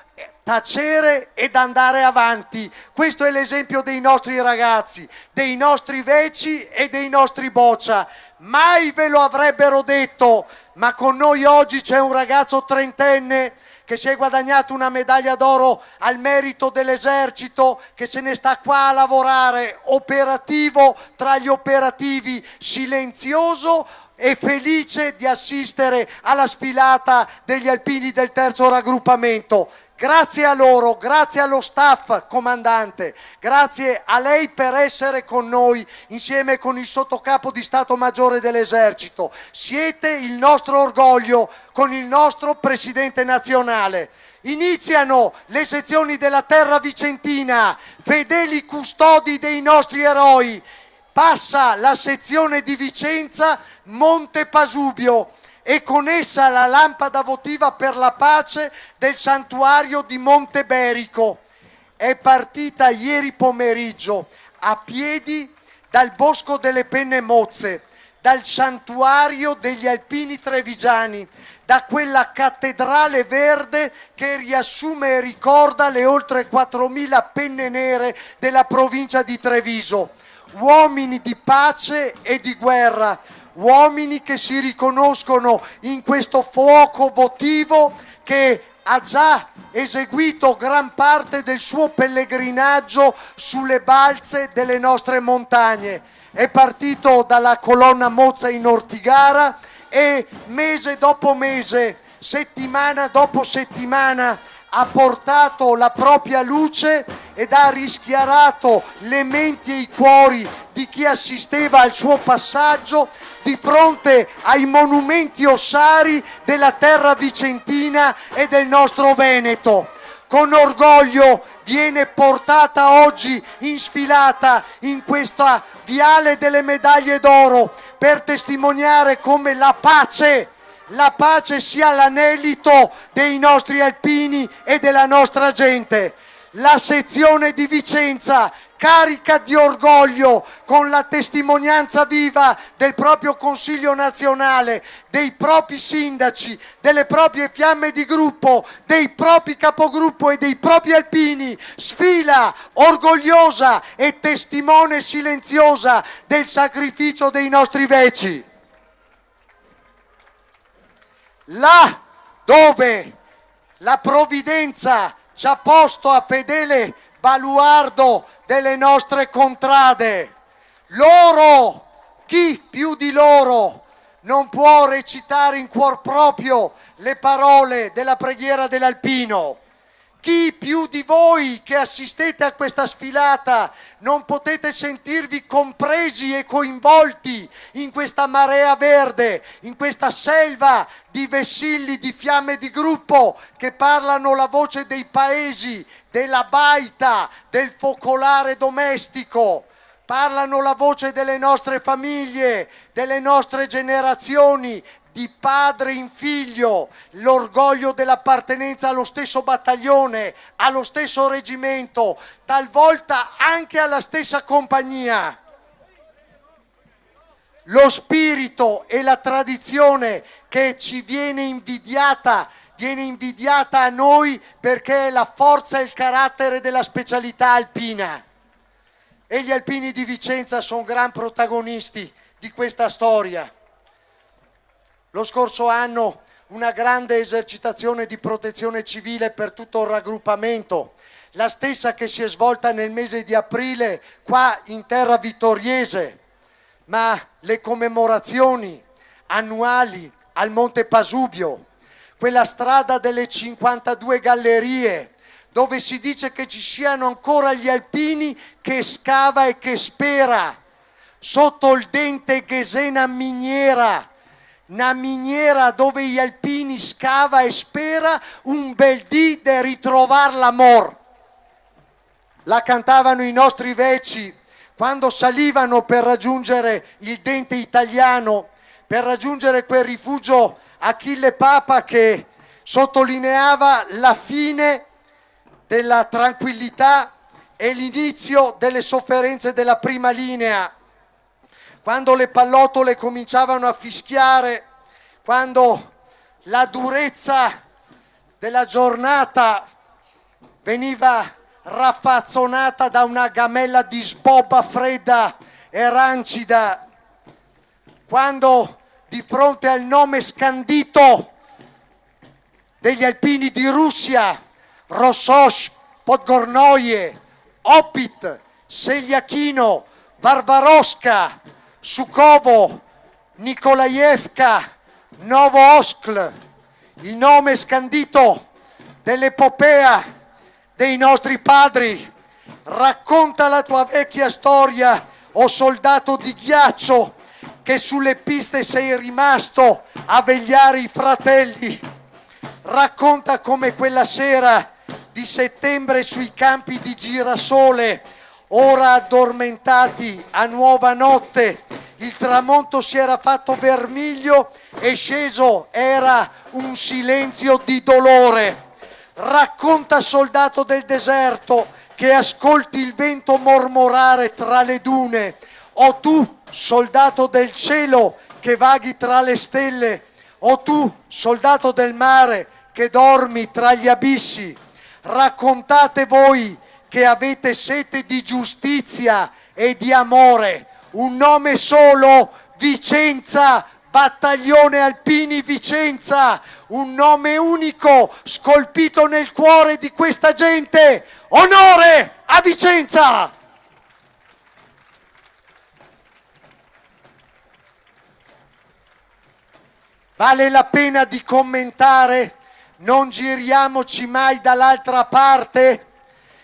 tacere ed andare avanti. Questo è l'esempio dei nostri ragazzi, dei nostri veci e dei nostri boccia. Mai ve lo avrebbero detto, ma con noi oggi c'è un ragazzo trentenne che si è guadagnato una medaglia d'oro al merito dell'esercito, che se ne sta qua a lavorare, operativo tra gli operativi, silenzioso e felice di assistere alla sfilata degli alpini del terzo raggruppamento. Grazie a loro, grazie allo staff, comandante, grazie a lei per essere con noi insieme con il sottocapo di Stato Maggiore dell'Esercito. Siete il nostro orgoglio con il nostro Presidente nazionale. Iniziano le sezioni della terra vicentina, fedeli custodi dei nostri eroi. Passa la sezione di Vicenza, Monte Pasubio, e con essa la lampada votiva per la pace del santuario di Monte Berico. È partita ieri pomeriggio a piedi dal Bosco delle Penne Mozze, dal santuario degli alpini trevigiani, da quella cattedrale verde che riassume e ricorda le oltre 4.000 penne nere della provincia di Treviso. Uomini di pace e di guerra, uomini che si riconoscono in questo fuoco votivo che ha già eseguito gran parte del suo pellegrinaggio sulle balze delle nostre montagne. È partito dalla colonna Mozza in Ortigara e mese dopo mese, settimana dopo settimana, ha portato la propria luce ed ha rischiarato le menti e i cuori di chi assisteva al suo passaggio di fronte ai monumenti ossari della terra vicentina e del nostro Veneto. Con orgoglio viene portata oggi in sfilata in questa Viale delle Medaglie d'Oro per testimoniare come la pace sia l'anelito dei nostri alpini e della nostra gente. La sezione di Vicenza, carica di orgoglio, con la testimonianza viva del proprio Consiglio nazionale, dei propri sindaci, delle proprie fiamme di gruppo, dei propri capogruppo e dei propri alpini, sfila orgogliosa e testimone silenziosa del sacrificio dei nostri veci. Là dove la provvidenza ci ha posto a fedele baluardo delle nostre contrade, loro, chi più di loro, non può recitare in cuor proprio le parole della preghiera dell'alpino? Chi più di voi che assistete a questa sfilata non potete sentirvi compresi e coinvolti in questa marea verde, in questa selva di vessilli, di fiamme di gruppo che parlano la voce dei paesi, della baita, del focolare domestico, parlano la voce delle nostre famiglie, delle nostre generazioni, di padre in figlio, l'orgoglio dell'appartenenza allo stesso battaglione, allo stesso reggimento, talvolta anche alla stessa compagnia. Lo spirito e la tradizione che ci viene invidiata a noi perché è la forza e il carattere della specialità alpina. E gli alpini di Vicenza sono gran protagonisti di questa storia. Lo scorso anno una grande esercitazione di protezione civile per tutto il raggruppamento, la stessa che si è svolta nel mese di aprile qua in terra vittoriese, ma le commemorazioni annuali al Monte Pasubio, quella strada delle 52 gallerie, dove si dice che ci siano ancora gli alpini che scava e che spera, sotto il dente Ghesena miniera, una miniera dove gli alpini scava e spera un bel dì di ritrovar l'amor. La cantavano i nostri veci quando salivano per raggiungere il dente italiano, per raggiungere quel rifugio Achille Papa che sottolineava la fine della tranquillità e l'inizio delle sofferenze della prima linea. Quando le pallottole cominciavano a fischiare, quando la durezza della giornata veniva raffazzonata da una gamella di sbobba fredda e rancida, quando di fronte al nome scandito degli alpini di Russia, Rossosh, Podgornoye, Opit, Seliakino, Varvarovska, Sukovo, Nikolaevka, Novooskl, il nome scandito dell'epopea dei nostri padri. Racconta la tua vecchia storia, o soldato di ghiaccio, che sulle piste sei rimasto a vegliare i fratelli. Racconta come quella sera di settembre sui campi di girasole, ora addormentati a nuova notte, il tramonto si era fatto vermiglio e sceso era un silenzio di dolore. Racconta, soldato del deserto, che ascolti il vento mormorare tra le dune, o tu, soldato del cielo, che vaghi tra le stelle, o tu, soldato del mare, che dormi tra gli abissi. Raccontate voi che avete sete di giustizia e di amore, un nome solo, Vicenza, Battaglione Alpini Vicenza, un nome unico scolpito nel cuore di questa gente. Onore a Vicenza! Vale la pena di commentare, non giriamoci mai dall'altra parte.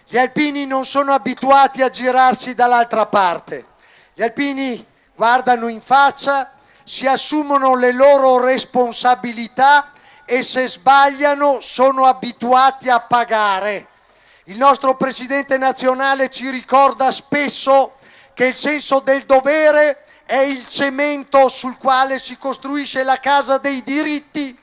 Gli alpini non sono abituati a girarsi dall'altra parte. Gli alpini guardano in faccia, si assumono le loro responsabilità e se sbagliano sono abituati a pagare. Il nostro presidente nazionale ci ricorda spesso che il senso del dovere è il cemento sul quale si costruisce la casa dei diritti.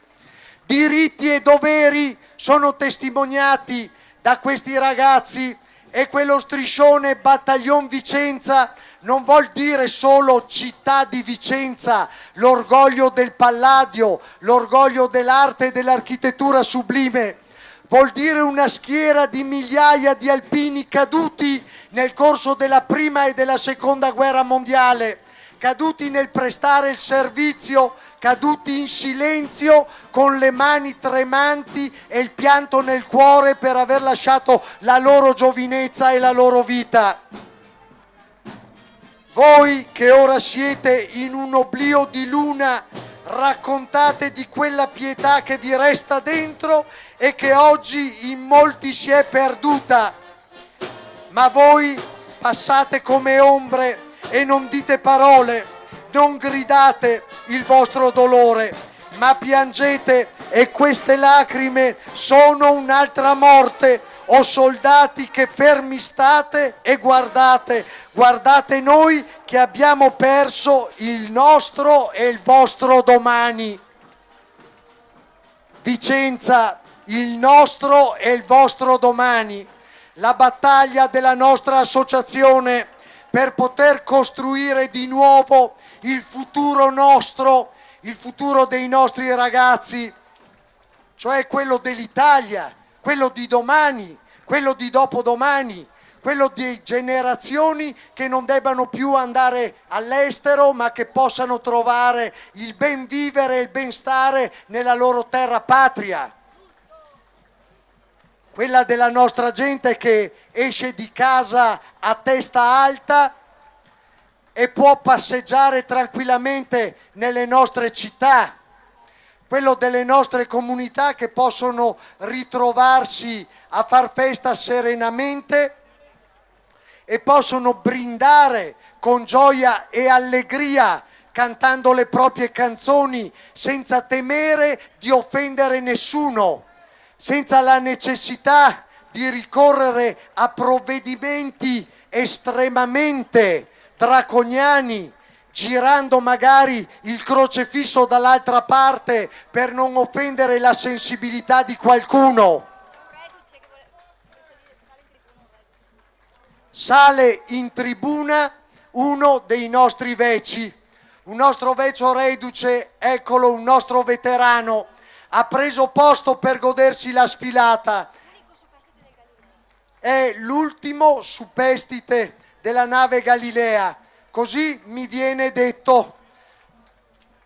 Diritti e doveri sono testimoniati da questi ragazzi, e quello striscione Battaglion Vicenza non vuol dire solo città di Vicenza, l'orgoglio del Palladio, l'orgoglio dell'arte e dell'architettura sublime. Vuol dire una schiera di migliaia di alpini caduti nel corso della prima e della seconda guerra mondiale, caduti nel prestare il servizio, caduti in silenzio con le mani tremanti e il pianto nel cuore per aver lasciato la loro giovinezza e la loro vita. Voi che ora siete in un oblio di luna, raccontate di quella pietà che vi resta dentro e che oggi in molti si è perduta. Ma voi passate come ombre e non dite parole, non gridate il vostro dolore, ma piangete, e queste lacrime sono un'altra morte. O soldati che fermi state e guardate noi che abbiamo perso il nostro e il vostro domani. Vicenza, il nostro e il vostro domani. La battaglia della nostra associazione per poter costruire di nuovo il futuro nostro, il futuro dei nostri ragazzi, cioè quello dell'Italia, quello di domani, quello di dopodomani, quello di generazioni che non debbano più andare all'estero, ma che possano trovare il ben vivere e il ben stare nella loro terra patria. Quella della nostra gente che esce di casa a testa alta e può passeggiare tranquillamente nelle nostre città. Quello delle nostre comunità che possono ritrovarsi a far festa serenamente e possono brindare con gioia e allegria, cantando le proprie canzoni senza temere di offendere nessuno, senza la necessità di ricorrere a provvedimenti estremamente draconiani, girando magari il crocefisso dall'altra parte per non offendere la sensibilità di qualcuno. Sale in tribuna uno dei nostri veci, un nostro vecio reduce, eccolo, un nostro veterano, ha preso posto per godersi la sfilata. è l'ultimo superstite della nave Galilea, così mi viene detto.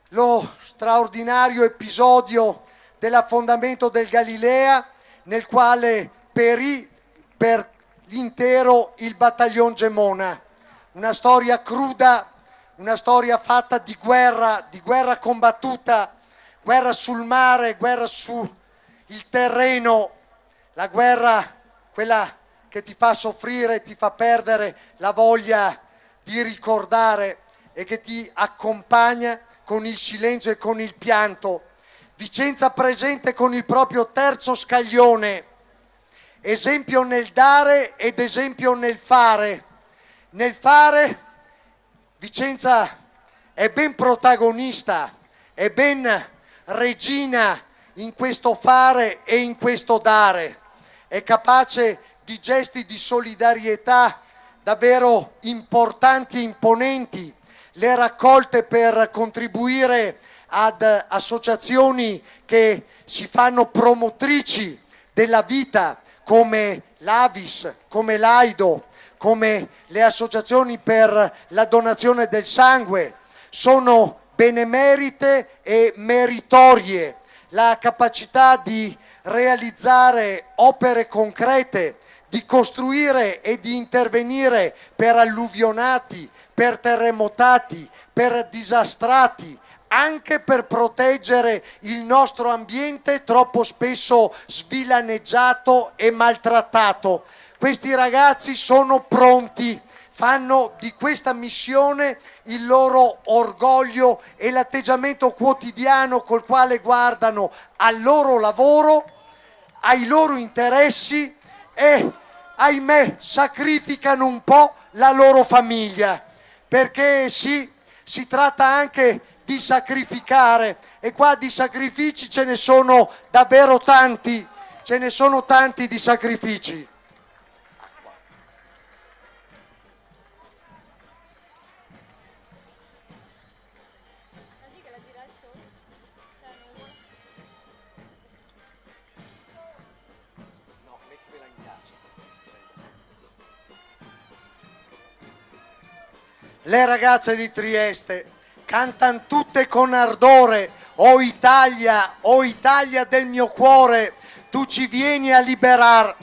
Lo straordinario episodio dell'affondamento del Galilea, nel quale perì per l'intero il battaglion Gemona. Una storia cruda, una storia fatta di guerra combattuta, guerra sul mare, guerra sul terreno, la guerra, quella che ti fa soffrire, ti fa perdere la voglia di ricordare e che ti accompagna con il silenzio e con il pianto. Vicenza presente con il proprio terzo scaglione, esempio nel dare ed esempio nel fare. Nel fare Vicenza è ben protagonista, è ben regina in questo fare e in questo dare, è capace di gesti di solidarietà davvero importanti e imponenti, le raccolte per contribuire ad associazioni che si fanno promotrici della vita come l'Avis, come l'Aido, come le associazioni per la donazione del sangue, sono benemerite e meritorie. La capacità di realizzare opere concrete, di costruire e di intervenire per alluvionati, per terremotati, per disastrati, anche per proteggere il nostro ambiente troppo spesso svilaneggiato e maltrattato. Questi ragazzi sono pronti, fanno di questa missione il loro orgoglio e l'atteggiamento quotidiano col quale guardano al loro lavoro, ai loro interessi e, ahimè, sacrificano un po' la loro famiglia, perché sì, si tratta anche di sacrificare, e qua di sacrifici ce ne sono davvero tanti, ce ne sono tanti di sacrifici. Le ragazze di Trieste cantano tutte con ardore: "O Italia del mio cuore, tu ci vieni a liberar".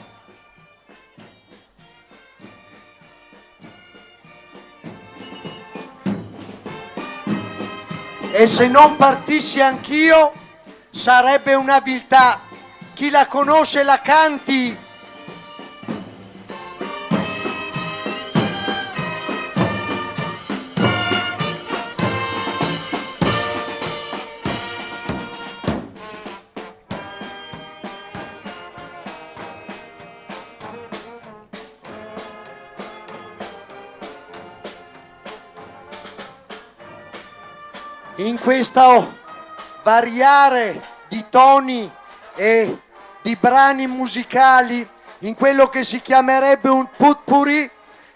E se non partissi anch'io sarebbe una viltà. Chi la conosce la canti. In questo variare di toni e di brani musicali, in quello che si chiamerebbe un potpourri,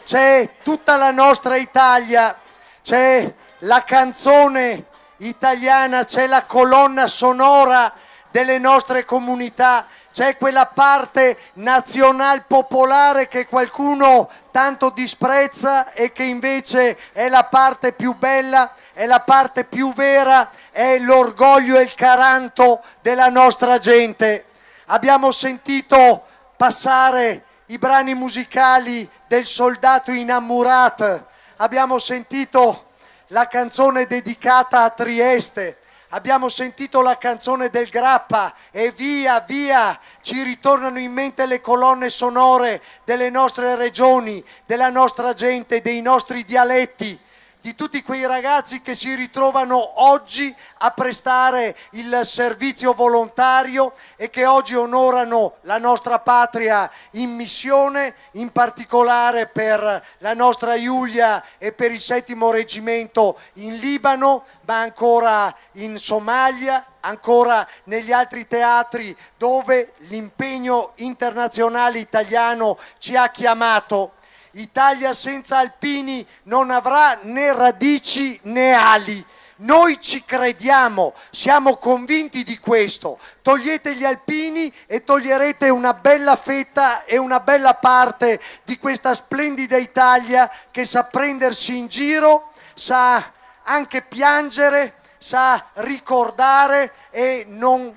c'è tutta la nostra Italia, c'è la canzone italiana, c'è la colonna sonora delle nostre comunità, c'è quella parte nazional popolare che qualcuno tanto disprezza e che invece è la parte più bella, è la parte più vera, è l'orgoglio e il caranto della nostra gente. Abbiamo sentito passare i brani musicali del Soldato innamorato, abbiamo sentito la canzone dedicata a Trieste, abbiamo sentito la canzone del Grappa e via via ci ritornano in mente le colonne sonore delle nostre regioni, della nostra gente, dei nostri dialetti, di tutti quei ragazzi che si ritrovano oggi a prestare il servizio volontario e che oggi onorano la nostra patria in missione, in particolare per la nostra Giulia e per il 7° reggimento in Libano, ma ancora in Somalia, ancora negli altri teatri dove l'impegno internazionale italiano ci ha chiamato. Italia senza alpini non avrà né radici né ali. Noi ci crediamo, siamo convinti di questo. Togliete gli alpini e toglierete una bella fetta e una bella parte di questa splendida Italia che sa prendersi in giro, sa anche piangere, sa ricordare e non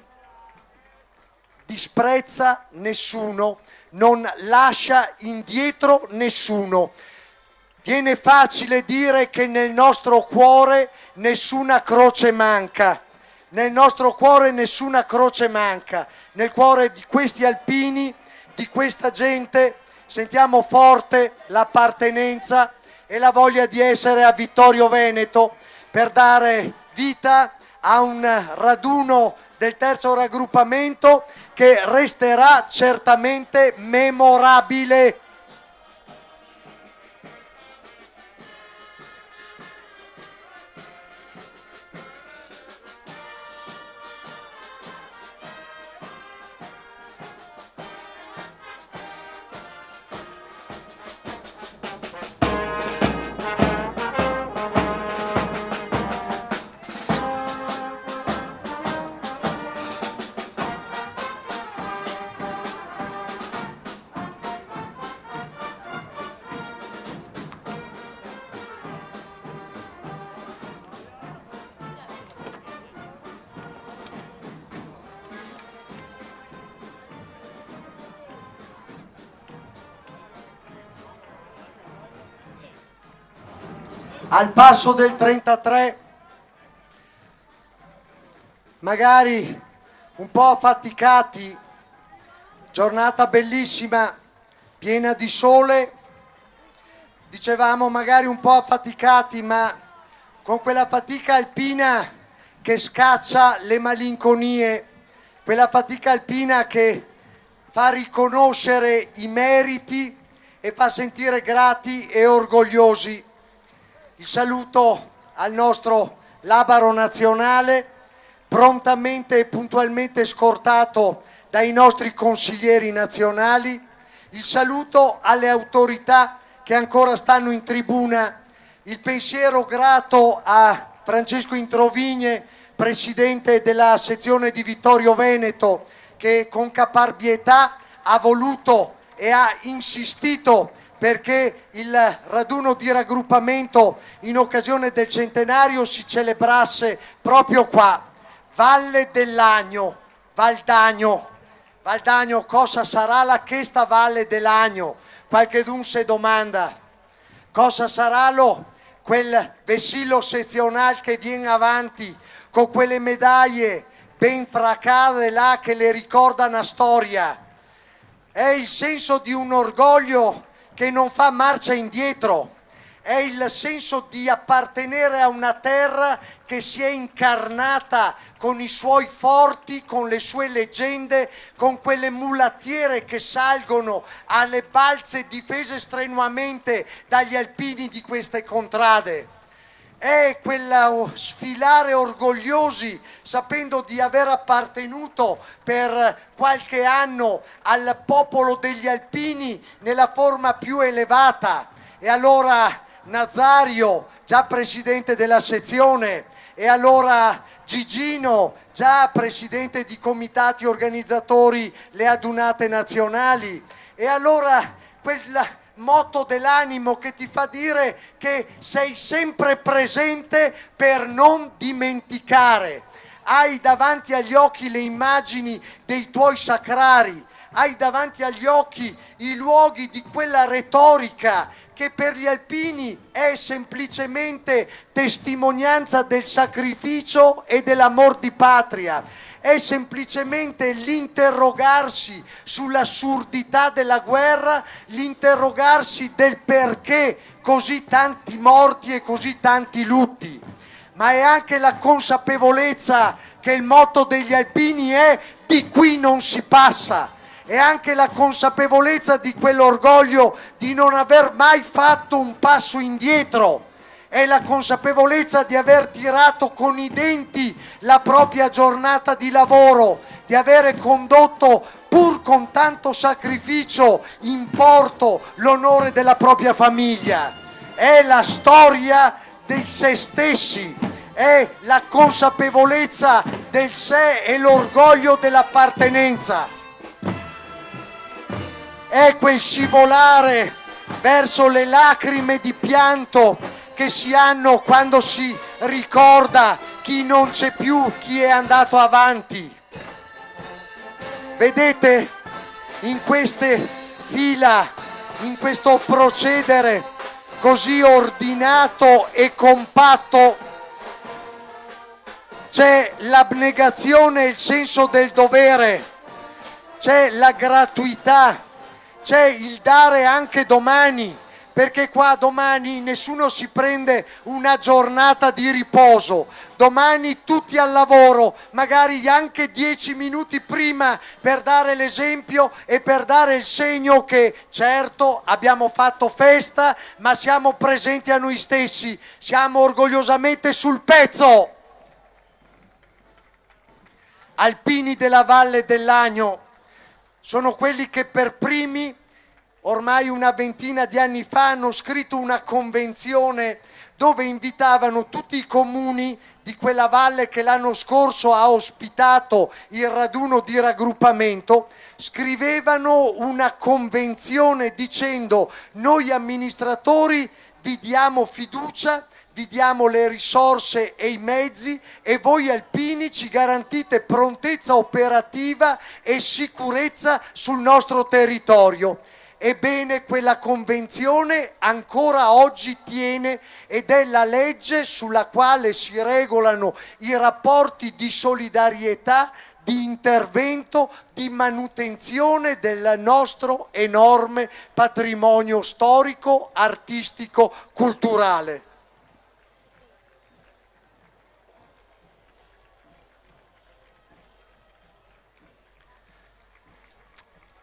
disprezza nessuno, non lascia indietro nessuno. Viene facile dire che nel nostro cuore nessuna croce manca, nel nostro cuore nessuna croce manca, nel cuore di questi alpini, di questa gente, sentiamo forte l'appartenenza e la voglia di essere a Vittorio Veneto per dare vita a un raduno del terzo raggruppamento che resterà certamente memorabile. Al passo del 33, magari un po' affaticati, giornata bellissima, piena di sole, dicevamo magari un po' affaticati, ma con quella fatica alpina che scaccia le malinconie, quella fatica alpina che fa riconoscere i meriti e fa sentire grati e orgogliosi. Il saluto al nostro labaro nazionale, prontamente e puntualmente scortato dai nostri consiglieri nazionali, il saluto alle autorità che ancora stanno in tribuna, il pensiero grato a Francesco Introvigne, presidente della sezione di Vittorio Veneto, che con caparbietà ha voluto e ha insistito perché il raduno di raggruppamento in occasione del centenario si celebrasse proprio qua, Valle dell'Agno, Valdagno. Valdagno, cosa sarà la questa Valle dell'Agno? Qualchedun se domanda. Cosa sarà quel vessillo sezionale che viene avanti con quelle medaglie ben fraccate là che le ricordano la storia? È il senso di un orgoglio che non fa marcia indietro, è il senso di appartenere a una terra che si è incarnata con i suoi forti, con le sue leggende, con quelle mulattiere che salgono alle balze difese strenuamente dagli alpini di queste contrade. È quello sfilare orgogliosi sapendo di aver appartenuto per qualche anno al popolo degli alpini nella forma più elevata. E allora Nazario, già presidente della sezione, e allora Gigino, già presidente di comitati organizzatori le adunate nazionali, e allora quella motto dell'animo che ti fa dire che sei sempre presente per non dimenticare. Hai davanti agli occhi le immagini dei tuoi sacrari, hai davanti agli occhi i luoghi di quella retorica che per gli alpini è semplicemente testimonianza del sacrificio e dell'amor di patria. È semplicemente l'interrogarsi sull'assurdità della guerra, l'interrogarsi del perché così tanti morti e così tanti lutti. Ma è anche la consapevolezza che il motto degli alpini è di qui non si passa. È anche la consapevolezza di quell'orgoglio di non aver mai fatto un passo indietro. È la consapevolezza di aver tirato con i denti la propria giornata di lavoro, di avere condotto pur con tanto sacrificio in porto l'onore della propria famiglia. È la storia di se stessi, è la consapevolezza del sé e l'orgoglio dell'appartenenza. È quel scivolare verso le lacrime di pianto che si hanno quando si ricorda chi non c'è più, chi è andato avanti. Vedete, in queste fila, in questo procedere così ordinato e compatto, c'è l'abnegazione e il senso del dovere, c'è la gratuità, c'è il dare anche domani, perché qua domani nessuno si prende una giornata di riposo, domani tutti al lavoro, magari anche 10 minuti prima per dare l'esempio e per dare il segno che certo abbiamo fatto festa, ma siamo presenti a noi stessi, siamo orgogliosamente sul pezzo. Alpini della Valle dell'Agno sono quelli che per primi, ormai una ventina di anni fa, hanno scritto una convenzione dove invitavano tutti i comuni di quella valle che l'anno scorso ha ospitato il raduno di raggruppamento, scrivevano una convenzione dicendo: noi amministratori vi diamo fiducia, vi diamo le risorse e i mezzi e voi alpini ci garantite prontezza operativa e sicurezza sul nostro territorio. Ebbene, quella convenzione ancora oggi tiene ed è la legge sulla quale si regolano i rapporti di solidarietà, di intervento, di manutenzione del nostro enorme patrimonio storico, artistico, culturale.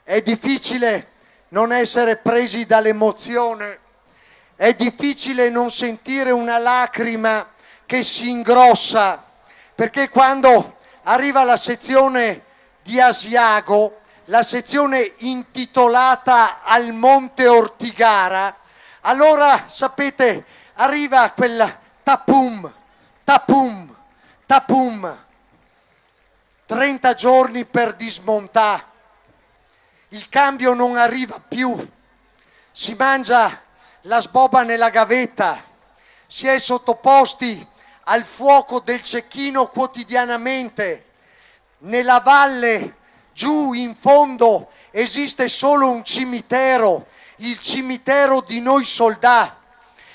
È difficile non essere presi dall'emozione, è difficile non sentire una lacrima che si ingrossa, perché quando arriva la sezione di Asiago, la sezione intitolata al Monte Ortigara, allora sapete, arriva quel tapum, tapum, tapum, 30 giorni per dismontare. Il cambio non arriva più, si mangia la sboba nella gavetta, si è sottoposti al fuoco del cecchino quotidianamente. Nella valle, giù in fondo, esiste solo un cimitero, il cimitero di noi soldati.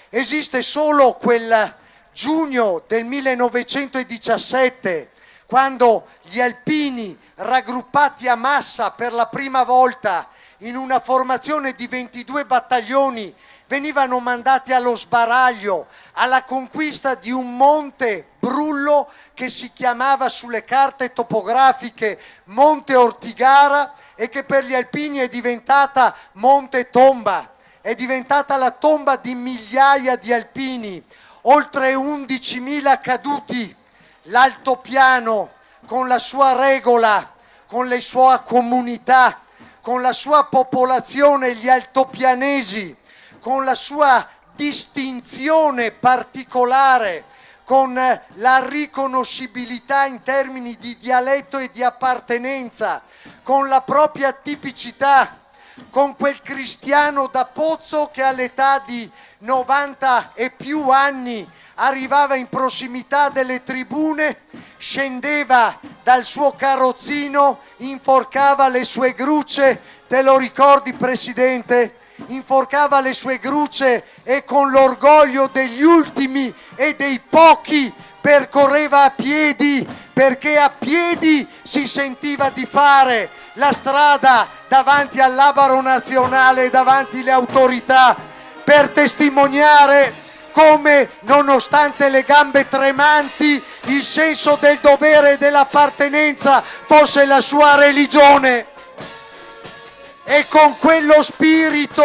Esiste solo quel giugno del 1917, quando gli alpini, raggruppati a massa per la prima volta in una formazione di 22 battaglioni, venivano mandati allo sbaraglio, alla conquista di un monte brullo che si chiamava sulle carte topografiche Monte Ortigara e che per gli alpini è diventata Monte Tomba, è diventata la tomba di migliaia di alpini, oltre 11.000 caduti. L'altopiano, con la sua regola, con la sua comunità, con la sua popolazione, gli altopianesi, con la sua distinzione particolare, con la riconoscibilità in termini di dialetto e di appartenenza, con la propria tipicità, con quel cristiano da Pozzo che all'età di 90 e più anni arrivava in prossimità delle tribune, scendeva dal suo carrozzino, inforcava le sue grucce, te lo ricordi Presidente? Inforcava le sue grucce e con l'orgoglio degli ultimi e dei pochi percorreva a piedi, perché a piedi si sentiva di fare la strada davanti al Labaro Nazionale, davanti alle autorità, per testimoniare come, nonostante le gambe tremanti, il senso del dovere e dell'appartenenza fosse la sua religione. E con quello spirito,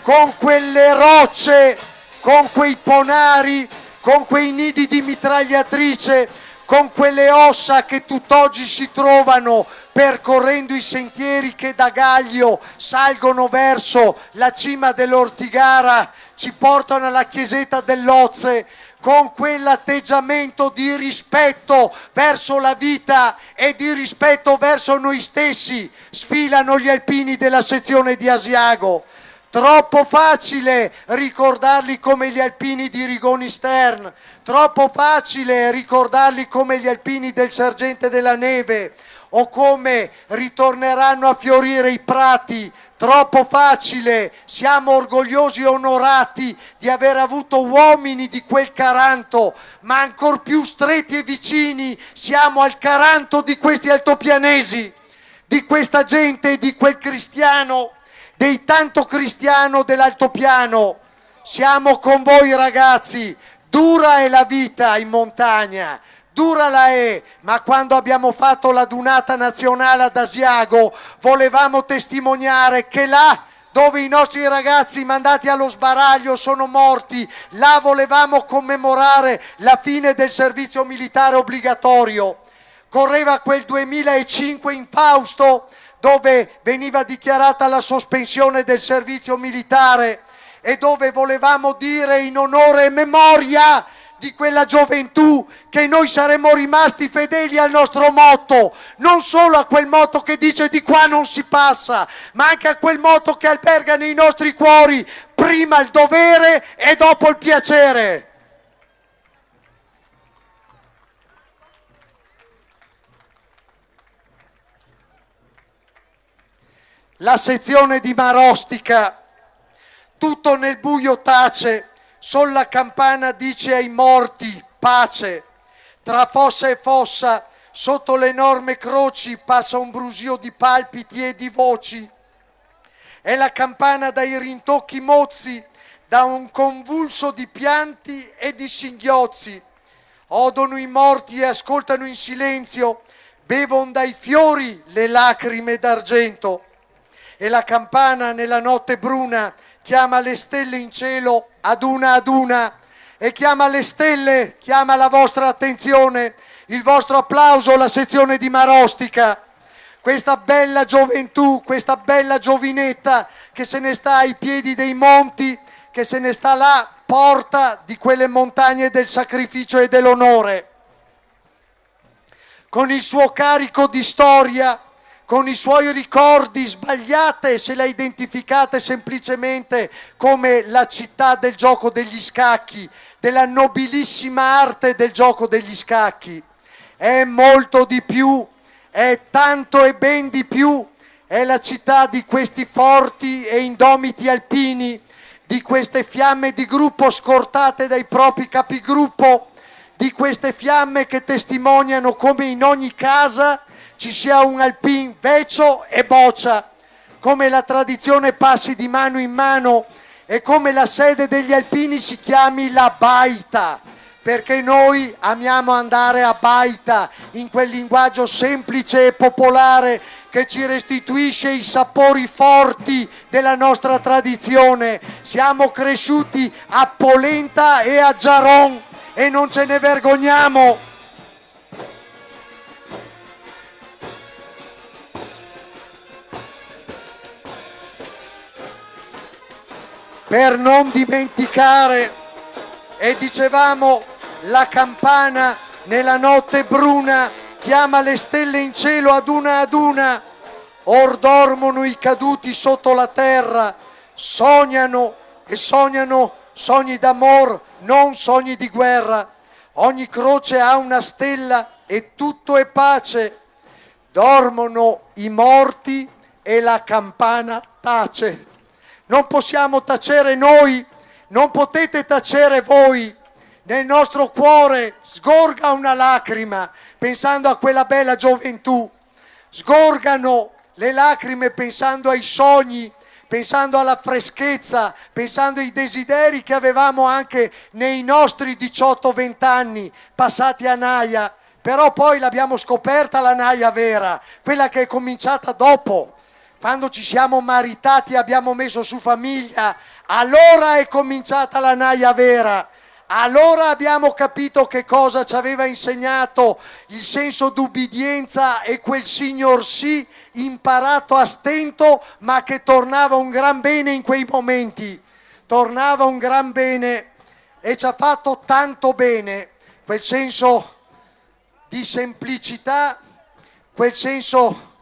con quelle rocce, con quei ponari, con quei nidi di mitragliatrice, con quelle ossa che tutt'oggi si trovano percorrendo i sentieri che da Gaglio salgono verso la cima dell'Ortigara, ci portano alla chiesetta dell'Ozze, con quell'atteggiamento di rispetto verso la vita e di rispetto verso noi stessi, sfilano gli alpini della sezione di Asiago. Troppo facile ricordarli come gli alpini di Rigoni Stern, troppo facile ricordarli come gli alpini del Sergente della Neve o come ritorneranno a fiorire i prati. Troppo facile, siamo orgogliosi e onorati di aver avuto uomini di quel Caranto, ma ancor più stretti e vicini siamo al Caranto di questi altopianesi, di questa gente, di quel cristiano, dei tanto cristiano dell'altopiano. Siamo con voi ragazzi, dura è la vita in montagna, dura la è, ma quando abbiamo fatto la dunata nazionale ad Asiago volevamo testimoniare che là dove i nostri ragazzi mandati allo sbaraglio sono morti, là volevamo commemorare la fine del servizio militare obbligatorio. Correva quel 2005 in Fausto, dove veniva dichiarata la sospensione del servizio militare e dove volevamo dire in onore e memoria di quella gioventù che noi saremmo rimasti fedeli al nostro motto, non solo a quel motto che dice di qua non si passa, ma anche a quel motto che alberga nei nostri cuori, prima il dovere e dopo il piacere. La sezione di Marostica, tutto nel buio tace, sol la campana dice ai morti pace. Tra fossa e fossa, sotto le enormi croci, passa un brusio di palpiti e di voci. È la campana dai rintocchi mozzi, da un convulso di pianti e di singhiozzi. Odono i morti e ascoltano in silenzio, bevon dai fiori le lacrime d'argento. E la campana nella notte bruna chiama le stelle in cielo ad una e chiama le stelle, chiama la vostra attenzione, il vostro applauso, la sezione di Marostica. Questa bella gioventù, questa bella giovinetta che se ne sta ai piedi dei monti, che se ne sta là, porta di quelle montagne del sacrificio e dell'onore. Con il suo carico di storia, con i suoi ricordi, sbagliate se la identificate semplicemente come la città del gioco degli scacchi, della nobilissima arte del gioco degli scacchi. È molto di più, è tanto e ben di più, è la città di questi forti e indomiti alpini, di queste fiamme di gruppo scortate dai propri capigruppo, di queste fiamme che testimoniano come in ogni casa ci sia un alpin vecio e boccia, come la tradizione passi di mano in mano e come la sede degli alpini si chiami la baita, perché noi amiamo andare a baita in quel linguaggio semplice e popolare che ci restituisce i sapori forti della nostra tradizione. Siamo cresciuti a polenta e a giaron e non ce ne vergogniamo. Per non dimenticare, e dicevamo, la campana nella notte bruna chiama le stelle in cielo ad una, or dormono i caduti sotto la terra, sognano e sognano sogni d'amor, non sogni di guerra. Ogni croce ha una stella e tutto è pace. Dormono i morti e la campana tace. Non possiamo tacere noi, non potete tacere voi. Nel nostro cuore sgorga una lacrima pensando a quella bella gioventù. Sgorgano le lacrime pensando ai sogni, pensando alla freschezza, pensando ai desideri che avevamo anche nei nostri 18-20 anni passati a Naia. Però poi l'abbiamo scoperta la Naia vera, quella che è cominciata dopo. Quando ci siamo maritati e abbiamo messo su famiglia, allora è cominciata la Naia vera. Allora abbiamo capito che cosa ci aveva insegnato il senso d'ubbidienza e quel signor sì imparato a stento, ma che tornava un gran bene in quei momenti. Tornava un gran bene e ci ha fatto tanto bene quel senso di semplicità, quel senso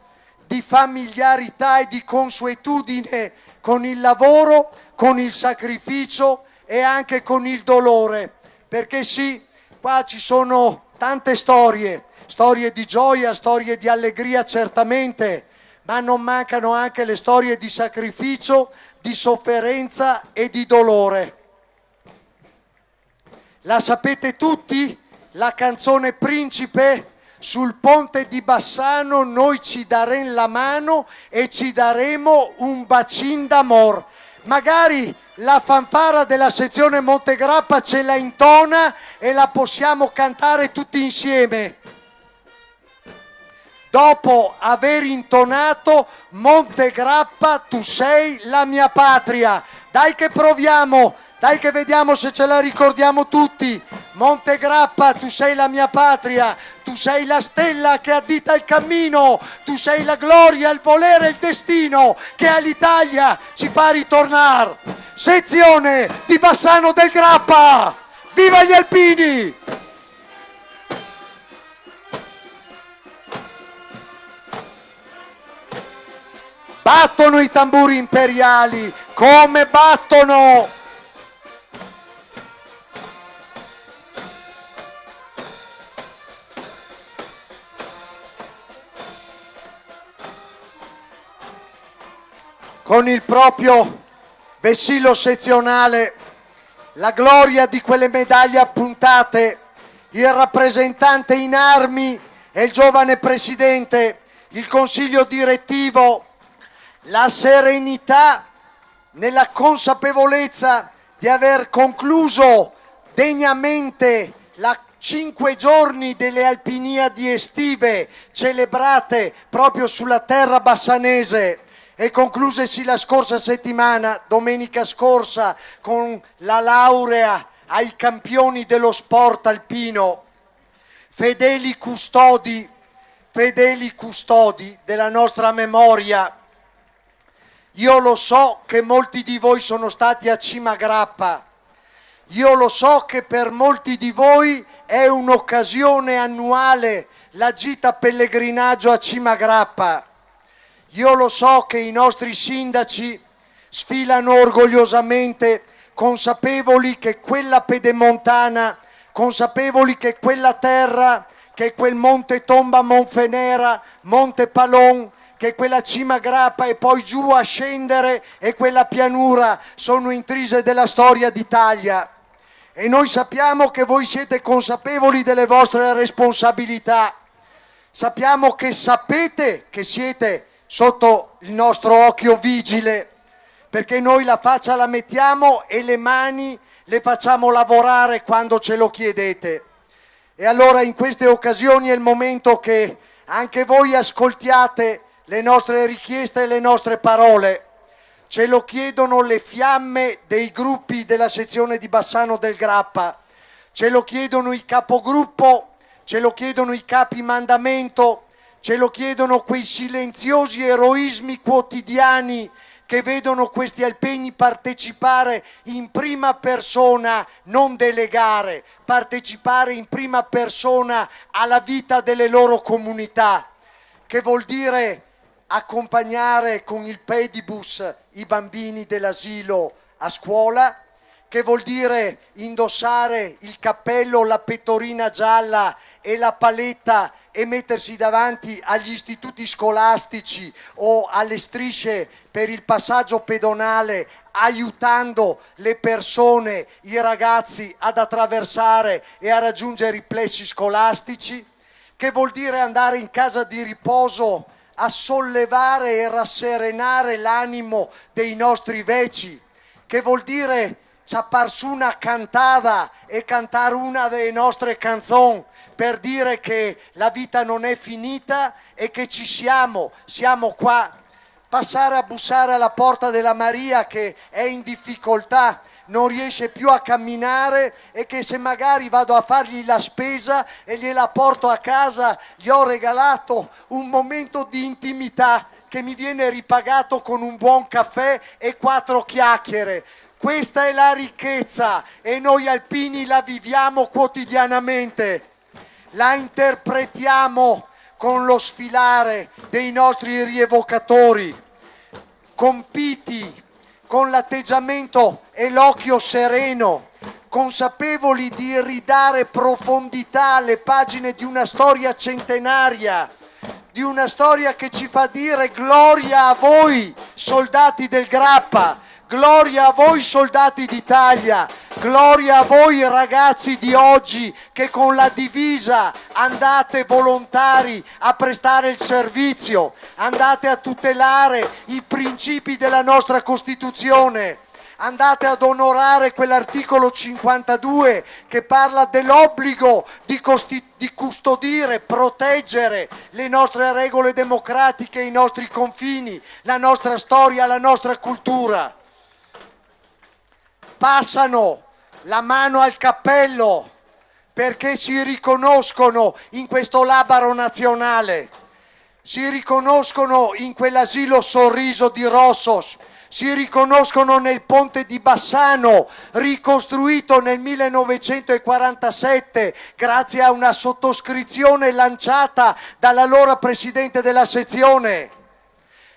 di familiarità e di consuetudine con il lavoro, con il sacrificio e anche con il dolore, perché sì, qua ci sono tante storie di gioia, storie di allegria certamente, ma non mancano anche le storie di sacrificio, di sofferenza e di dolore. La sapete tutti? La canzone Principe? Sul ponte di Bassano noi ci daremo la mano e ci daremo un bacin d'amor. Magari la fanfara della sezione Montegrappa ce la intona e la possiamo cantare tutti insieme. Dopo aver intonato Montegrappa, tu sei la mia patria. Dai che proviamo, dai che vediamo se ce la ricordiamo tutti. Montegrappa, tu sei la mia patria, tu sei la stella che addita il cammino, tu sei la gloria, il volere e il destino che all'Italia ci fa ritornare. Sezione di Bassano del Grappa, viva gli alpini! Battono i tamburi imperiali, come battono! Con il proprio vessillo sezionale, la gloria di quelle medaglie appuntate, il rappresentante in armi e il giovane presidente, il consiglio direttivo, la serenità nella consapevolezza di aver concluso degnamente 5 giorni delle Alpiniadi estive celebrate proprio sulla terra bassanese e conclusesi la scorsa settimana, domenica scorsa, con la laurea ai campioni dello sport alpino, fedeli custodi della nostra memoria. Io lo so che molti di voi sono stati a Cima Grappa, io lo so che per molti di voi è un'occasione annuale la gita pellegrinaggio a Cima Grappa. Io lo so che i nostri sindaci sfilano orgogliosamente, consapevoli che quella pedemontana, consapevoli che quella terra, che quel Monte Tomba Monfenera, Monte Palon, che quella Cima Grappa e poi giù a scendere e quella pianura sono intrise della storia d'Italia. E noi sappiamo che voi siete consapevoli delle vostre responsabilità. Sappiamo che sapete che siete sotto il nostro occhio vigile, perché noi la faccia la mettiamo e le mani le facciamo lavorare quando ce lo chiedete. E allora in queste occasioni è il momento che anche voi ascoltiate le nostre richieste e le nostre parole. Ce lo chiedono le fiamme dei gruppi della sezione di Bassano del Grappa, ce lo chiedono i capogruppo, ce lo chiedono i capi mandamento, ce lo chiedono quei silenziosi eroismi quotidiani che vedono questi alpini partecipare in prima persona, non delegare, partecipare in prima persona alla vita delle loro comunità, che vuol dire accompagnare con il pedibus i bambini dell'asilo a scuola, che vuol dire indossare il cappello, la pettorina gialla e la paletta e mettersi davanti agli istituti scolastici o alle strisce per il passaggio pedonale, aiutando le persone, i ragazzi ad attraversare e a raggiungere i plessi scolastici, che vuol dire andare in casa di riposo a sollevare e rasserenare l'animo dei nostri veci, che vuol dire ciappar su una cantata e cantare una delle nostre canzoni per dire che la vita non è finita e che ci siamo qua. Passare a bussare alla porta della Maria che è in difficoltà, non riesce più a camminare e che se magari vado a fargli la spesa e gliela porto a casa, gli ho regalato un momento di intimità che mi viene ripagato con un buon caffè e 4 chiacchiere. Questa è la ricchezza e noi alpini la viviamo quotidianamente, la interpretiamo con lo sfilare dei nostri rievocatori, compiti, con l'atteggiamento e l'occhio sereno, consapevoli di ridare profondità alle pagine di una storia centenaria, di una storia che ci fa dire gloria a voi soldati del Grappa, gloria a voi soldati d'Italia, gloria a voi ragazzi di oggi che con la divisa andate volontari a prestare il servizio, andate a tutelare i principi della nostra Costituzione, andate ad onorare quell'articolo 52 che parla dell'obbligo di custodire, proteggere le nostre regole democratiche, i nostri confini, la nostra storia, la nostra cultura. Passano la mano al cappello perché si riconoscono in questo labaro nazionale, si riconoscono in quell'asilo Sorriso di Rossos, si riconoscono nel ponte di Bassano, ricostruito nel 1947 grazie a una sottoscrizione lanciata dall'allora presidente della sezione.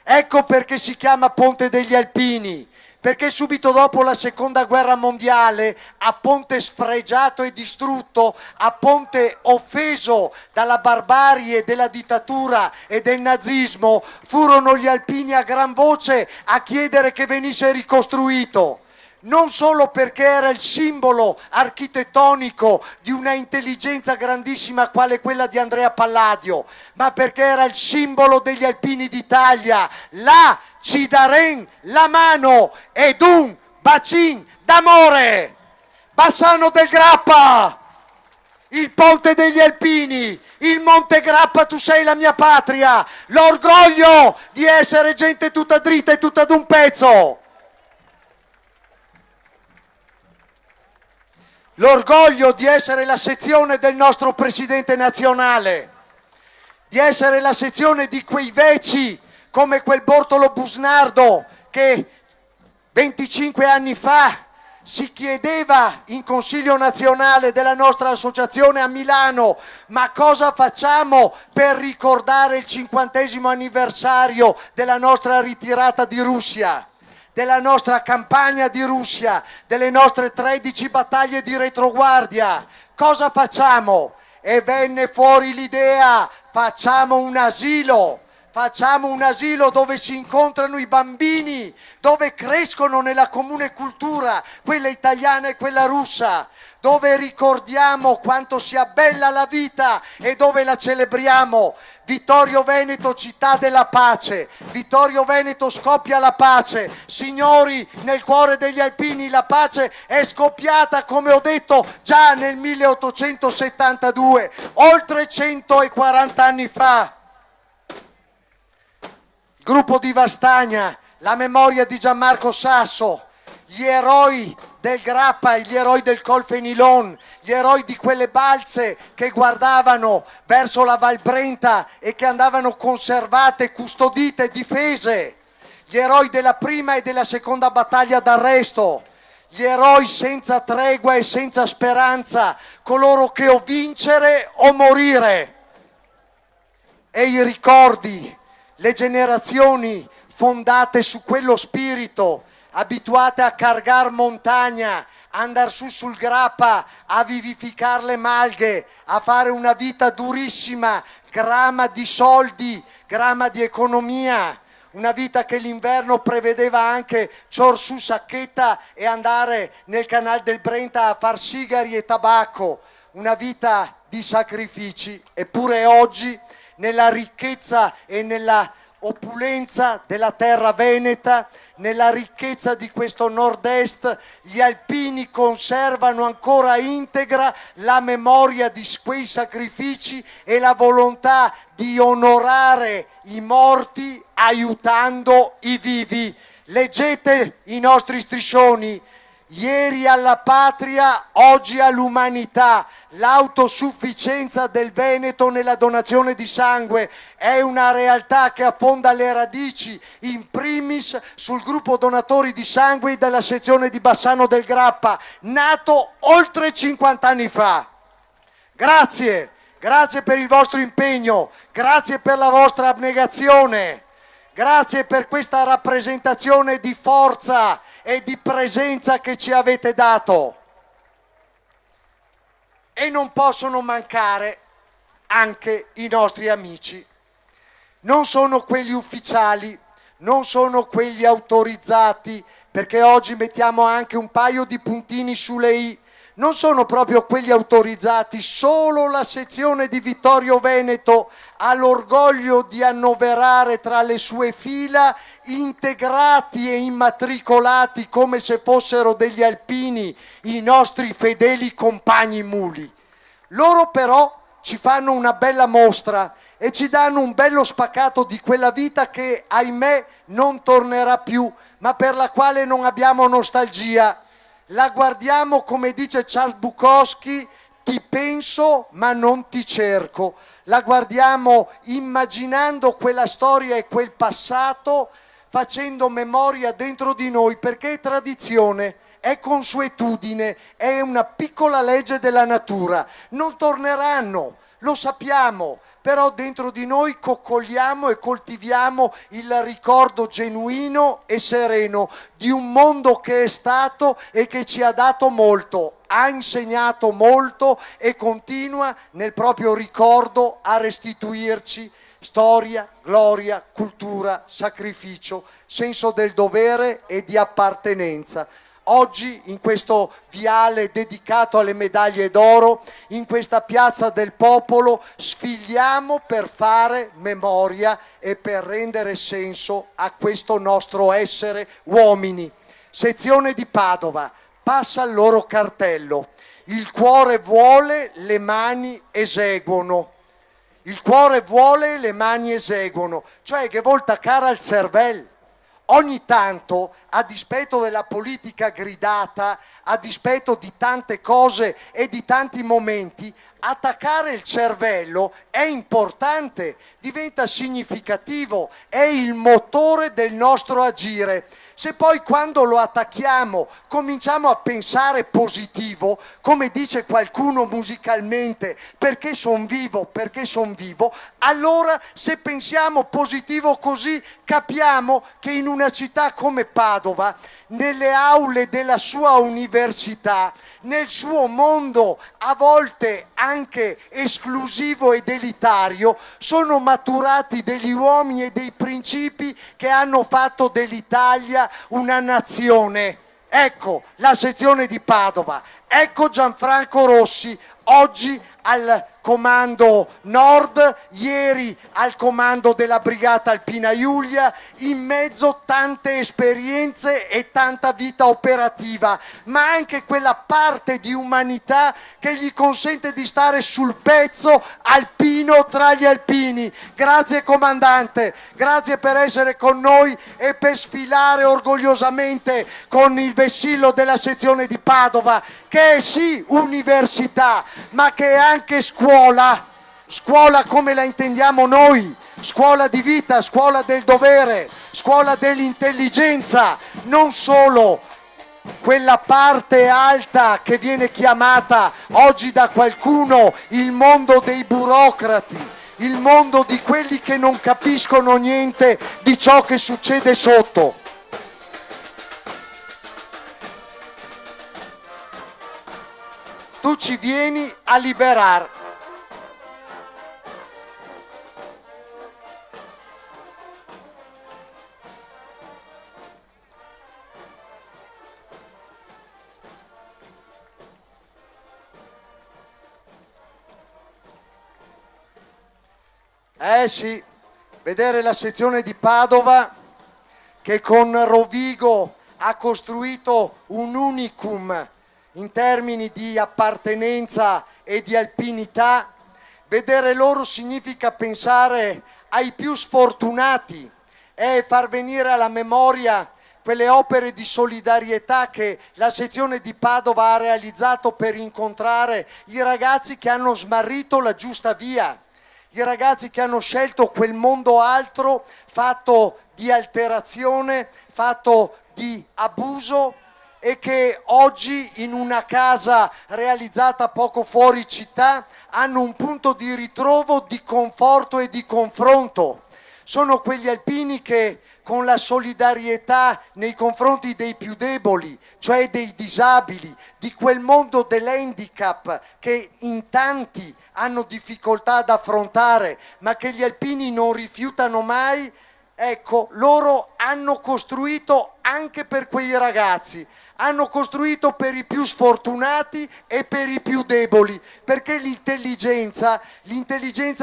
Ecco perché si chiama Ponte degli Alpini, perché subito dopo la seconda guerra mondiale, a ponte sfregiato e distrutto, a ponte offeso dalla barbarie della dittatura e del nazismo, furono gli alpini a gran voce a chiedere che venisse ricostruito. Non solo perché era il simbolo architettonico di una intelligenza grandissima quale quella di Andrea Palladio, ma perché era il simbolo degli alpini d'Italia. Là ci darem la mano ed un bacin d'amore. Bassano del Grappa, il ponte degli alpini, il Monte Grappa, tu sei la mia patria, l'orgoglio di essere gente tutta dritta e tutta d'un pezzo. L'orgoglio di essere la sezione del nostro presidente nazionale, di essere la sezione di quei veci come quel Bortolo Busnardo che 25 anni fa si chiedeva in Consiglio nazionale della nostra associazione a Milano: ma cosa facciamo per ricordare il 50° anniversario della nostra ritirata di Russia, della nostra campagna di Russia, delle nostre 13 battaglie di retroguardia? Cosa facciamo? E venne fuori l'idea: facciamo un asilo dove si incontrano i bambini, dove crescono nella comune cultura, quella italiana e quella russa, dove ricordiamo quanto sia bella la vita e dove la celebriamo. Vittorio Veneto, città della pace, Vittorio Veneto scoppia la pace. Signori, nel cuore degli alpini la pace è scoppiata, come ho detto, già nel 1872, oltre 140 anni fa. Gruppo di Vastagna, la memoria di Gianmarco Sasso, gli eroi del Grappa, gli eroi del Col Fenilon, gli eroi di quelle balze che guardavano verso la Val Brenta e che andavano conservate, custodite, difese, gli eroi della prima e della seconda battaglia d'arresto, gli eroi senza tregua e senza speranza, coloro che o vincere o morire, e i ricordi, le generazioni fondate su quello spirito, abituate a cargar montagna, a andare su sul Grappa, a vivificare le malghe, a fare una vita durissima, grama di soldi, grama di economia, una vita che l'inverno prevedeva anche cior su sacchetta e andare nel canale del Brenta a far sigari e tabacco, una vita di sacrifici. Eppure oggi, nella ricchezza e nella opulenza della terra veneta, nella ricchezza di questo nord-est, gli alpini conservano ancora integra la memoria di quei sacrifici e la volontà di onorare i morti aiutando i vivi. Leggete i nostri striscioni, Ieri alla patria, oggi all'umanità. L'autosufficienza del Veneto nella donazione di sangue è una realtà che affonda le radici in primis sul gruppo donatori di sangue della sezione di Bassano del Grappa, nato oltre 50 anni fa. Grazie, grazie per il vostro impegno, grazie per la vostra abnegazione, grazie per questa rappresentazione di forza e di presenza che ci avete dato. E non possono mancare anche i nostri amici. Non sono quelli ufficiali, non sono quelli autorizzati, perché oggi mettiamo anche un paio di puntini sulle i. Non sono proprio quelli autorizzati, solo la sezione di Vittorio Veneto ha l'orgoglio di annoverare tra le sue fila integrati e immatricolati come se fossero degli alpini i nostri fedeli compagni muli. Loro però ci fanno una bella mostra e ci danno un bello spaccato di quella vita che, ahimè, non tornerà più, ma per la quale non abbiamo nostalgia. La guardiamo, come dice Charles Bukowski, ti penso ma non ti cerco. La guardiamo immaginando quella storia e quel passato, facendo memoria dentro di noi, perché è tradizione, è consuetudine, è una piccola legge della natura. Non torneranno, lo sappiamo, però dentro di noi coccoliamo e coltiviamo il ricordo genuino e sereno di un mondo che è stato e che ci ha dato molto, ha insegnato molto e continua nel proprio ricordo a restituirci storia, gloria, cultura, sacrificio, senso del dovere e di appartenenza. Oggi, in questo viale dedicato alle medaglie d'oro, in questa piazza del popolo, sfigliamo per fare memoria e per rendere senso a questo nostro essere uomini. Sezione di Padova, passa il loro cartello. Il cuore vuole, le mani eseguono. Il cuore vuole, le mani eseguono. Cioè che vuol taccare al cervello. Ogni tanto, a dispetto della politica gridata, a dispetto di tante cose e di tanti momenti, attaccare il cervello è importante, diventa significativo, è il motore del nostro agire. Se poi quando lo attacchiamo cominciamo a pensare positivo, come dice qualcuno musicalmente, perché son vivo, allora se pensiamo positivo così capiamo che in una città come Padova, nelle aule della sua università, nel suo mondo a volte anche esclusivo ed elitario, sono maturati degli uomini e dei principi che hanno fatto dell'Italia una nazione. Ecco la sezione di Padova, ecco Gianfranco Rossi, oggi al comando Nord, ieri al comando della Brigata Alpina Giulia, in mezzo tante esperienze e tanta vita operativa, ma anche quella parte di umanità che gli consente di stare sul pezzo alpino tra gli alpini. Grazie comandante, grazie per essere con noi e per sfilare orgogliosamente con il vessillo della sezione di Padova, che è sì università, ma che è anche scuola come la intendiamo noi, scuola di vita, scuola del dovere, scuola dell'intelligenza, non solo quella parte alta che viene chiamata oggi da qualcuno il mondo dei burocrati, il mondo di quelli che non capiscono niente di ciò che succede sotto. Tu ci vieni a liberare. Sì, vedere la sezione di Padova che con Rovigo ha costruito un unicum in termini di appartenenza e di alpinità, vedere loro significa pensare ai più sfortunati e far venire alla memoria quelle opere di solidarietà che la sezione di Padova ha realizzato per incontrare i ragazzi che hanno smarrito la giusta via, i ragazzi che hanno scelto quel mondo altro fatto di alterazione, fatto di abuso, e che oggi in una casa realizzata poco fuori città hanno un punto di ritrovo, di conforto e di confronto. Sono quegli alpini che con la solidarietà nei confronti dei più deboli, cioè dei disabili, di quel mondo dell'handicap che in tanti hanno difficoltà ad affrontare, ma che gli alpini non rifiutano mai, ecco, loro hanno costruito anche per quei ragazzi, hanno costruito per i più sfortunati e per i più deboli, perché l'intelligenza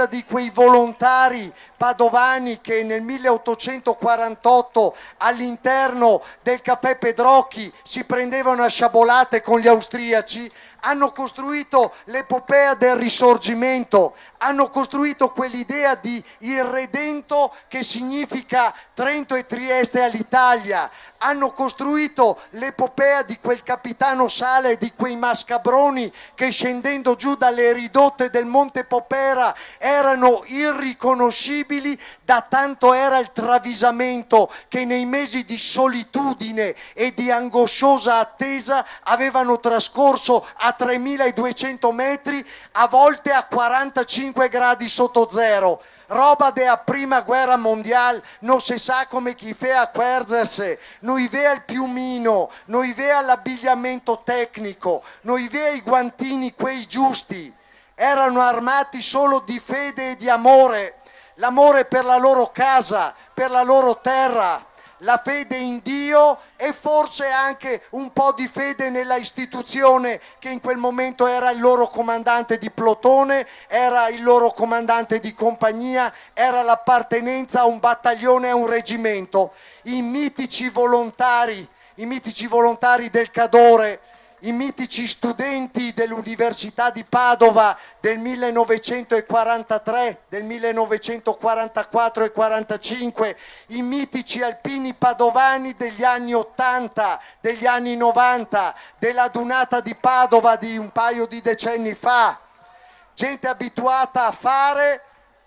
di quei volontari padovani che nel 1848 all'interno del Caffè Pedrocchi si prendevano a sciabolate con gli austriaci, hanno costruito l'epopea del Risorgimento, hanno costruito quell'idea di irredento che significa Trento e Trieste all'Italia, hanno costruito l'epopea di quel capitano Sala e di quei mascabroni che scendendo giù dalle ridotte del Monte Popera erano irriconoscibili da tanto era il travisamento che nei mesi di solitudine e di angosciosa attesa avevano trascorso a 3200 metri, a volte a 45 gradi sotto zero. Roba della prima guerra mondiale, non si sa come chi fa a quergersi, non vea il piumino, non vea l'abbigliamento tecnico, non vea i guantini quei giusti, erano armati solo di fede e di amore, l'amore per la loro casa, per la loro terra, la fede in Dio e forse anche un po' di fede nella istituzione che in quel momento era il loro comandante di plotone, era il loro comandante di compagnia, era l'appartenenza a un battaglione, a un reggimento. I mitici volontari del Cadore, i mitici studenti dell'Università di Padova del 1943, del 1944 e 45, i mitici alpini padovani degli anni 80, degli anni 90, della Dunata di Padova di un paio di decenni fa, gente abituata a fare,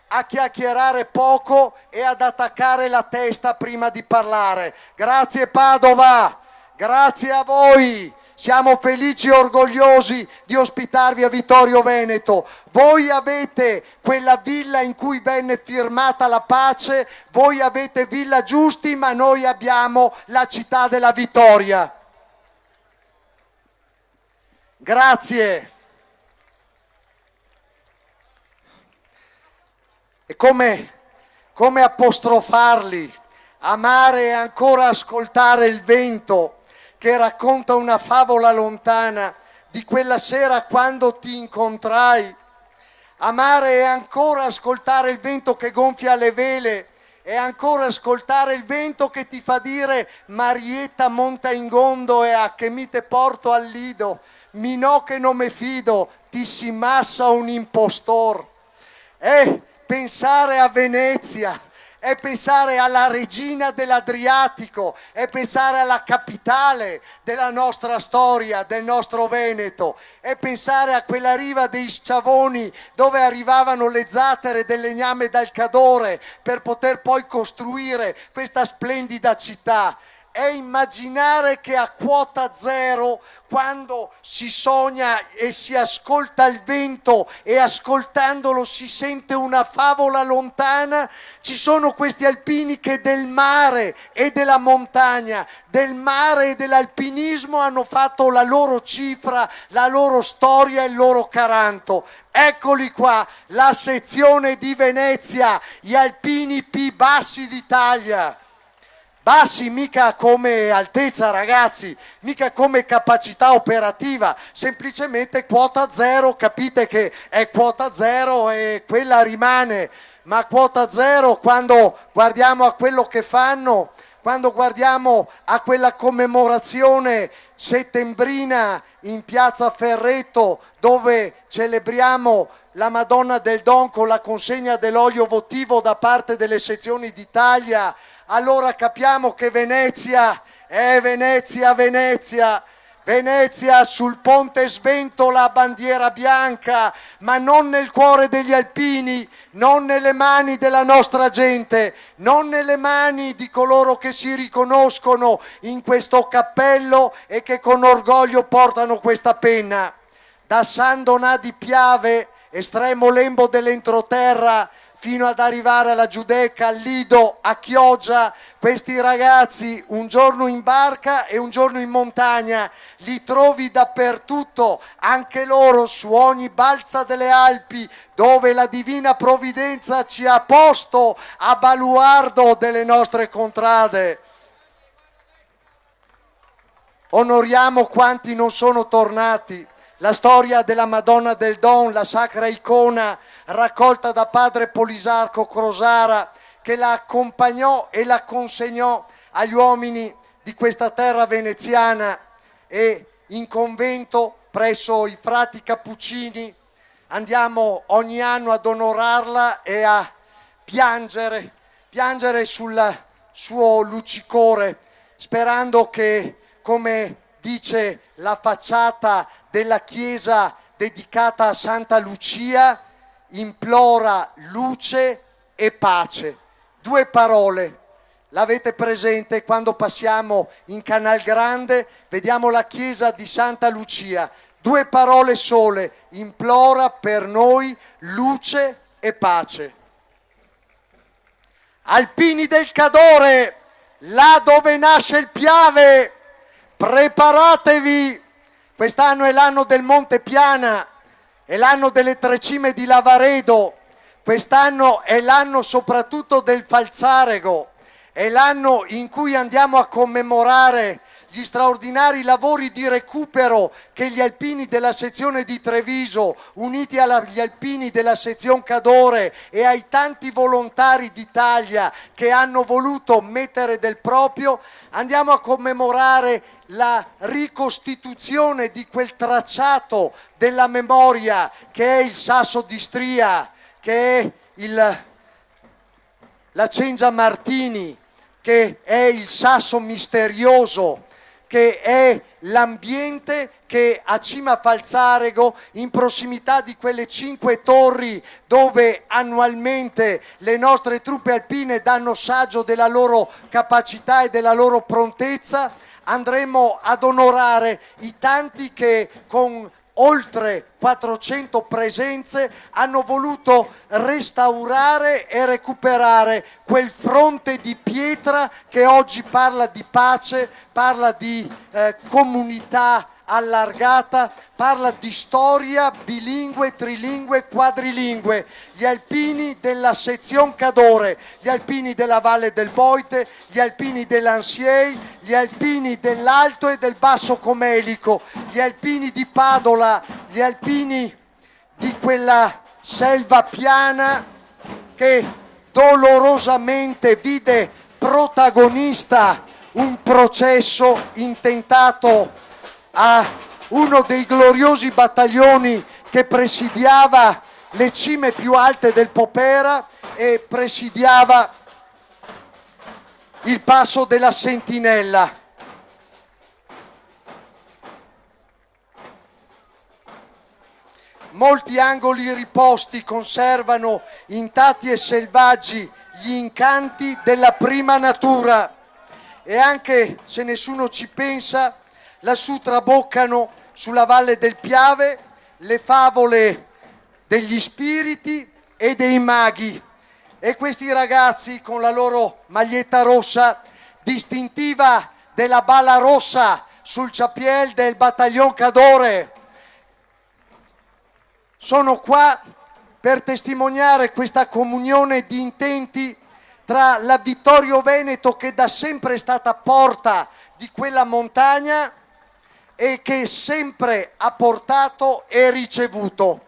a chiacchierare poco e ad attaccare la testa prima di parlare. Grazie Padova, grazie a voi. Siamo felici e orgogliosi di ospitarvi a Vittorio Veneto. Voi avete quella villa in cui venne firmata la pace, voi avete Villa Giusti, ma noi abbiamo la città della vittoria. Grazie. E come apostrofarli? Amare e ancora ascoltare il vento che racconta una favola lontana di quella sera quando ti incontrai. Amare e ancora ascoltare il vento che gonfia le vele e ancora ascoltare il vento che ti fa dire Marietta monta in gondo e a che mi te porto al lido, mi no che non me fido, ti si massa un impostor. Pensare a Venezia, è pensare alla regina dell'Adriatico, è pensare alla capitale della nostra storia, del nostro Veneto, è pensare a quella riva dei Sciavoni dove arrivavano le zattere del legname dal Cadore per poter poi costruire questa splendida città. È immaginare che a quota zero, quando si sogna e si ascolta il vento e ascoltandolo si sente una favola lontana, ci sono questi alpini che del mare e della montagna, del mare e dell'alpinismo hanno fatto la loro cifra, la loro storia e il loro caranto. Eccoli qua, la sezione di Venezia, gli alpini più bassi d'Italia. Bassi mica come altezza ragazzi, mica come capacità operativa, semplicemente quota zero, capite che è quota zero e quella rimane, ma quota zero quando guardiamo a quello che fanno, quando guardiamo a quella commemorazione settembrina in piazza Ferretto dove celebriamo la Madonna del Don con la consegna dell'olio votivo da parte delle sezioni d'Italia, allora capiamo che Venezia Venezia, Venezia. Venezia, sul ponte sventola la bandiera bianca, ma non nel cuore degli alpini, non nelle mani della nostra gente, non nelle mani di coloro che si riconoscono in questo cappello e che con orgoglio portano questa penna. Da San Donà di Piave, estremo lembo dell'entroterra, fino ad arrivare alla Giudecca, al Lido, a Chioggia, questi ragazzi un giorno in barca e un giorno in montagna, li trovi dappertutto, anche loro su ogni balza delle Alpi, dove la divina provvidenza ci ha posto a baluardo delle nostre contrade. Onoriamo quanti non sono tornati. La storia della Madonna del Don, la sacra icona raccolta da padre Polisarco Crosara, che la accompagnò e la consegnò agli uomini di questa terra veneziana, e in convento presso i frati Cappuccini andiamo ogni anno ad onorarla e a piangere sul suo luccicore, sperando che, come dice la facciata della chiesa dedicata a Santa Lucia, implora luce e pace. 2 parole, l'avete presente quando passiamo in Canal Grande, vediamo la chiesa di Santa Lucia, 2 parole sole, implora per noi luce e pace. Alpini del Cadore, là dove nasce il Piave, preparatevi, quest'anno è l'anno del Monte Piana, è l'anno delle 3 cime di Lavaredo, quest'anno è l'anno soprattutto del Falzarego, è l'anno in cui andiamo a commemorare gli straordinari lavori di recupero che gli alpini della sezione di Treviso, uniti agli alpini della sezione Cadore e ai tanti volontari d'Italia che hanno voluto mettere del proprio, andiamo a commemorare la ricostituzione di quel tracciato della memoria che è il Sasso di Stria, che è la Cengia Martini, che è il Sasso misterioso, che è l'ambiente che a Cima Falzarego, in prossimità di quelle 5 torri dove annualmente le nostre truppe alpine danno saggio della loro capacità e della loro prontezza, andremo ad onorare i tanti che con oltre 400 presenze hanno voluto restaurare e recuperare quel fronte di pietra che oggi parla di pace, parla di comunità allargata, parla di storia bilingue, trilingue, quadrilingue. Gli alpini della sezione Cadore, gli alpini della Valle del Boite, gli alpini dell'Ansiei, gli alpini dell'Alto e del Basso Comelico, gli alpini di Padola, gli alpini di quella selva piana che dolorosamente vide protagonista un processo intentato a uno dei gloriosi battaglioni che presidiava le cime più alte del Popera e presidiava il passo della Sentinella. Molti angoli riposti conservano intatti e selvaggi gli incanti della prima natura, e anche se nessuno ci pensa, lassù traboccano sulla Valle del Piave le favole degli spiriti e dei maghi, e questi ragazzi con la loro maglietta rossa, distintiva della bala rossa sul ciapiel del battaglione Cadore, sono qua per testimoniare questa comunione di intenti tra la Vittorio Veneto, che da sempre è stata porta di quella montagna e che sempre ha portato e ricevuto,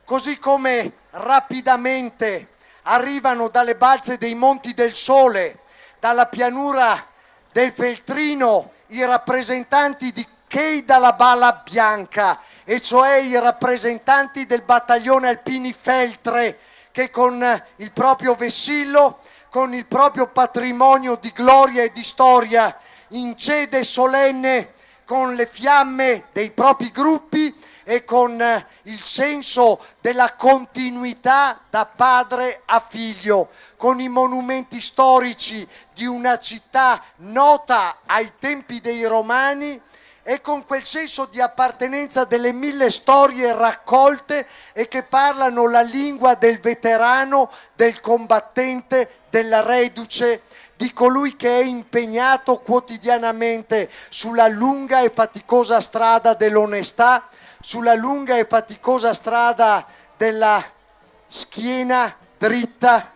così come rapidamente arrivano dalle balze dei Monti del Sole, dalla pianura del Feltrino, i rappresentanti di Cheida la Bala Bianca, e cioè i rappresentanti del battaglione Alpini Feltre, che con il proprio vessillo, con il proprio patrimonio di gloria e di storia, incede solenne con le fiamme dei propri gruppi e con il senso della continuità da padre a figlio, con i monumenti storici di una città nota ai tempi dei Romani e con quel senso di appartenenza delle 1000 storie raccolte e che parlano la lingua del veterano, del combattente, della reduce, di colui che è impegnato quotidianamente sulla lunga e faticosa strada dell'onestà, sulla lunga e faticosa strada della schiena dritta.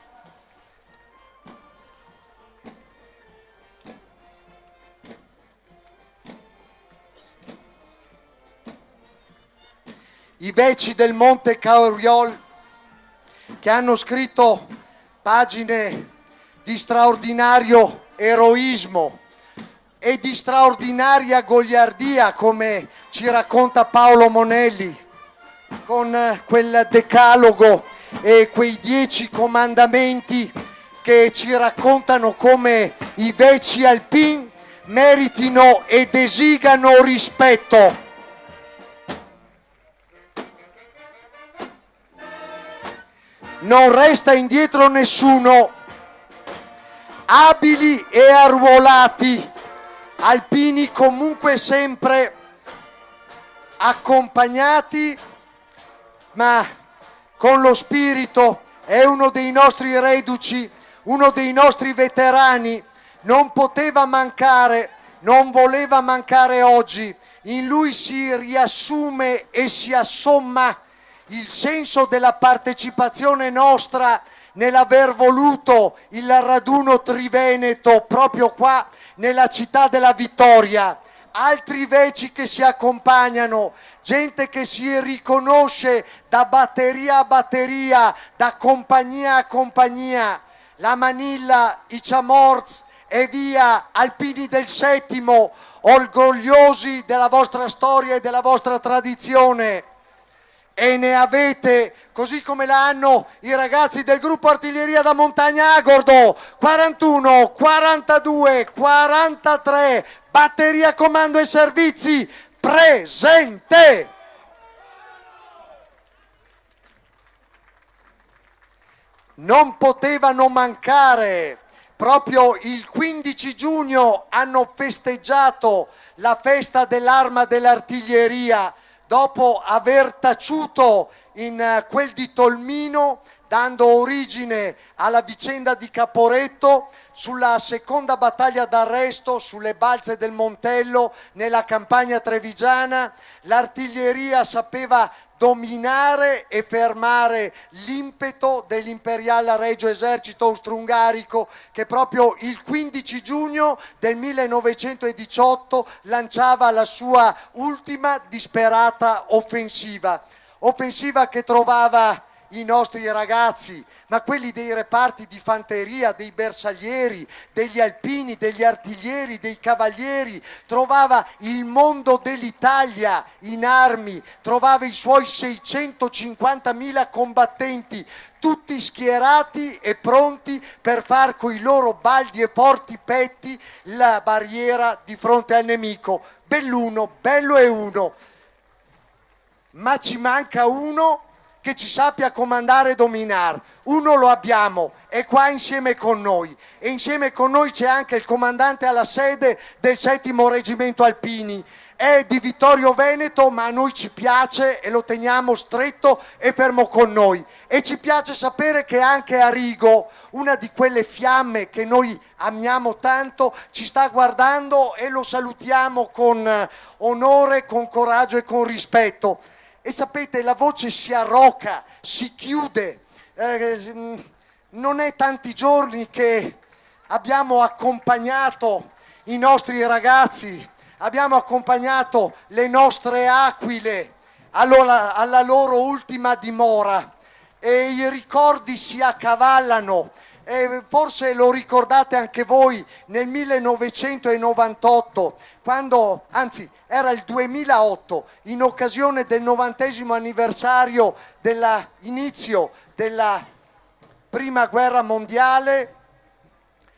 I veci del Monte Cauriol, che hanno scritto pagine di straordinario eroismo e di straordinaria goliardia, come ci racconta Paolo Monelli, con quel decalogo e quei 10 comandamenti che ci raccontano come i veci alpini meritino ed esigano rispetto. Non resta indietro nessuno. Abili e arruolati, alpini comunque sempre accompagnati, ma con lo spirito. È uno dei nostri reduci, uno dei nostri veterani. Non poteva mancare, non voleva mancare oggi. In lui si riassume e si assomma il senso della partecipazione nostra nell'aver voluto il raduno triveneto proprio qua nella città della Vittoria. Altri veci che si accompagnano, gente che si riconosce da batteria a batteria, da compagnia a compagnia. La Manilla, i Chamorz e via, alpini del Settimo, orgogliosi della vostra storia e della vostra tradizione. E ne avete, così come la hanno i ragazzi del gruppo Artiglieria da Montagna Agordo, 41, 42, 43, batteria comando e servizi, presente! Non potevano mancare. Proprio il 15 giugno hanno festeggiato la festa dell'arma dell'artiglieria, dopo aver taciuto in quel di Tolmino, dando origine alla vicenda di Caporetto, sulla seconda battaglia d'arresto, sulle balze del Montello, nella campagna trevigiana. L'artiglieria sapeva dominare e fermare l'impeto dell'imperiale Regio Esercito Austro-Ungarico, che proprio il 15 giugno del 1918 lanciava la sua ultima disperata offensiva che trovava i nostri ragazzi, ma quelli dei reparti di fanteria, dei bersaglieri, degli alpini, degli artiglieri, dei cavalieri, trovava il mondo dell'Italia in armi, trovava i suoi 650.000 combattenti, tutti schierati e pronti per far coi loro baldi e forti petti la barriera di fronte al nemico. Belluno, bello è uno, ma ci manca uno che ci sappia comandare e dominare. Uno lo abbiamo, è qua insieme con noi, e insieme con noi c'è anche il comandante alla sede del 7° Reggimento Alpini. È di Vittorio Veneto, ma a noi ci piace e lo teniamo stretto e fermo con noi. E ci piace sapere che anche Arrigo, una di quelle fiamme che noi amiamo tanto, ci sta guardando, e lo salutiamo con onore, con coraggio e con rispetto. E sapete, la voce si arroca, si chiude. Non è tanti giorni che abbiamo accompagnato i nostri ragazzi, abbiamo accompagnato le nostre aquile alla loro ultima dimora, e i ricordi si accavallano. E forse lo ricordate anche voi, nel 1998, quando, anzi era il 2008, in occasione del 90° anniversario dell'inizio della Prima Guerra Mondiale,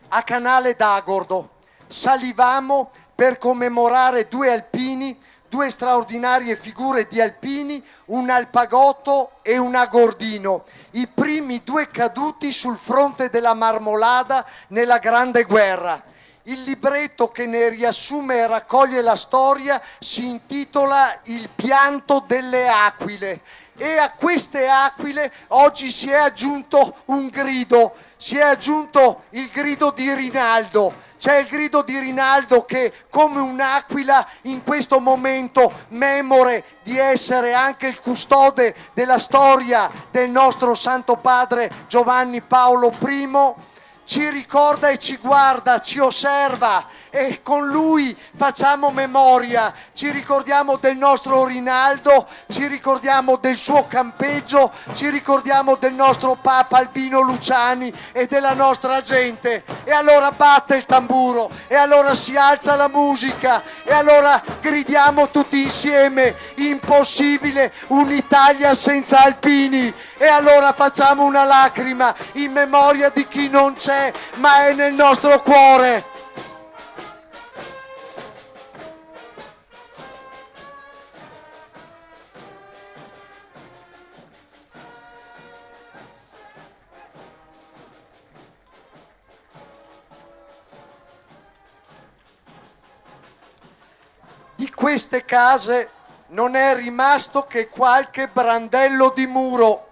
a Canale d'Agordo salivamo per commemorare due alpini, due straordinarie figure di alpini, un Alpagotto e un Agordino, i primi due caduti sul fronte della Marmolada nella Grande Guerra. Il libretto che ne riassume e raccoglie la storia si intitola Il pianto delle aquile, e a queste aquile oggi si è aggiunto un grido, si è aggiunto il grido di Rinaldo. C'è il grido di Rinaldo che, come un'aquila, in questo momento memore di essere anche il custode della storia del nostro Santo Padre Giovanni Paolo I, ci ricorda e ci guarda, ci osserva, e con lui facciamo memoria, ci ricordiamo del nostro Rinaldo, ci ricordiamo del suo campeggio, ci ricordiamo del nostro Papa Albino Luciani e della nostra gente. E allora batte il tamburo, e allora si alza la musica, e allora gridiamo tutti insieme: impossibile un'Italia senza alpini. E allora facciamo una lacrima in memoria di chi non c'è, ma è nel nostro cuore. Di queste case non è rimasto che qualche brandello di muro.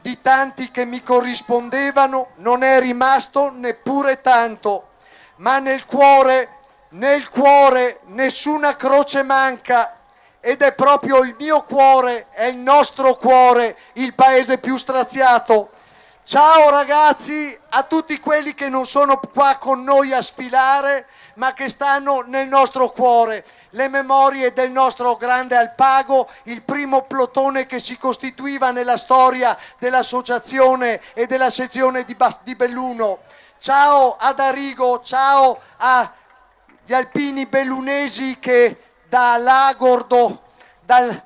Di tanti che mi corrispondevano non è rimasto neppure tanto, ma nel cuore nessuna croce manca, ed è proprio il mio cuore, è il nostro cuore, il paese più straziato. Ciao ragazzi, a tutti quelli che non sono qua con noi a sfilare, ma che stanno nel nostro cuore. Le memorie del nostro grande Alpago, il primo plotone che si costituiva nella storia dell'associazione e della sezione di Belluno. Ciao ad Arrigo, ciao agli alpini bellunesi che da Lagordo, dalle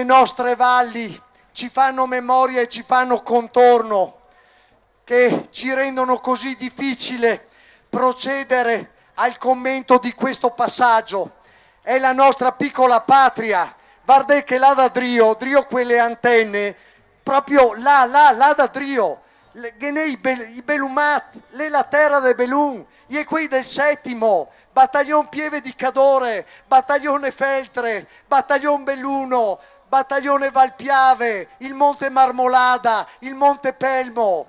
nostre valli, ci fanno memoria e ci fanno contorno, che ci rendono così difficile procedere al commento di questo passaggio. È la nostra piccola patria. Guardate che là da Drio quelle antenne, proprio là da Drio, i Belumat, la terra del Belun, e quei del settimo, battaglione Pieve di Cadore, battaglione Feltre, battaglione Belluno, battaglione Valpiave, il Monte Marmolada, il Monte Pelmo,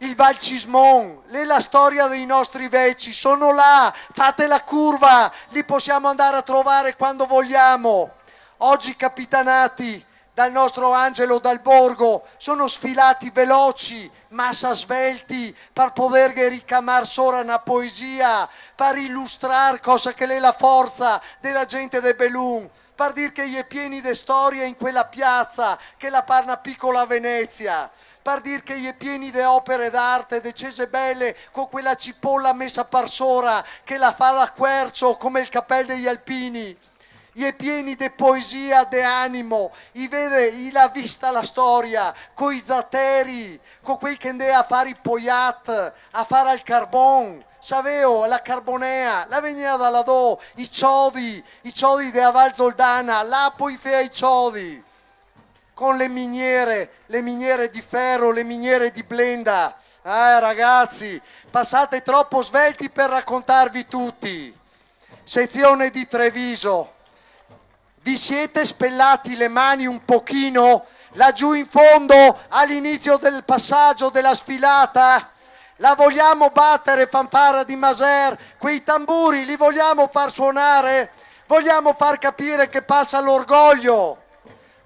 il Val Cismon, la storia dei nostri vecchi, sono là, fate la curva, li possiamo andare a trovare quando vogliamo. Oggi capitanati dal nostro Angelo Dal Borgo, sono sfilati veloci, massa svelti, per poter ricamare solo una poesia, per illustrare cosa che è la forza della gente de Belun, per dire che è pieni di storia in quella piazza, che la parla piccola Venezia, per dire che è pieni di opere d'arte, di cese belle, con quella cipolla messa per sora, che la fa da quercio come il cappello degli alpini. È pieni di poesia, di animo, l'ha vista la storia, con i zateri, con quei che andavano a fare i poiat, a fare il carbon, saveo, la carbonea, la veniva da là, i ciodi della Val Zoldana, là poi fa i ciodi, con le miniere di ferro, le miniere di Blenda. Ragazzi, passate troppo svelti per raccontarvi tutti. Sezione di Treviso. Vi siete spellati le mani un pochino laggiù in fondo all'inizio del passaggio della sfilata? La vogliamo battere, fanfara di Maser? Quei tamburi li vogliamo far suonare? Vogliamo far capire che passa l'orgoglio?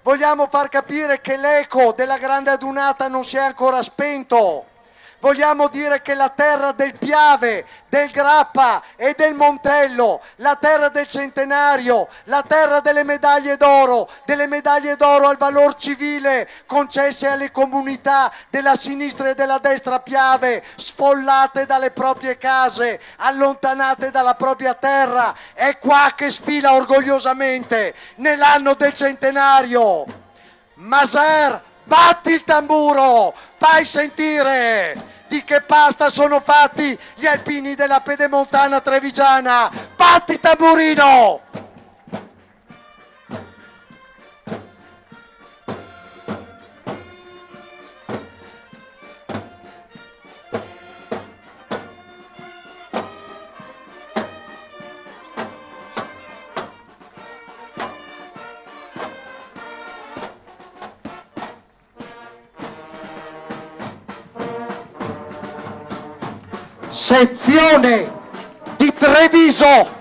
Vogliamo far capire che l'eco della grande adunata non si è ancora spento? Vogliamo dire che la terra del Piave, del Grappa e del Montello, la terra del centenario, la terra delle medaglie d'oro al valor civile concesse alle comunità della sinistra e della destra Piave, sfollate dalle proprie case, allontanate dalla propria terra, è qua che sfila orgogliosamente nell'anno del centenario. Maser, batti il tamburo, fai sentire! di che pasta sono fatti gli alpini della Pedemontana trevigiana. Batti tamburino! Sezione di Treviso,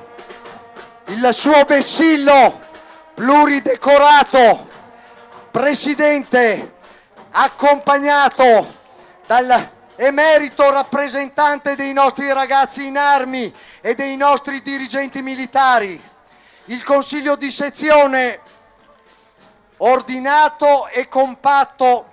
il suo vessillo pluridecorato, presidente accompagnato dal emerito rappresentante dei nostri ragazzi in armi e dei nostri dirigenti militari. Il consiglio di sezione, ordinato e compatto,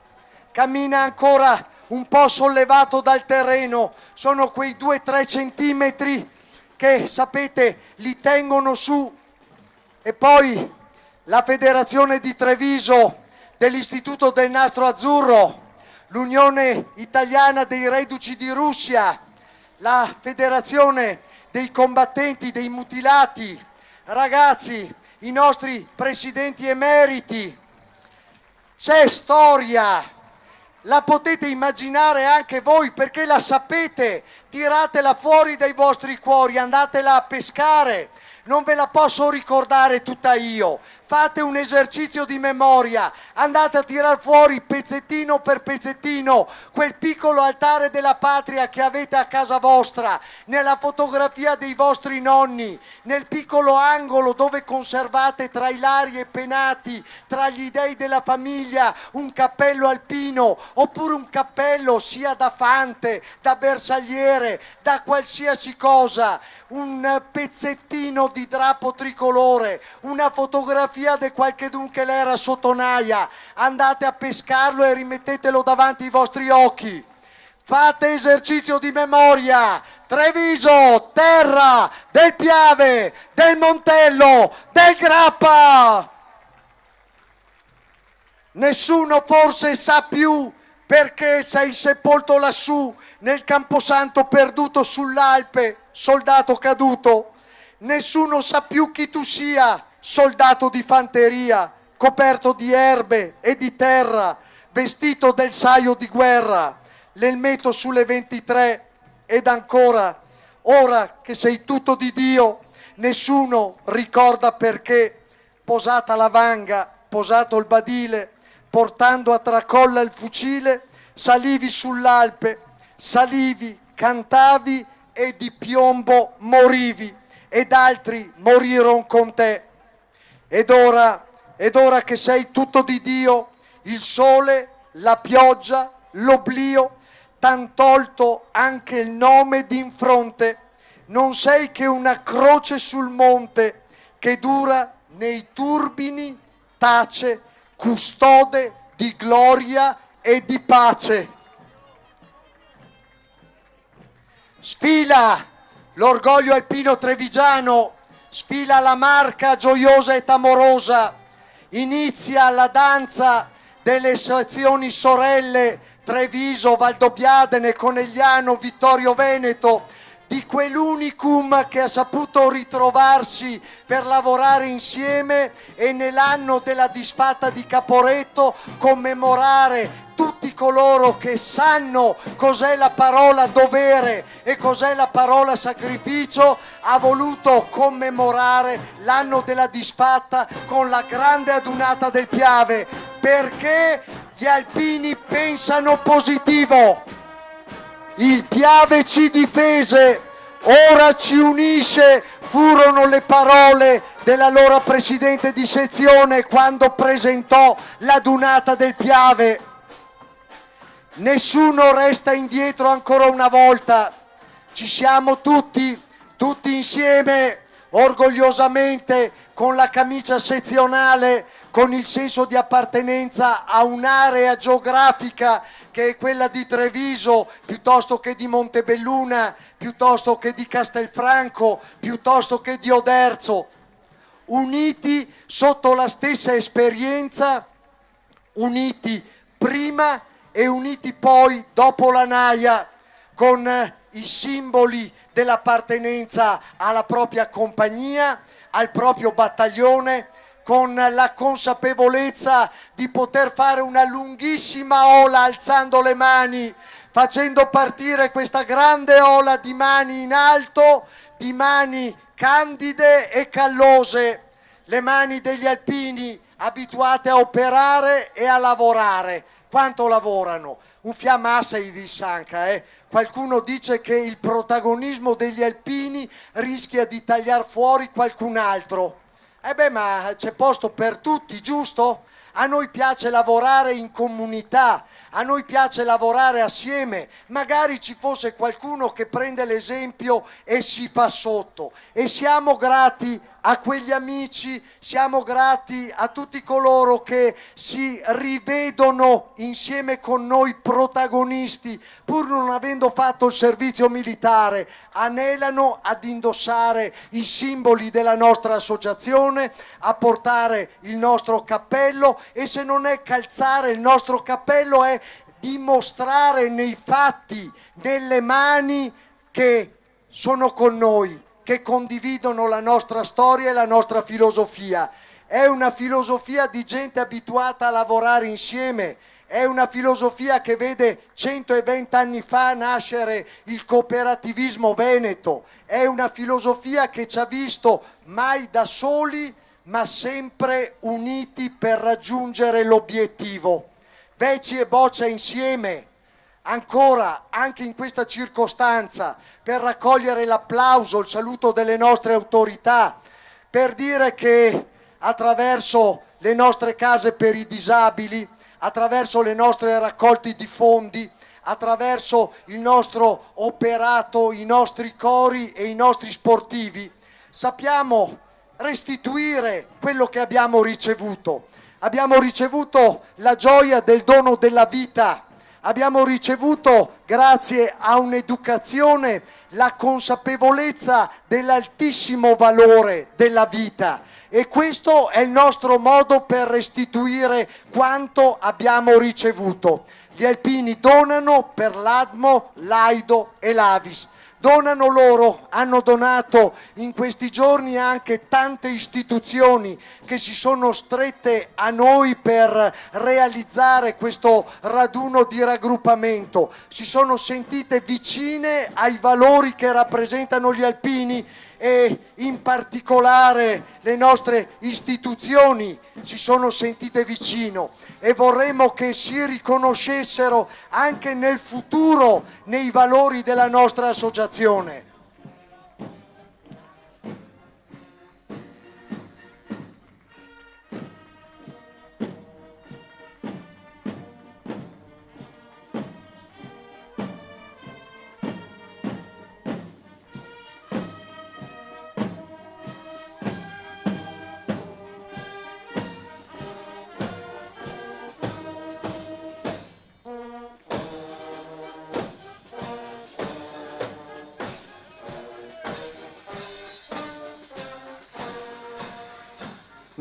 cammina ancora un po' sollevato dal terreno. Sono quei 2-3 centimetri che, sapete, li tengono su. E poi la Federazione di Treviso dell'Istituto del Nastro Azzurro, l'Unione Italiana dei Reduci di Russia, la Federazione dei Combattenti dei Mutilati, ragazzi, i nostri presidenti emeriti. C'è storia. La potete immaginare anche voi, perché la sapete, tiratela fuori dai vostri cuori, andatela a pescare, non ve la posso ricordare tutta io. Fate un esercizio di memoria, andate a tirar fuori pezzettino per pezzettino quel piccolo altare della patria che avete a casa vostra, nella fotografia dei vostri nonni, nel piccolo angolo dove conservate tra i lari e penati, tra gli dei della famiglia, un cappello alpino, oppure un cappello sia da fante, da bersagliere, da qualsiasi cosa, un pezzettino di drappo tricolore, una fotografia di qualchedun che l'era sotto naia. Andate a pescarlo e rimettetelo davanti ai vostri occhi. Fate esercizio di memoria. Treviso, terra del Piave, del Montello, del Grappa. Nessuno forse sa più perché sei sepolto lassù nel Camposanto perduto sull'Alpe, soldato caduto. Nessuno sa più chi tu sia, soldato di fanteria, coperto di erbe e di terra, vestito del saio di guerra, l'elmetto sulle 23, ed ancora, ora che sei tutto di Dio, nessuno ricorda perché, posata la vanga, posato il badile, portando a tracolla il fucile, salivi sull'Alpe, salivi, cantavi e di piombo morivi, ed altri morirono con te. Ed ora che sei tutto di Dio, il sole, la pioggia, l'oblio, t'han tolto anche il nome d'in fronte. Non sei che una croce sul monte che dura nei turbini, tace, custode di gloria e di pace. Sfila l'orgoglio alpino trevigiano, sfila la marca gioiosa e tamorosa, inizia la danza delle sezioni sorelle Treviso, Valdobbiadene, Conegliano, Vittorio Veneto, di quell'unicum che ha saputo ritrovarsi per lavorare insieme e nell'anno della disfatta di Caporetto commemorare tutti coloro che sanno cos'è la parola dovere e cos'è la parola sacrificio. Ha voluto commemorare l'anno della disfatta con la grande adunata del Piave, perché gli alpini pensano positivo. Il Piave ci difese, ora ci unisce, furono le parole dell'allora presidente di sezione quando presentò l'adunata del Piave. Nessuno resta indietro ancora una volta, ci siamo tutti insieme, orgogliosamente, con la camicia sezionale, con il senso di appartenenza a un'area geografica che è quella di Treviso, piuttosto che di Montebelluna, piuttosto che di Castelfranco, piuttosto che di Oderzo, uniti sotto la stessa esperienza, uniti prima e uniti poi dopo la naia, con i simboli dell'appartenenza alla propria compagnia, al proprio battaglione, con la consapevolezza di poter fare una lunghissima ola alzando le mani, facendo partire questa grande ola di mani in alto, di mani candide e callose, le mani degli alpini abituate a operare e a lavorare. Quanto lavorano? Un fiammassa di Sanca, Qualcuno dice che il protagonismo degli alpini rischia di tagliare fuori qualcun altro. Ma c'è posto per tutti, giusto? A noi piace lavorare in comunità, a noi piace lavorare assieme. Magari ci fosse qualcuno che prende l'esempio e si fa sotto. E siamo grati a quegli amici, siamo grati a tutti coloro che si rivedono insieme con noi protagonisti, pur non avendo fatto il servizio militare, anelano ad indossare i simboli della nostra associazione, a portare il nostro cappello, e se non è calzare il nostro cappello è dimostrare nei fatti, nelle mani, che sono con noi, che condividono la nostra storia e la nostra filosofia. È una filosofia di gente abituata a lavorare insieme, è una filosofia che vede 120 anni fa nascere il cooperativismo veneto, è una filosofia che ci ha visto mai da soli ma sempre uniti per raggiungere l'obiettivo. Veci e Boccia insieme, ancora, anche in questa circostanza, per raccogliere l'applauso, il saluto delle nostre autorità, per dire che attraverso le nostre case per i disabili, attraverso le nostre raccolte di fondi, attraverso il nostro operato, i nostri cori e i nostri sportivi, sappiamo restituire quello che abbiamo ricevuto. Abbiamo ricevuto la gioia del dono della vita, abbiamo ricevuto, grazie a un'educazione, la consapevolezza dell'altissimo valore della vita, e questo è il nostro modo per restituire quanto abbiamo ricevuto. Gli alpini donano per l'ADMO, l'AIDO e l'AVIS. Donano loro, hanno donato in questi giorni anche tante istituzioni che si sono strette a noi per realizzare questo raduno di raggruppamento, si sono sentite vicine ai valori che rappresentano gli alpini, e in particolare le nostre istituzioni si sono sentite vicino, e vorremmo che si riconoscessero anche nel futuro nei valori della nostra associazione.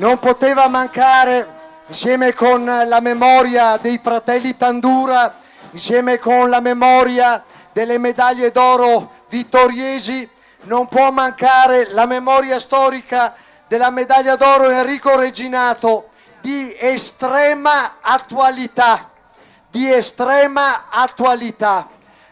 Non poteva mancare, insieme con la memoria dei fratelli Tandura, insieme con la memoria delle medaglie d'oro vittoriesi, non può mancare la memoria storica della medaglia d'oro Enrico Reginato, di estrema attualità,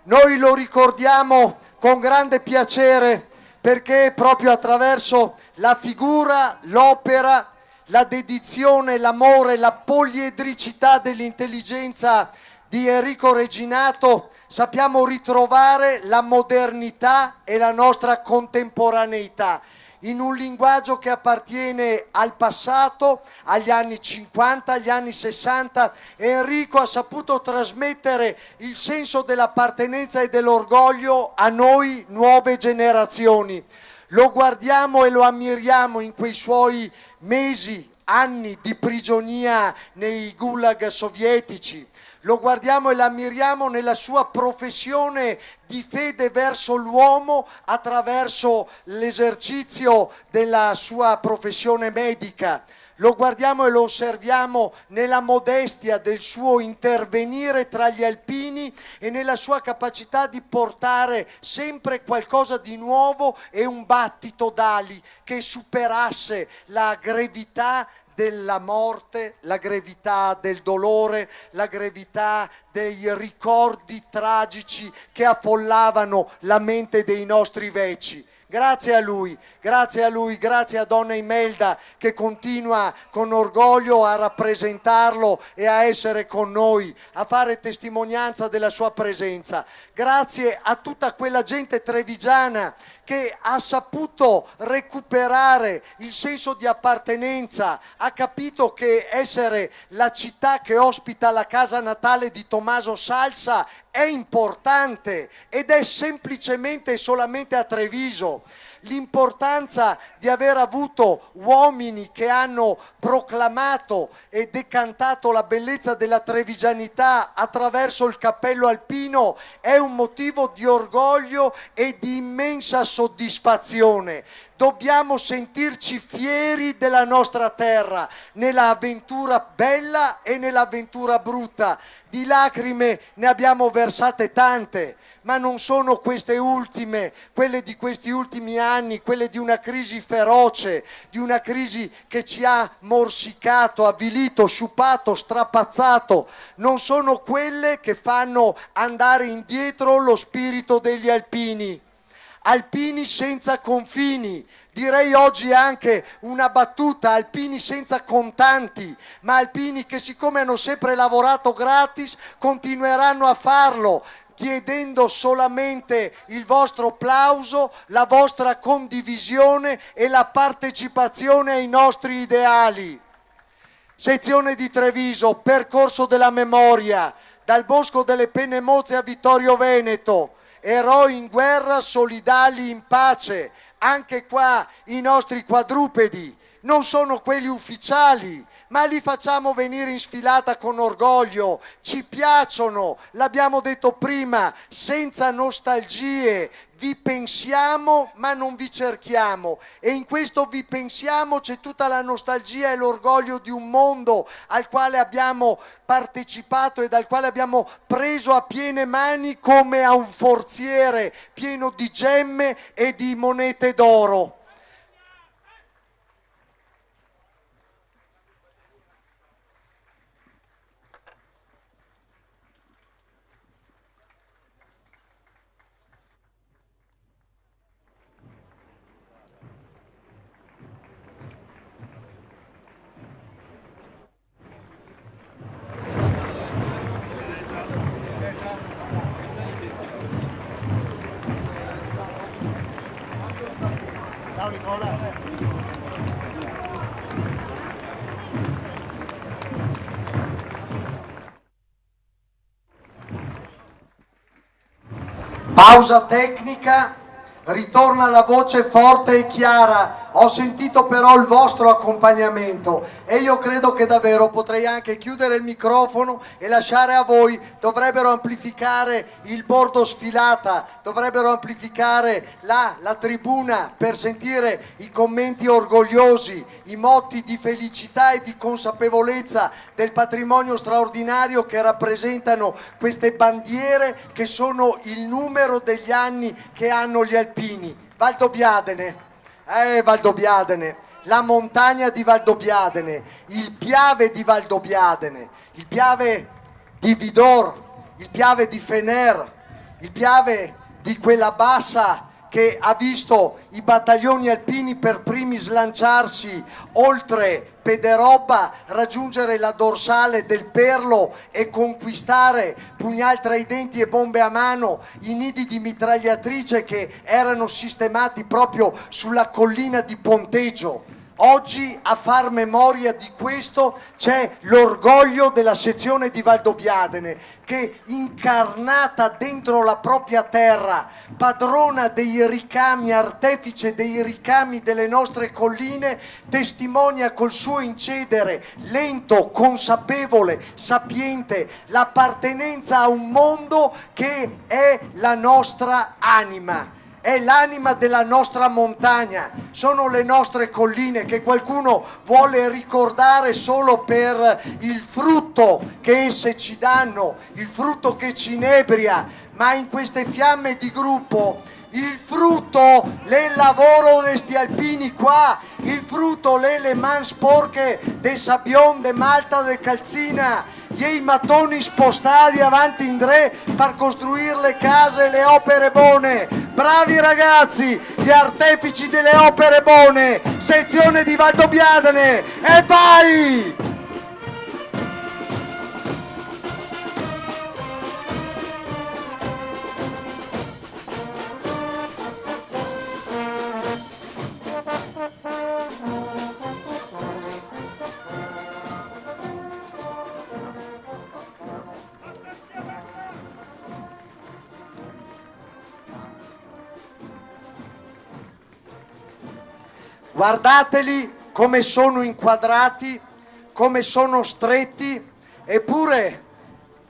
Noi lo ricordiamo con grande piacere, perché proprio attraverso la figura, l'opera, la dedizione, l'amore, la poliedricità dell'intelligenza di Enrico Reginato sappiamo ritrovare la modernità e la nostra contemporaneità in un linguaggio che appartiene al passato, agli anni 50, agli anni 60. Enrico ha saputo trasmettere il senso dell'appartenenza e dell'orgoglio a noi nuove generazioni. Lo guardiamo e lo ammiriamo in quei suoi mesi, anni di prigionia nei gulag sovietici. Lo guardiamo e l'ammiriamo nella sua professione di fede verso l'uomo attraverso l'esercizio della sua professione medica. lo guardiamo e lo osserviamo nella modestia del suo intervenire tra gli alpini e nella sua capacità di portare sempre qualcosa di nuovo e un battito d'ali che superasse la gravità della morte, la gravità del dolore, la gravità dei ricordi tragici che affollavano la mente dei nostri veci. Grazie a lui, grazie a lui, grazie a Donna Imelda che continua con orgoglio a rappresentarlo e a essere con noi, a fare testimonianza della sua presenza. Grazie a tutta quella gente trevigiana che ha saputo recuperare il senso di appartenenza, ha capito che essere la città che ospita la casa natale di Tommaso Salsa è importante ed è semplicemente e solamente a Treviso. L'importanza di aver avuto uomini che hanno proclamato e decantato la bellezza della trevigianità attraverso il cappello alpino è un motivo di orgoglio e di immensa soddisfazione. Dobbiamo sentirci fieri della nostra terra, nell'avventura bella e nell'avventura brutta. Di lacrime ne abbiamo versate tante, ma non sono queste ultime, quelle di questi ultimi anni, quelle di una crisi feroce, di una crisi che ci ha morsicato, avvilito, sciupato, strapazzato. Non sono quelle che fanno andare indietro lo spirito degli alpini. Alpini senza confini, direi oggi anche una battuta, alpini senza contanti, ma alpini che siccome hanno sempre lavorato gratis continueranno a farlo, chiedendo solamente il vostro plauso, la vostra condivisione e la partecipazione ai nostri ideali. Sezione di Treviso, percorso della memoria, dal Bosco delle Penne Mozze a Vittorio Veneto, eroi in guerra, solidali in pace. Anche qua i nostri quadrupedi non sono quelli ufficiali, ma li facciamo venire in sfilata con orgoglio, ci piacciono, l'abbiamo detto prima, senza nostalgie, vi pensiamo ma non vi cerchiamo, e in questo vi pensiamo c'è tutta la nostalgia e l'orgoglio di un mondo al quale abbiamo partecipato e dal quale abbiamo preso a piene mani come a un forziere pieno di gemme e di monete d'oro. Pausa tecnica, ritorna la voce forte e chiara. Ho sentito però il vostro accompagnamento e io credo che davvero potrei anche chiudere il microfono e lasciare a voi. Dovrebbero amplificare il bordo sfilata, dovrebbero amplificare la tribuna per sentire i commenti orgogliosi, i motti di felicità e di consapevolezza del patrimonio straordinario che rappresentano queste bandiere che sono il numero degli anni che hanno gli alpini. Valdobbiadene. Valdobbiadene, la montagna di Valdobbiadene, il Piave di Valdobbiadene, il Piave di Vidor, il Piave di Fener, il Piave di quella bassa che ha visto i battaglioni alpini per primi slanciarsi oltre Pederobba, raggiungere la dorsale del Perlo e conquistare, pugnal tra i denti e bombe a mano, i nidi di mitragliatrice che erano sistemati proprio sulla collina di Ponteggio. Oggi a far memoria di questo c'è l'orgoglio della sezione di Valdobbiadene che, incarnata dentro la propria terra, padrona dei ricami, artefice dei ricami delle nostre colline, testimonia col suo incedere lento, consapevole, sapiente, l'appartenenza a un mondo che è la nostra anima. è l'anima della nostra montagna, sono le nostre colline che qualcuno vuole ricordare solo per il frutto che esse ci danno, il frutto che ci inebria, ma in queste fiamme di gruppo il frutto del lavoro di sti alpini qua, il frutto le man sporche del Sabion, de Malta, de Calzina, i mattoni spostati avanti in Dre per costruire le case e le opere buone. Bravi ragazzi, gli artefici delle opere buone, sezione di Valdobbiadene, e vai! Guardateli come sono inquadrati, come sono stretti, eppure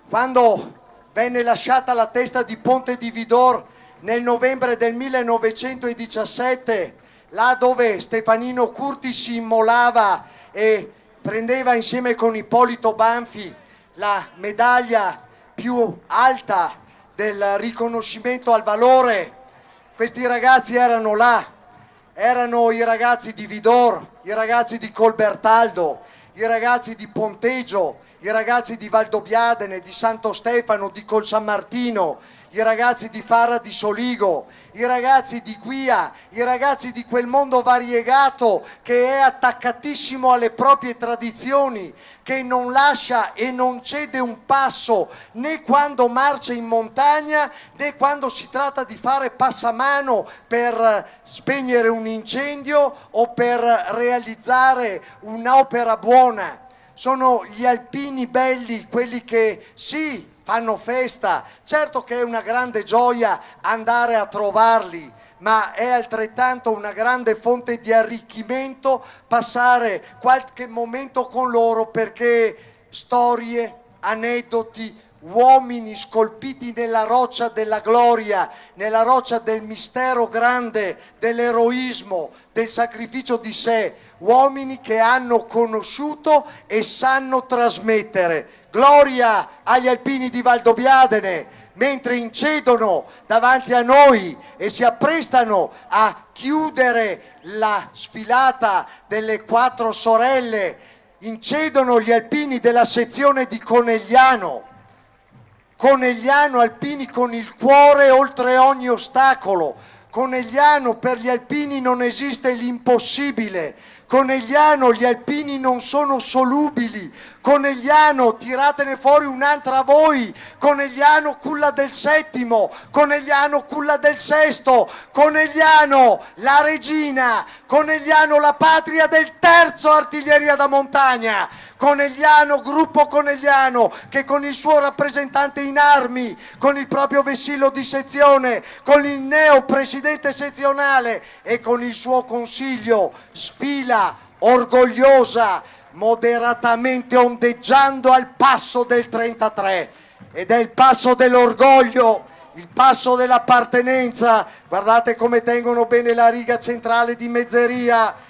quando venne lasciata la testa di Ponte di Vidor nel novembre del 1917, là dove Stefanino Curti si immolava e prendeva insieme con Ippolito Banfi la medaglia più alta del riconoscimento al valore, questi ragazzi erano là. Erano i ragazzi di Vidor, i ragazzi di Colbertaldo, i ragazzi di Ponteggio, i ragazzi di Valdobbiadene, di Santo Stefano, di Col San Martino, i ragazzi di Fara di Soligo, i ragazzi di Guia, i ragazzi di quel mondo variegato che è attaccatissimo alle proprie tradizioni, che non lascia e non cede un passo né quando marcia in montagna né quando si tratta di fare passamano per spegnere un incendio o per realizzare un'opera buona. Sono gli alpini belli, quelli che sì, fanno festa, certo che è una grande gioia andare a trovarli, ma è altrettanto una grande fonte di arricchimento passare qualche momento con loro, perché storie, aneddoti, uomini scolpiti nella roccia della gloria, nella roccia del mistero grande, dell'eroismo, del sacrificio di sé, uomini che hanno conosciuto e sanno trasmettere. Gloria agli alpini di Valdobbiadene, mentre incedono davanti a noi e si apprestano a chiudere la sfilata delle 4 sorelle, incedono gli alpini della sezione di Conegliano. Conegliano, alpini con il cuore oltre ogni ostacolo. Conegliano, per gli alpini non esiste l'impossibile. Conegliano, gli alpini non sono solubili. Conegliano, tiratene fuori un'altra voi. Conegliano, culla del 7º. Conegliano, culla del 6º. Conegliano, la regina. Conegliano, la patria del 3° artiglieria da montagna. Conegliano, gruppo Conegliano, che con il suo rappresentante in armi, con il proprio vessillo di sezione, con il neo presidente sezionale e con il suo consiglio sfila orgogliosa, moderatamente ondeggiando al passo del 33, ed è il passo dell'orgoglio, il passo dell'appartenenza. Guardate come tengono bene la riga centrale di mezzeria.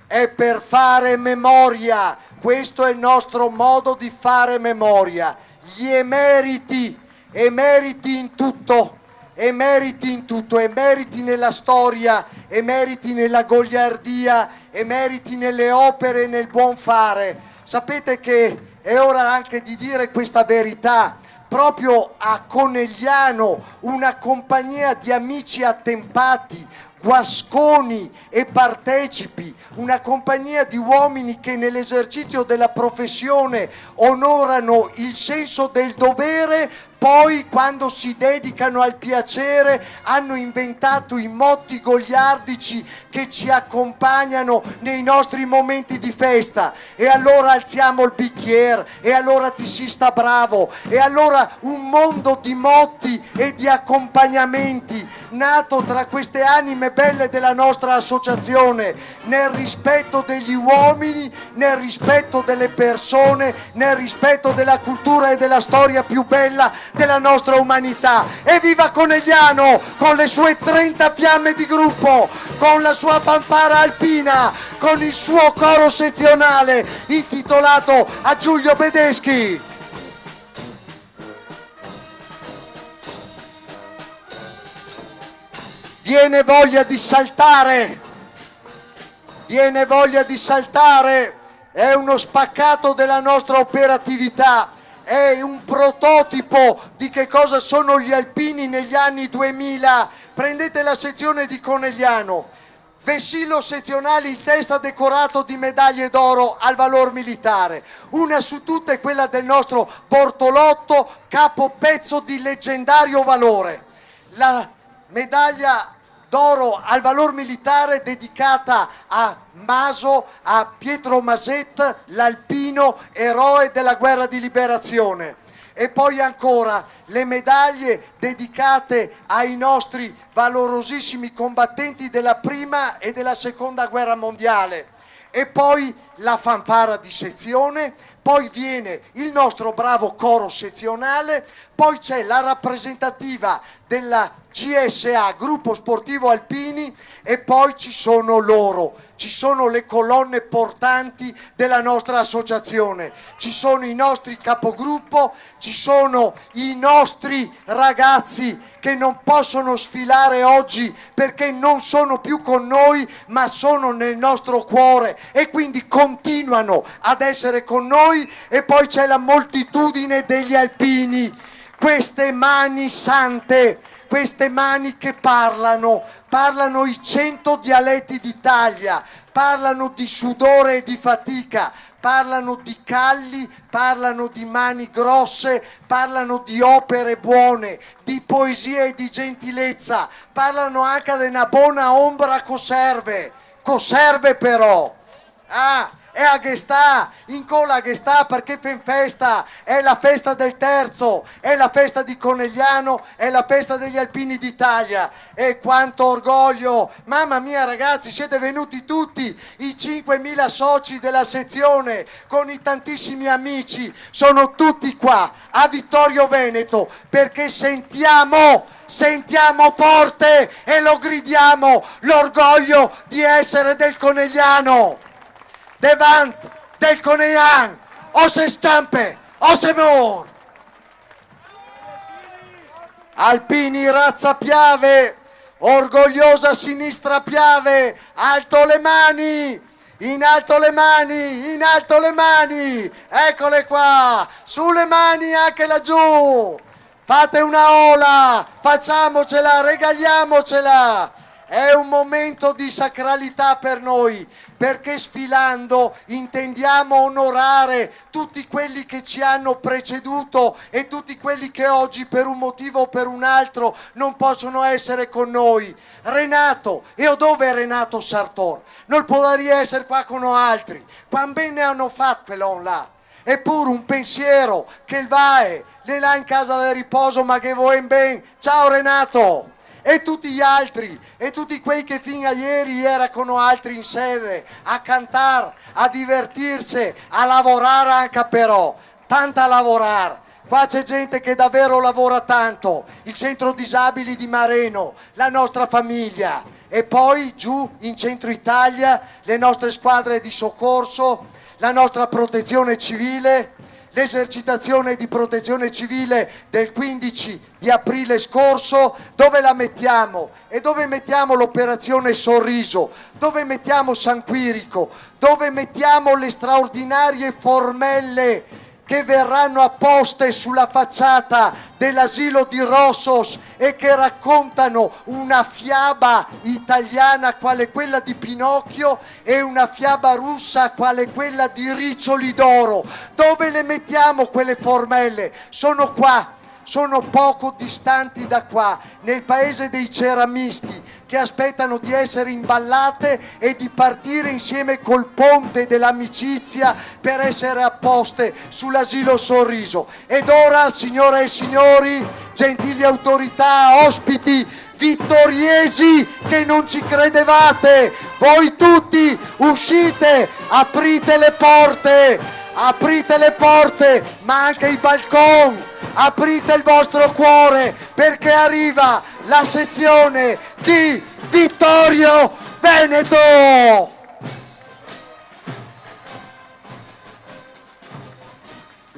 È per fare memoria, questo è il nostro modo di fare memoria. Gli emeriti in tutto, emeriti nella storia, emeriti nella goliardia, emeriti nelle opere e nel buon fare. Sapete che è ora anche di dire questa verità. Proprio a Conegliano, una compagnia di amici attempati, guasconi e partecipi, una compagnia di uomini che nell'esercizio della professione onorano il senso del dovere, poi quando si dedicano al piacere hanno inventato i motti goliardici che ci accompagnano nei nostri momenti di festa. E allora alziamo il bicchiere, e allora ti si sta bravo, e allora un mondo di motti e di accompagnamenti nato tra queste anime belle della nostra associazione, nel rispetto degli uomini, nel rispetto delle persone, nel rispetto della cultura e della storia più bella della nostra umanità. Evviva Conegliano con le sue 30 fiamme di gruppo, con la sua fanfara alpina, con il suo coro sezionale intitolato a Giulio Bedeschi. Viene voglia di saltare, è uno spaccato della nostra operatività, è un prototipo di che cosa sono gli alpini negli anni 2000. Prendete la sezione di Conegliano, vessillo sezionale in testa decorato di medaglie d'oro al valor militare, una su tutte è quella del nostro Bortolotto, capo pezzo di leggendario valore. La medaglia d'oro al valor militare dedicata a Maso, a Pietro Maset, l'alpino eroe della guerra di liberazione. E poi ancora le medaglie dedicate ai nostri valorosissimi combattenti della prima e della seconda guerra mondiale. E poi la fanfara di sezione, poi viene il nostro bravo coro sezionale, poi c'è la rappresentativa della GSA, Gruppo Sportivo Alpini, e poi ci sono loro, ci sono le colonne portanti della nostra associazione, ci sono i nostri capogruppo, ci sono i nostri ragazzi che non possono sfilare oggi perché non sono più con noi, ma sono nel nostro cuore e quindi continuano ad essere con noi. E poi c'è la moltitudine degli alpini, queste mani sante, queste mani che parlano i 100 dialetti d'Italia, parlano di sudore e di fatica, parlano di calli, parlano di mani grosse, parlano di opere buone, di poesia e di gentilezza, parlano anche di una buona ombra coserve però. E a Gestà, in cola a Gestà, perché fan festa, è la festa del terzo, è la festa di Conegliano, è la festa degli alpini d'Italia. E quanto orgoglio, mamma mia ragazzi, siete venuti tutti, i 5.000 soci della sezione, con i tantissimi amici, sono tutti qua a Vittorio Veneto, perché sentiamo forte e lo gridiamo, l'orgoglio di essere del Conegliano. Devant del Conegliano, o se stampe, o se mor. Alpini razza Piave, orgogliosa sinistra Piave, alto le mani, in alto le mani, in alto le mani, eccole qua, sulle mani anche laggiù, fate una ola, facciamocela, regaliamocela. È un momento di sacralità per noi, perché sfilando intendiamo onorare tutti quelli che ci hanno preceduto e tutti quelli che oggi per un motivo o per un altro non possono essere con noi. Renato, e dove è Renato Sartor? Non potrebbe essere qua con altri. Quando bene hanno fatto quello là? Eppure un pensiero che va le là in casa del riposo, ma che vuoi ben. Ciao Renato! E tutti gli altri, e tutti quei che fino a ieri erano con altri in sede, a cantare, a divertirsi, a lavorare anche però, tanta lavorare. Qua c'è gente che davvero lavora tanto, il centro disabili di Mareno, la nostra famiglia, e poi giù in centro Italia le nostre squadre di soccorso, la nostra protezione civile, l'esercitazione di protezione civile del 15 di aprile scorso. Dove la mettiamo? E dove mettiamo l'operazione Sorriso? Dove mettiamo San Quirico? Dove mettiamo le straordinarie formelle che verranno apposte sulla facciata dell'asilo di Rossos e che raccontano una fiaba italiana quale quella di Pinocchio e una fiaba russa quale quella di Riccioli d'Oro? Dove le mettiamo quelle formelle? Sono qua, sono poco distanti da qua, nel paese dei ceramisti, che aspettano di essere imballate e di partire insieme col ponte dell'amicizia per essere apposte sull'asilo Sorriso. Ed ora, signore e signori, gentili autorità, ospiti vittoriesi che non ci credevate, voi tutti uscite, aprite le porte, ma anche i balconi, aprite il vostro cuore perché arriva la sezione di Vittorio Veneto.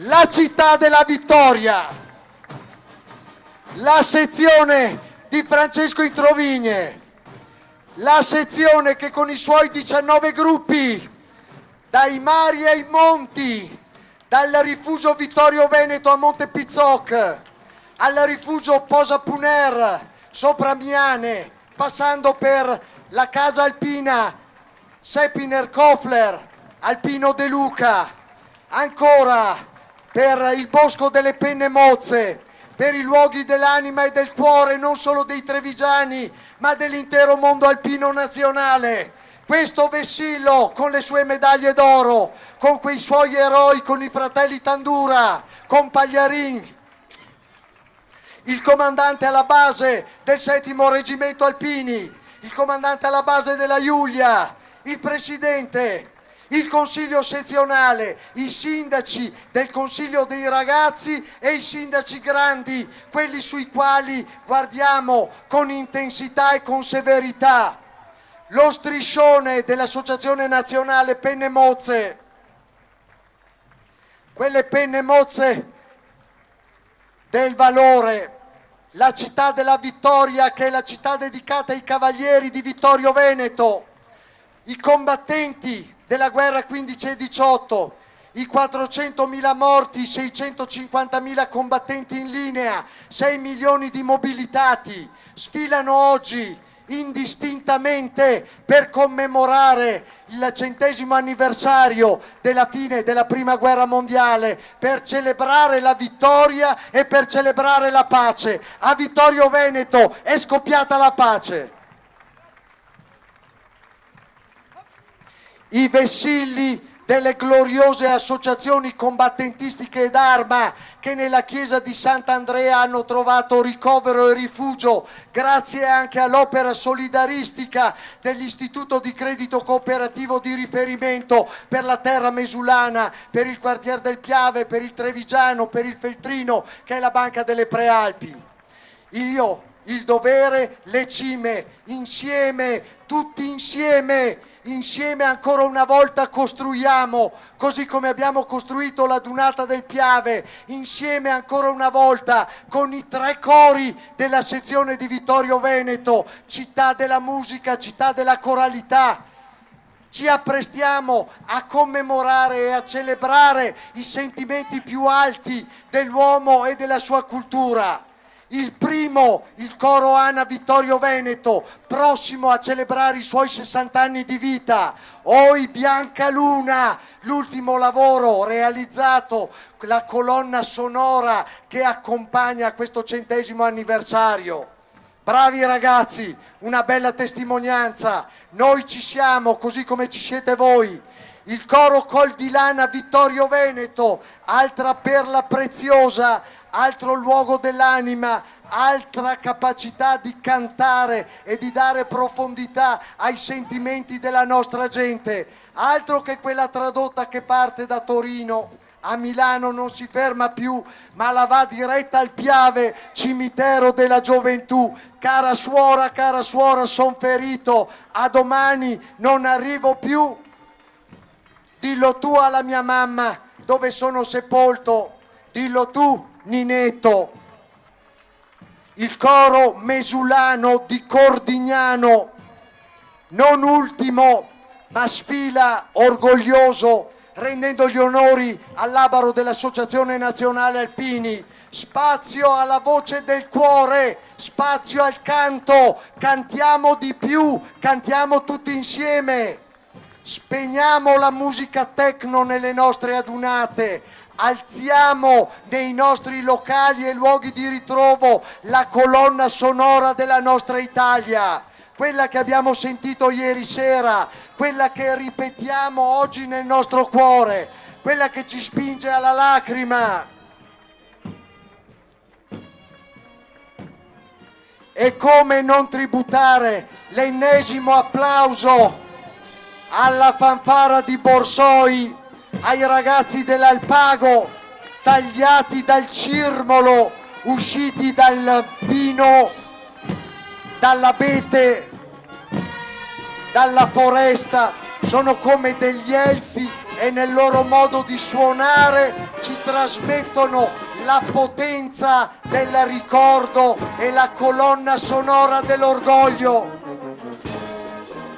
La città della vittoria, la sezione di Francesco Introvigne, la sezione che con i suoi 19 gruppi, dai mari ai monti, dal rifugio Vittorio Veneto a Monte Pizzoc, al rifugio Posa Puner, sopra Miane, passando per la casa alpina Sepiner Kofler, Alpino De Luca, ancora per il Bosco delle Penne Mozze, per i luoghi dell'anima e del cuore non solo dei trevigiani, ma dell'intero mondo alpino nazionale. Questo vessillo con le sue medaglie d'oro, con quei suoi eroi, con i fratelli Tandura, con Pagliarin, il comandante alla base del 7° Reggimento Alpini, il comandante alla base della Giulia, il presidente, il consiglio sezionale, i sindaci del consiglio dei ragazzi e i sindaci grandi, quelli sui quali guardiamo con intensità e con severità. Lo striscione dell'Associazione Nazionale Penne Mozze, quelle penne mozze del valore, la città della vittoria che è la città dedicata ai cavalieri di Vittorio Veneto, i combattenti della guerra 15 e 18, i 400.000 morti, 650.000 combattenti in linea, 6 milioni di mobilitati, sfilano oggi indistintamente per commemorare il 100° anniversario della fine della Prima Guerra Mondiale, per celebrare la vittoria e per celebrare la pace. A Vittorio Veneto è scoppiata la pace. I vessilli delle gloriose associazioni combattentistiche d'arma che nella chiesa di Sant'Andrea hanno trovato ricovero e rifugio grazie anche all'opera solidaristica dell'Istituto di Credito Cooperativo di riferimento per la terra mesulana, per il quartier del Piave, per il Trevigiano, per il Feltrino, che è la Banca delle Prealpi. Io, il dovere, le cime, insieme, tutti insieme ancora una volta costruiamo, così come abbiamo costruito la Dunata del Piave, insieme ancora una volta con i 3 cori della sezione di Vittorio Veneto, città della musica, città della coralità. Ci apprestiamo a commemorare e a celebrare i sentimenti più alti dell'uomo e della sua cultura. Il primo, il coro Ana Vittorio Veneto, prossimo a celebrare i suoi 60 anni di vita. Oi Bianca Luna, l'ultimo lavoro realizzato, la colonna sonora che accompagna questo 100° anniversario. Bravi ragazzi, una bella testimonianza. Noi ci siamo, così come ci siete voi. Il coro Col di Lana Vittorio Veneto, altra perla preziosa, altro luogo dell'anima, altra capacità di cantare e di dare profondità ai sentimenti della nostra gente, altro che quella tradotta che parte da Torino a Milano, non si ferma più, ma la va diretta al Piave, cimitero della gioventù. Cara suora, son ferito, a domani non arrivo più. Dillo tu alla mia mamma dove sono sepolto, dillo tu Ninetto. Il coro mesulano di Cordignano, non ultimo, ma sfila orgoglioso, rendendo gli onori all'abaro dell'Associazione Nazionale Alpini. Spazio alla voce del cuore, spazio al canto, cantiamo di più, cantiamo tutti insieme. Spegniamo la musica techno nelle nostre adunate, alziamo nei nostri locali e luoghi di ritrovo la colonna sonora della nostra Italia, quella che abbiamo sentito ieri sera, quella che ripetiamo oggi nel nostro cuore, quella che ci spinge alla lacrima. E come non tributare l'ennesimo applauso alla fanfara di Borsoi, ai ragazzi dell'Alpago tagliati dal cirmolo, usciti dal pino, dall'abete, dalla foresta, sono come degli elfi e nel loro modo di suonare ci trasmettono la potenza del ricordo e la colonna sonora dell'orgoglio.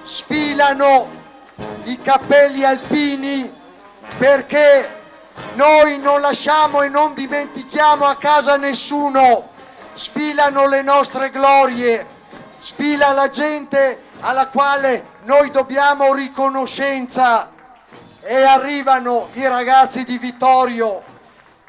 Sfilano i cappelli alpini perché noi non lasciamo e non dimentichiamo a casa nessuno. Sfilano le nostre glorie, sfila la gente alla quale noi dobbiamo riconoscenza e arrivano i ragazzi di Vittorio,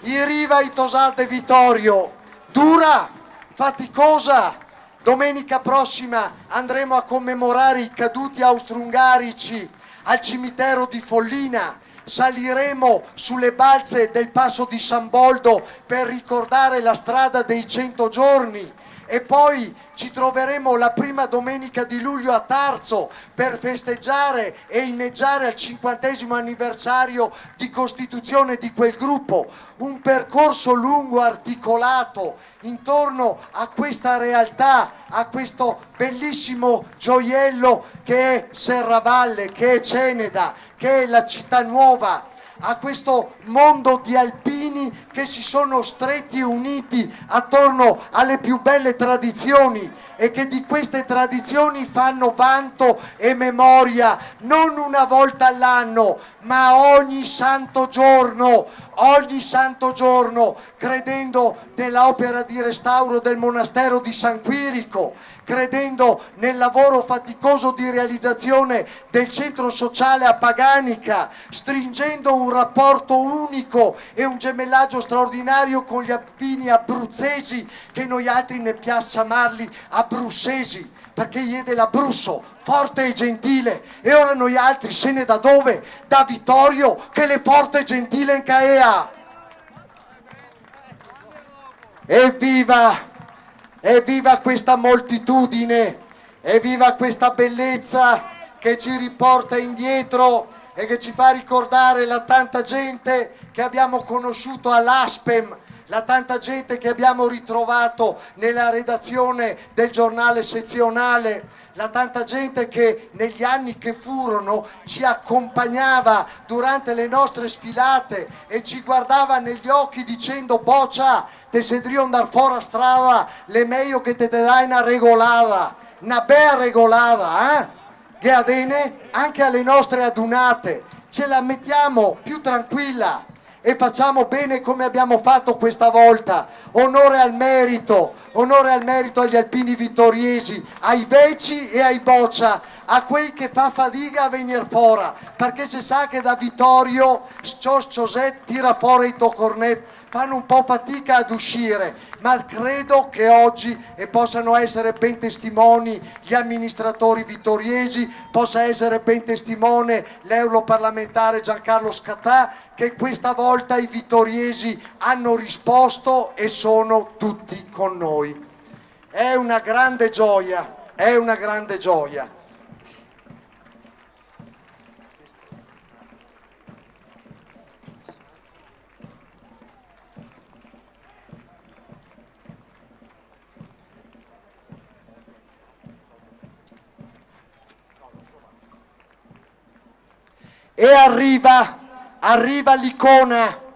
i Riva i Tosate Vittorio, dura, faticosa. Domenica prossima andremo a commemorare i caduti austro-ungarici al cimitero di Follina. Saliremo sulle balze del Passo di San Boldo per ricordare la strada dei 100 giorni e poi ci troveremo la prima domenica di luglio a Tarzo per festeggiare e inneggiare al 50° anniversario di costituzione di quel gruppo. Un percorso lungo, articolato intorno a questa realtà, a questo bellissimo gioiello che è Serravalle, che è Ceneda, che è la città nuova, a questo mondo di alpini che si sono stretti e uniti attorno alle più belle tradizioni e che di queste tradizioni fanno vanto e memoria non una volta all'anno ma ogni santo giorno, credendo nell'opera di restauro del monastero di San Quirico, credendo nel lavoro faticoso di realizzazione del centro sociale a Paganica, stringendo un rapporto unico e un gemellaggio straordinario con gli alpini abruzzesi, che noi altri ne piace chiamarli abruzzesi, perché gli è dell'Abruzzo, forte e gentile, e ora noi altri se ne da dove? Da Vittorio, che le forte e gentile in Caea. Evviva questa moltitudine, evviva questa bellezza che ci riporta indietro e che ci fa ricordare la tanta gente che abbiamo conosciuto all'Aspem, la tanta gente che abbiamo ritrovato nella redazione del giornale sezionale, la tanta gente che negli anni che furono ci accompagnava durante le nostre sfilate e ci guardava negli occhi dicendo: boccia, te sedrio andar fuori a strada, le meglio che te dai una regolata, una bella regolata, che adene anche alle nostre adunate, ce la mettiamo più tranquilla e facciamo bene come abbiamo fatto questa volta. Onore al merito agli alpini vittoriesi, ai veci e ai boccia, a quei che fa fatica a venire fuori, perché si sa che da Vittorio Cioset tira fuori i tocornet, fanno un po' fatica ad uscire, ma credo che oggi e possano essere ben testimoni gli amministratori vittoriesi, possa essere ben testimone l'europarlamentare Giancarlo Scattà, che questa volta i vittoriesi hanno risposto e sono tutti con noi. È una grande gioia, è una grande gioia. E arriva l'icona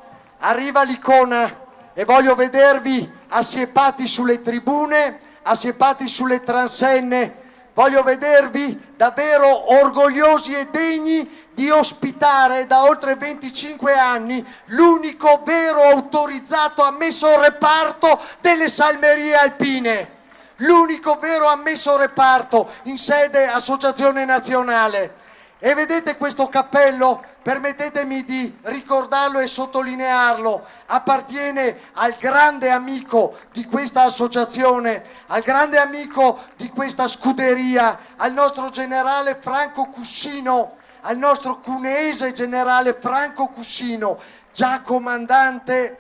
e voglio vedervi assiepati sulle tribune, assiepati sulle transenne, voglio vedervi davvero orgogliosi e degni di ospitare da oltre 25 anni l'unico vero autorizzato ammesso al reparto delle salmerie alpine, l'unico vero ammesso reparto in sede associazione nazionale. E vedete questo cappello? Permettetemi di ricordarlo e sottolinearlo, appartiene al grande amico di questa associazione, al grande amico di questa scuderia, al nostro generale Franco Cussino, al nostro cuneese generale Franco Cussino, già comandante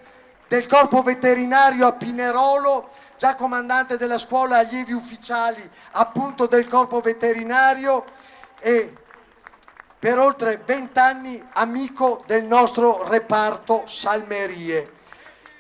del corpo veterinario a Pinerolo, già comandante della scuola allievi ufficiali appunto del corpo veterinario e per oltre 20 anni amico del nostro reparto salmerie.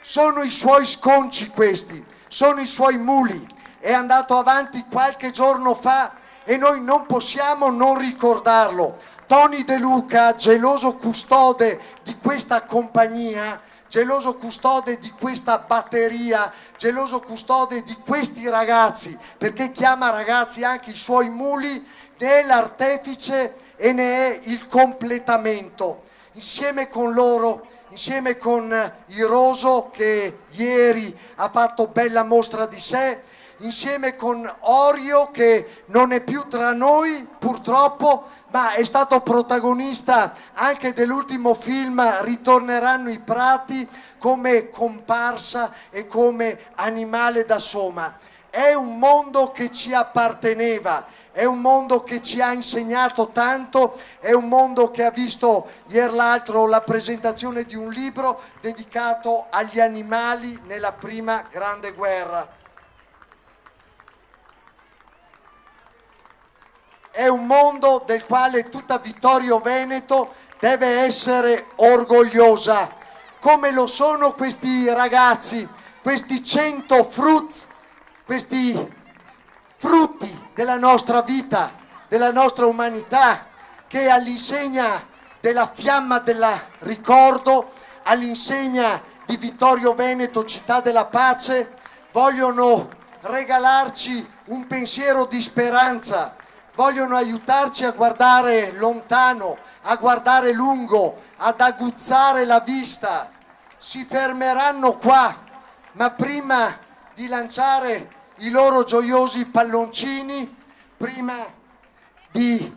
sono i suoi sconci questi, sono i suoi muli. È andato avanti qualche giorno fa e noi non possiamo non ricordarlo. Tony De Luca, geloso custode di questa compagnia, geloso custode di questa batteria, geloso custode di questi ragazzi, perché chiama ragazzi anche i suoi muli, ne è l'artefice e ne è il completamento. Insieme con loro, insieme con Iroso che ieri ha fatto bella mostra di sé, insieme con Orio che non è più tra noi purtroppo, ma è stato protagonista anche dell'ultimo film Ritorneranno i prati come comparsa e come animale da soma. È un mondo che ci apparteneva, è un mondo che ci ha insegnato tanto, è un mondo che ha visto ieri l'altro la presentazione di un libro dedicato agli animali nella prima grande guerra. È un mondo del quale tutta Vittorio Veneto deve essere orgogliosa, come lo sono questi ragazzi, questi 100 questi frutti della nostra vita, della nostra umanità, che all'insegna della fiamma del ricordo, all'insegna di Vittorio Veneto, città della pace, vogliono regalarci un pensiero di speranza, vogliono aiutarci a guardare lontano, a guardare lungo, ad aguzzare la vista. Si fermeranno qua, ma prima di lanciare i loro gioiosi palloncini, prima di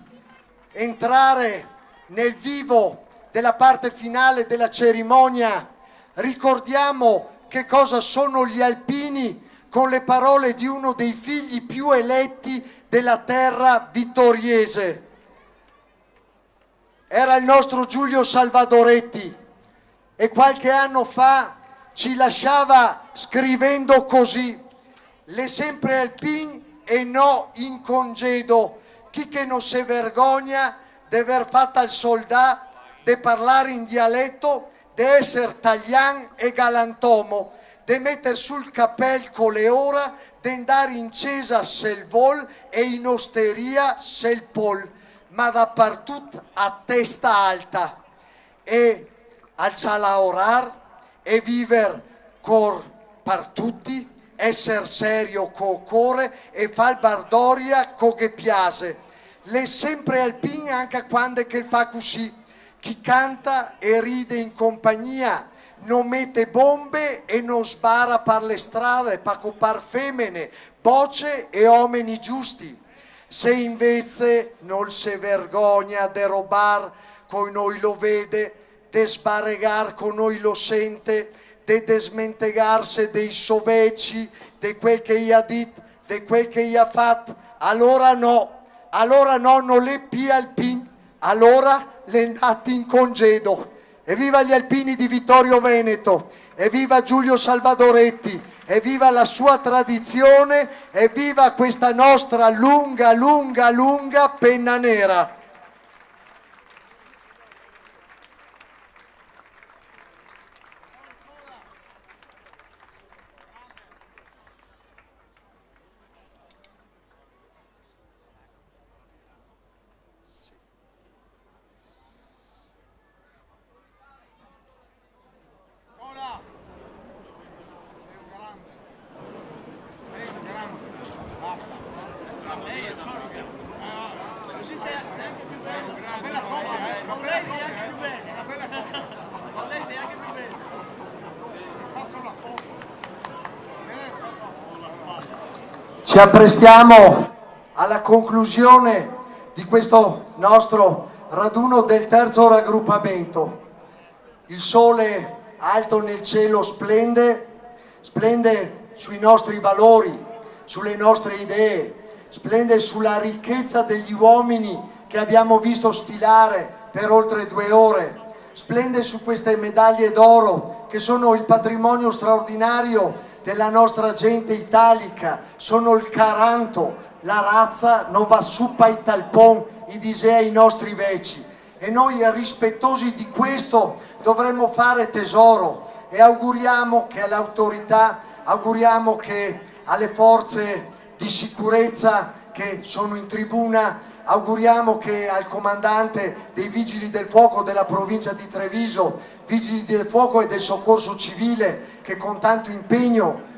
entrare nel vivo della parte finale della cerimonia, ricordiamo che cosa sono gli alpini con le parole di uno dei figli più eletti della terra vittoriese. Era il nostro Giulio Salvadoretti e qualche anno fa ci lasciava scrivendo così: le sempre alpin e no in congedo, chi che non se vergogna de aver fatta il soldat, de parlare in dialetto, de essere taglian e galantomo, de metter sul cappell con le ora, de andare in cesa se il vol e in osteria se il pol, ma dappertutto a testa alta, e alzala a orar e viver cor par tutti, esser serio co core e fal bardoria co che piace. Le sempre alpin anche quando che fa così, chi canta e ride in compagnia, non mette bombe e non sbara per le strade, per copar femmine, bocce e uomini giusti. Se invece non se vergogna de robar con noi lo vede, de sbarregar con noi lo sente, de desmentegarsi dei soveci, di quel che gli ha detto, di quel che gli ha fatto, allora no, non le pia alpin, allora le andati in congedo. Evviva gli alpini di Vittorio Veneto, evviva Giulio Salvadoretti, evviva la sua tradizione, evviva questa nostra lunga penna nera. Ci apprestiamo alla conclusione di questo nostro raduno del terzo raggruppamento. Il sole alto nel cielo splende sui nostri valori, sulle nostre idee, splende sulla ricchezza degli uomini che abbiamo visto sfilare per oltre 2 ore, splende su queste medaglie d'oro che sono il patrimonio straordinario della nostra gente italica, sono il caranto, la razza non va suppa i talpon, i disea i nostri veci, e noi rispettosi di questo dovremmo fare tesoro e auguriamo che alle autorità, auguriamo che alle forze di sicurezza che sono in tribuna, auguriamo che al comandante dei Vigili del Fuoco della provincia di Treviso, Vigili del Fuoco e del Soccorso Civile, che con tanto impegno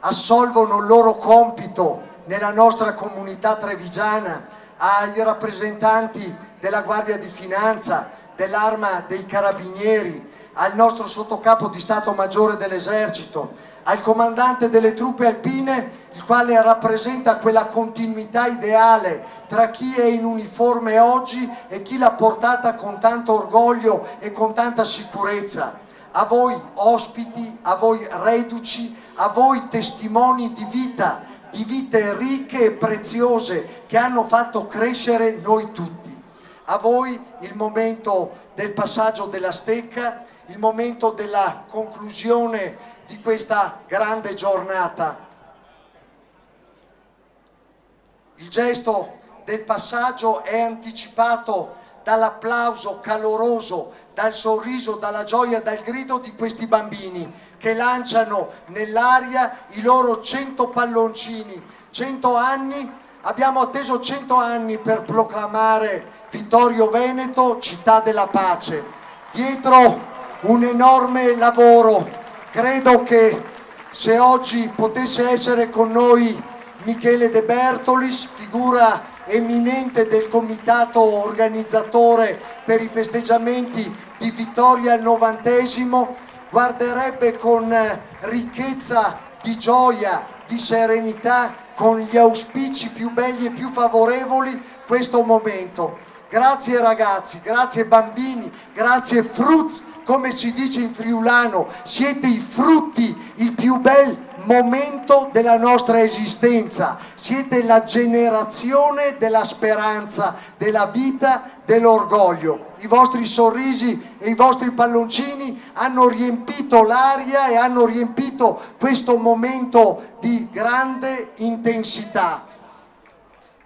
assolvono il loro compito nella nostra comunità trevigiana, ai rappresentanti della Guardia di Finanza, dell'Arma dei Carabinieri, al nostro sottocapo di Stato Maggiore dell'Esercito, al comandante delle truppe alpine, il quale rappresenta quella continuità ideale tra chi è in uniforme oggi e chi l'ha portata con tanto orgoglio e con tanta sicurezza. A voi ospiti, a voi reduci, a voi testimoni di vite ricche e preziose che hanno fatto crescere noi tutti. A voi il momento del passaggio della stecca, il momento della conclusione di questa grande giornata. Il gesto del passaggio è anticipato dall'applauso caloroso, dal sorriso, dalla gioia, dal grido di questi bambini che lanciano nell'aria i loro 100 palloncini. 100 anni, abbiamo atteso 100 anni per proclamare Vittorio Veneto, città della pace. Dietro un enorme lavoro. Credo che se oggi potesse essere con noi Michele De Bertolis, figura eminente del comitato organizzatore per i festeggiamenti di Vittoria al 90°, guarderebbe con ricchezza di gioia, di serenità, con gli auspici più belli e più favorevoli questo momento. Grazie ragazzi, grazie bambini, grazie fruits, come si dice in friulano, siete i frutti, il più bel momento della nostra esistenza, siete la generazione della speranza, della vita, dell'orgoglio. I vostri sorrisi e i vostri palloncini hanno riempito l'aria e hanno riempito questo momento di grande intensità.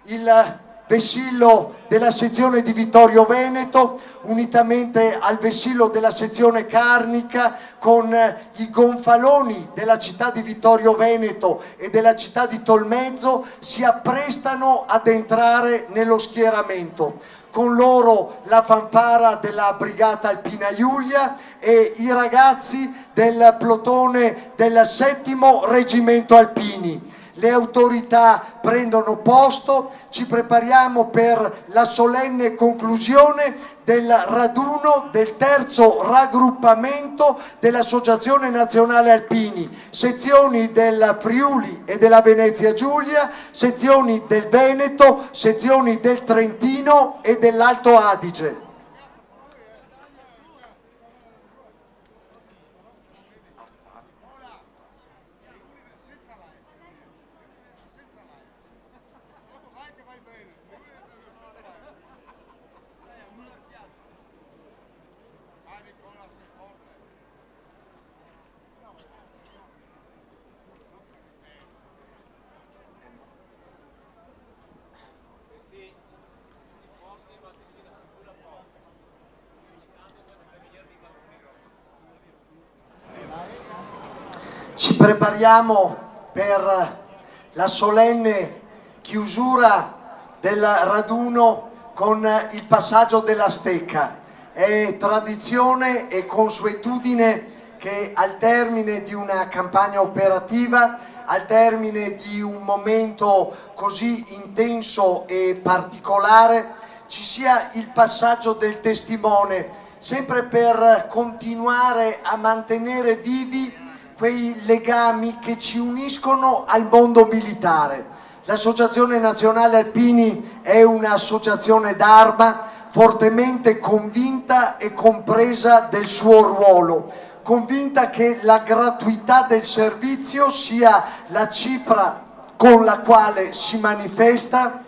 Il vessillo della sezione di Vittorio Veneto, unitamente al vessillo della sezione carnica, con i gonfaloni della città di Vittorio Veneto e della città di Tolmezzo, si apprestano ad entrare nello schieramento. Con loro la fanfara della Brigata Alpina Giulia e i ragazzi del plotone del 7° Reggimento Alpini. Le autorità prendono posto, ci prepariamo per la solenne conclusione del raduno del 3° raggruppamento dell'Associazione Nazionale Alpini, sezioni del Friuli e della Venezia Giulia, sezioni del Veneto, sezioni del Trentino e dell'Alto Adige. Ci prepariamo per la solenne chiusura del raduno con il passaggio della stecca. È tradizione e consuetudine che al termine di una campagna operativa, al termine di un momento così intenso e particolare, ci sia il passaggio del testimone, sempre per continuare a mantenere vivi quei legami che ci uniscono al mondo militare. L'Associazione Nazionale Alpini è un'associazione d'arma fortemente convinta e compresa del suo ruolo, convinta che la gratuità del servizio sia la cifra con la quale si manifesta,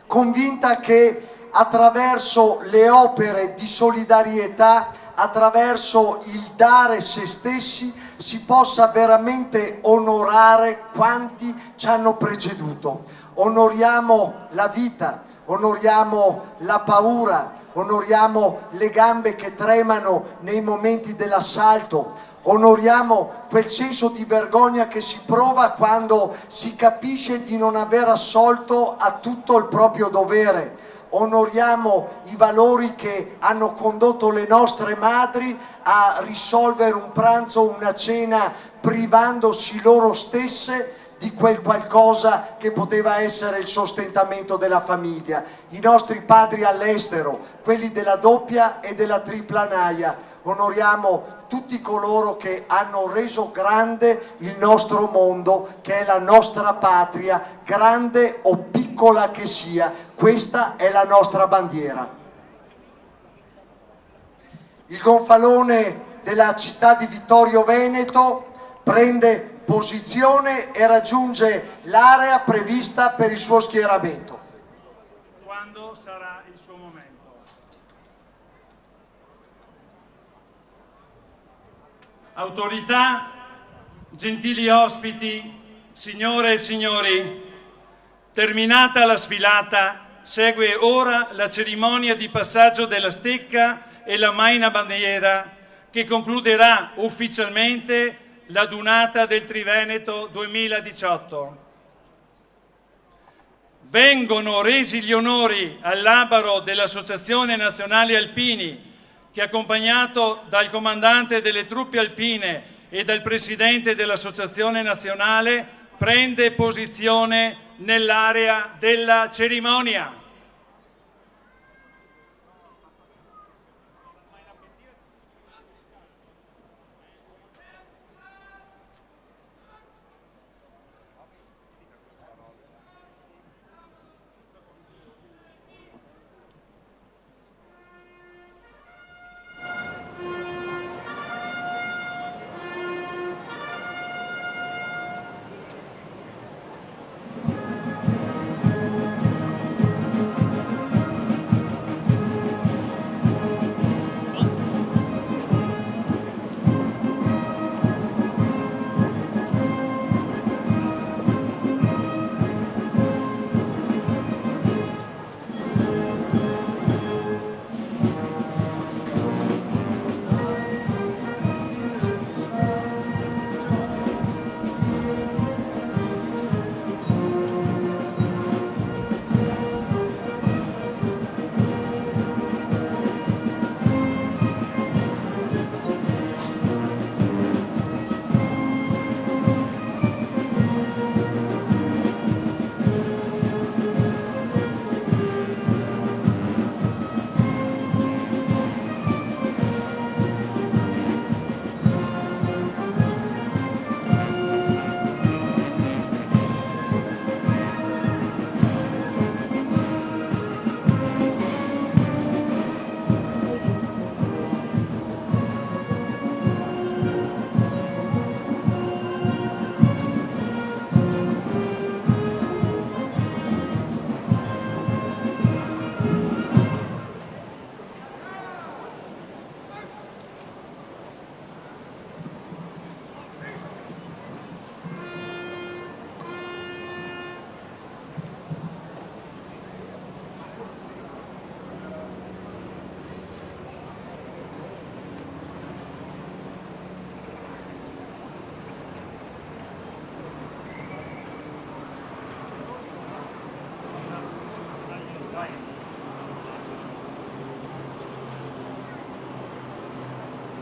convinta che attraverso le opere di solidarietà, attraverso il dare se stessi, si possa veramente onorare quanti ci hanno preceduto. Onoriamo la vita, onoriamo la paura, onoriamo le gambe che tremano nei momenti dell'assalto, Onoriamo quel senso di vergogna che si prova quando si capisce di non aver assolto a tutto il proprio dovere. Onoriamo i valori che hanno condotto le nostre madri a risolvere un pranzo o una cena privandosi loro stesse di quel qualcosa che poteva essere il sostentamento della famiglia. I nostri padri all'estero, quelli della doppia e della tripla naia. Onoriamo tutti coloro che hanno reso grande il nostro mondo, che è la nostra patria, grande o piccola che sia. Questa è la nostra bandiera. Il gonfalone della città di Vittorio Veneto prende posizione e raggiunge l'area prevista per il suo schieramento. Quando sarà il suo momento. Autorità, gentili ospiti, signore e signori, terminata la sfilata, segue ora la cerimonia di passaggio della stecca e la maina bandiera che concluderà ufficialmente la Dunata del Triveneto 2018. Vengono resi gli onori all'Abaro dell'Associazione Nazionale Alpini, che accompagnato dal comandante delle truppe alpine e dal presidente dell'Associazione Nazionale prende posizione nell'area della cerimonia.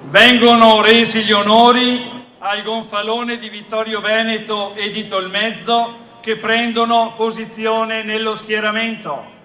Vengono resi gli onori al gonfalone di Vittorio Veneto e di Tolmezzo che prendono posizione nello schieramento.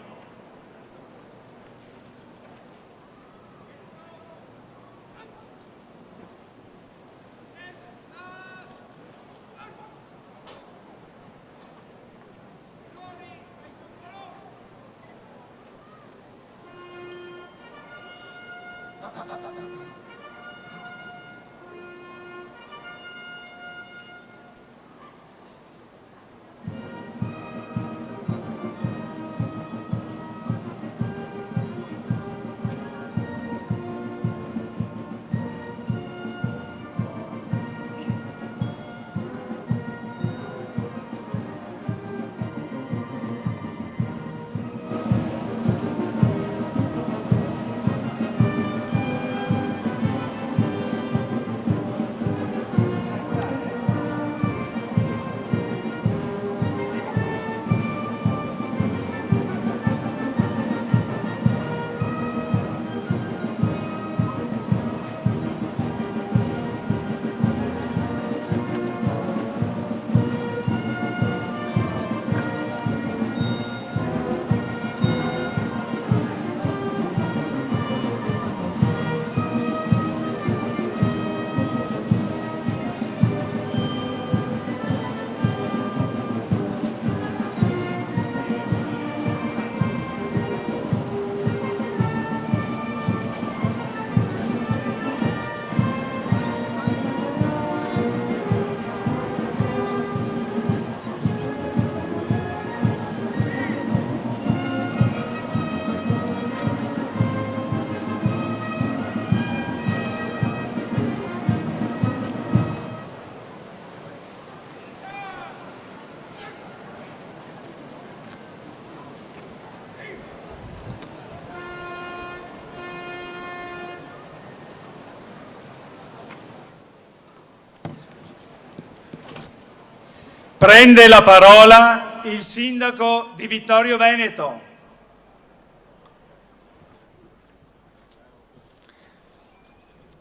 Prende la parola il sindaco di Vittorio Veneto.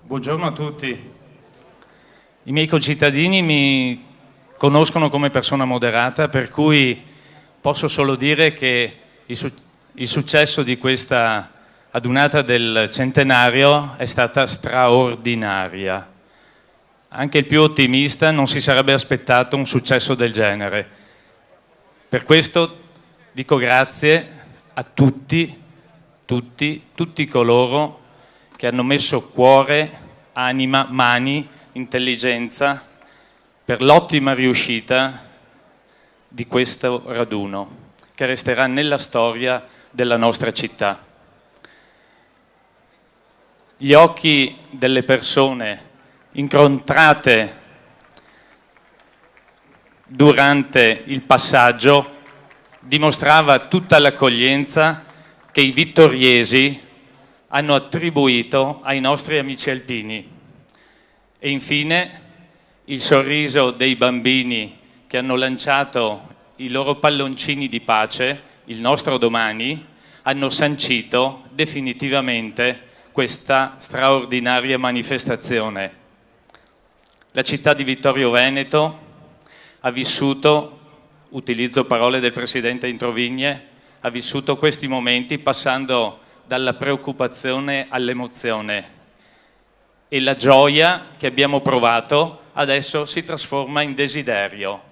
Buongiorno a tutti. I miei concittadini mi conoscono come persona moderata, per cui posso solo dire che il successo di questa adunata del centenario è stata straordinaria. Anche il più ottimista non si sarebbe aspettato un successo del genere. Per questo dico grazie a tutti coloro che hanno messo cuore, anima, mani, intelligenza per l'ottima riuscita di questo raduno, che resterà nella storia della nostra città. Gli occhi delle persone incontrate durante il passaggio dimostrava tutta l'accoglienza che i vittoriesi hanno attribuito ai nostri amici alpini. E infine il sorriso dei bambini che hanno lanciato i loro palloncini di pace, il nostro domani, hanno sancito definitivamente questa straordinaria manifestazione. La città di Vittorio Veneto ha vissuto, utilizzo parole del presidente Introvigne, ha vissuto questi momenti passando dalla preoccupazione all'emozione, e la gioia che abbiamo provato adesso si trasforma in desiderio.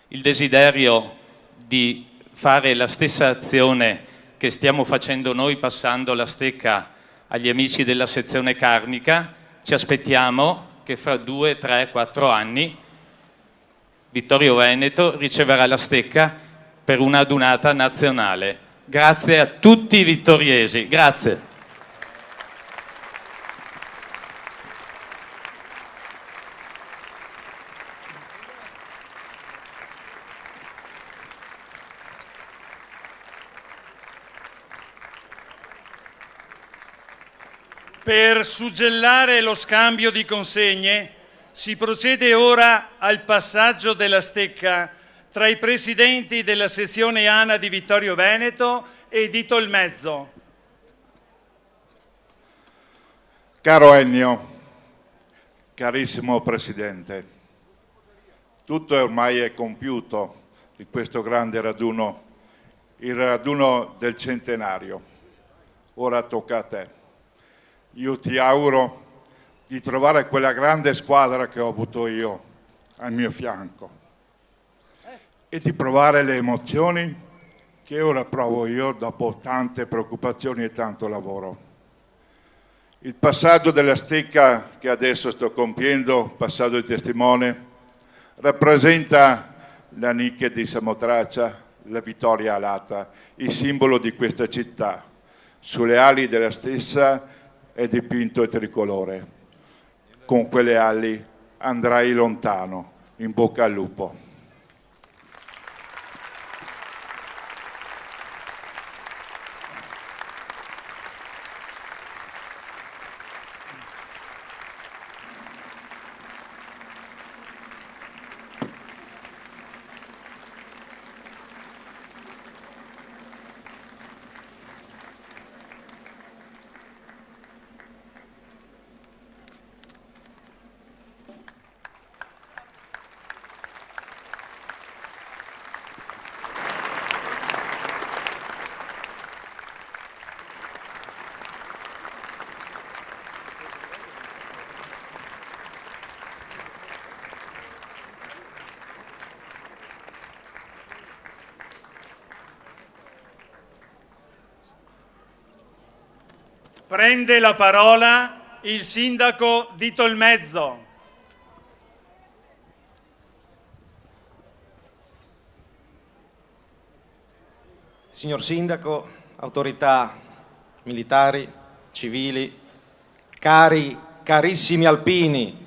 Il desiderio di fare la stessa azione che stiamo facendo noi passando la stecca agli amici della sezione carnica. Ci aspettiamo che fra 2, 3, 4 anni Vittorio Veneto riceverà la stecca per una adunata nazionale. Grazie a tutti i vittoriesi, grazie. Per suggellare lo scambio di consegne si procede ora al passaggio della stecca tra i presidenti della sezione ANA di Vittorio Veneto e di Tolmezzo. Caro Ennio, carissimo Presidente, tutto ormai è compiuto di questo grande raduno, il raduno del centenario. Ora tocca a te. Io ti auguro di trovare quella grande squadra che ho avuto io al mio fianco e di provare le emozioni che ora provo io dopo tante preoccupazioni e tanto lavoro. Il passaggio della stecca che adesso sto compiendo, passaggio di testimone, rappresenta la nicchia di Samotracia, la vittoria alata, il simbolo di questa città. Sulle ali della stessa è dipinto il tricolore. Con quelle ali andrai lontano. In bocca al lupo. Prende la parola il sindaco di Tolmezzo. Signor Sindaco, autorità militari, civili, carissimi alpini,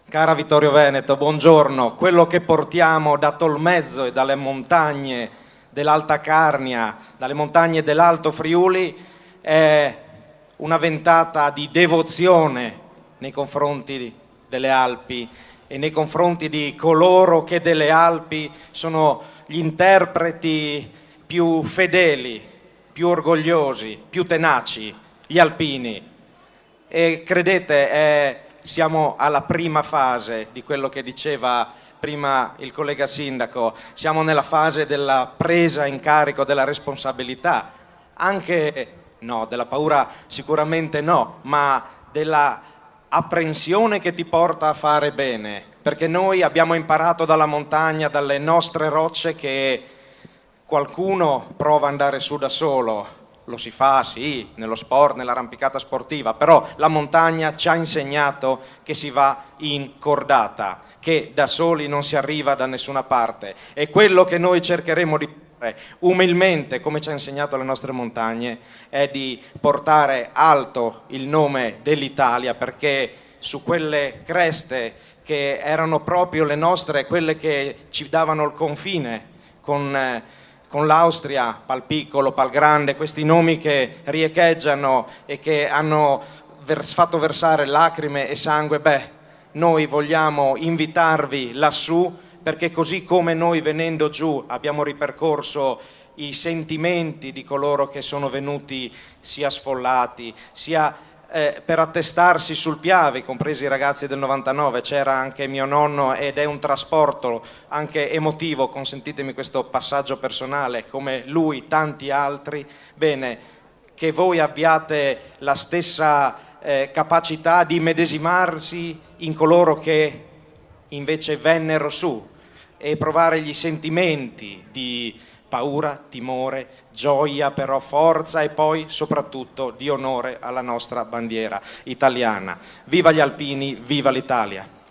cara Vittorio Veneto, buongiorno. Quello che portiamo da Tolmezzo e dalle montagne dell'Alta Carnia, dalle montagne dell'Alto Friuli, è una ventata di devozione nei confronti delle Alpi e nei confronti di coloro che delle Alpi sono gli interpreti più fedeli, più orgogliosi, più tenaci, gli alpini. E credete, siamo alla prima fase di quello che diceva prima il collega sindaco, siamo nella fase della presa in carico della responsabilità, anche no, della paura sicuramente no, ma della apprensione che ti porta a fare bene, perché noi abbiamo imparato dalla montagna, dalle nostre rocce, che qualcuno prova ad andare su da solo, lo si fa sì, nello sport, nell'arrampicata sportiva, però la montagna ci ha insegnato che si va in cordata, che da soli non si arriva da nessuna parte, e quello che noi cercheremo di fare umilmente, come ci ha insegnato le nostre montagne, è di portare alto il nome dell'Italia, perché su quelle creste che erano proprio le nostre, quelle che ci davano il confine con l'Austria, Pal Piccolo, Pal Grande, questi nomi che riecheggiano e che hanno fatto versare lacrime e sangue, noi vogliamo invitarvi lassù, perché così come noi venendo giù abbiamo ripercorso i sentimenti di coloro che sono venuti sia sfollati, sia per attestarsi sul Piave, compresi i ragazzi del 99, c'era anche mio nonno, ed è un trasporto anche emotivo, consentitemi questo passaggio personale, come lui, tanti altri, bene, che voi abbiate la stessa capacità di medesimarsi in coloro che invece vennero su e provare gli sentimenti di paura, timore, gioia, però forza e poi soprattutto di onore alla nostra bandiera italiana. Viva gli alpini, viva l'Italia!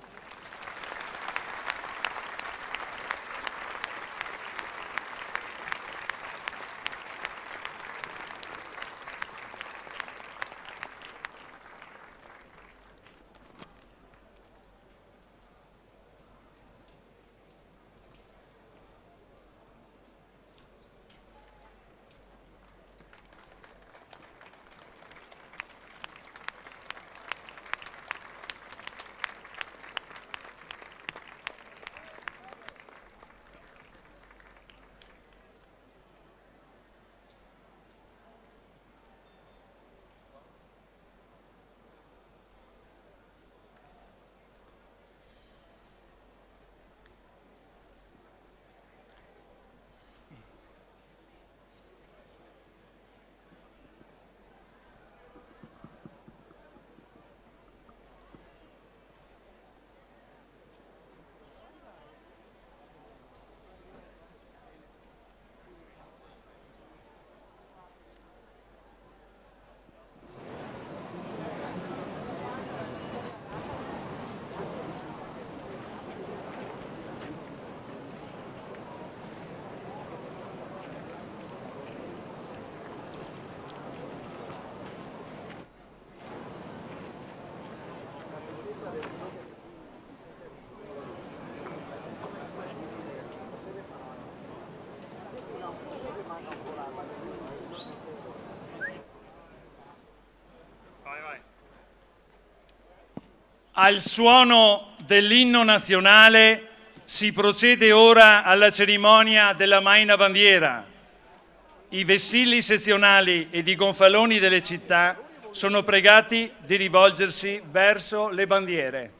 Al suono dell'inno nazionale si procede ora alla cerimonia della Maina Bandiera. I vessilli sezionali ed i gonfaloni delle città sono pregati di rivolgersi verso le bandiere.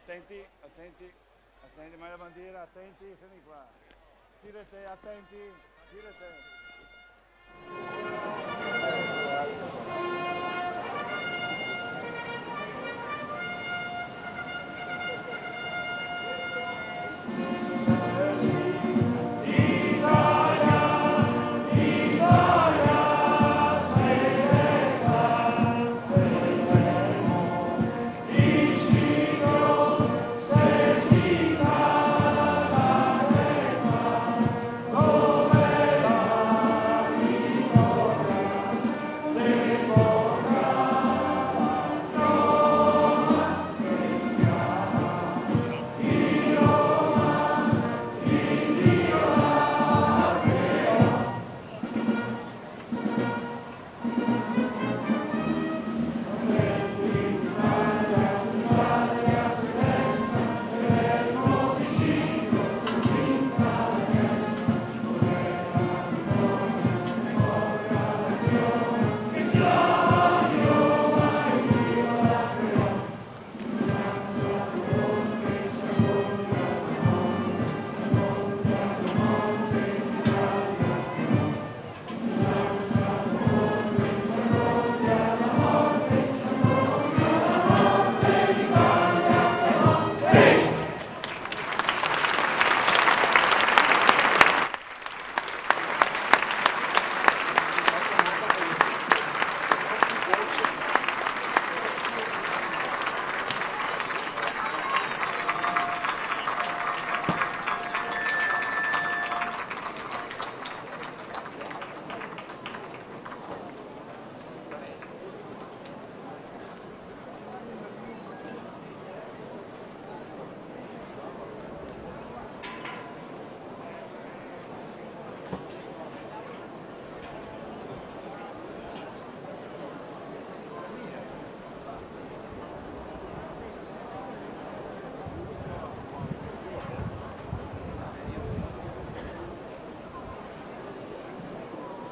Attenti, attenti, attenti, mai la bandiera, attenti, fermi qua. Girate, attenti, girate.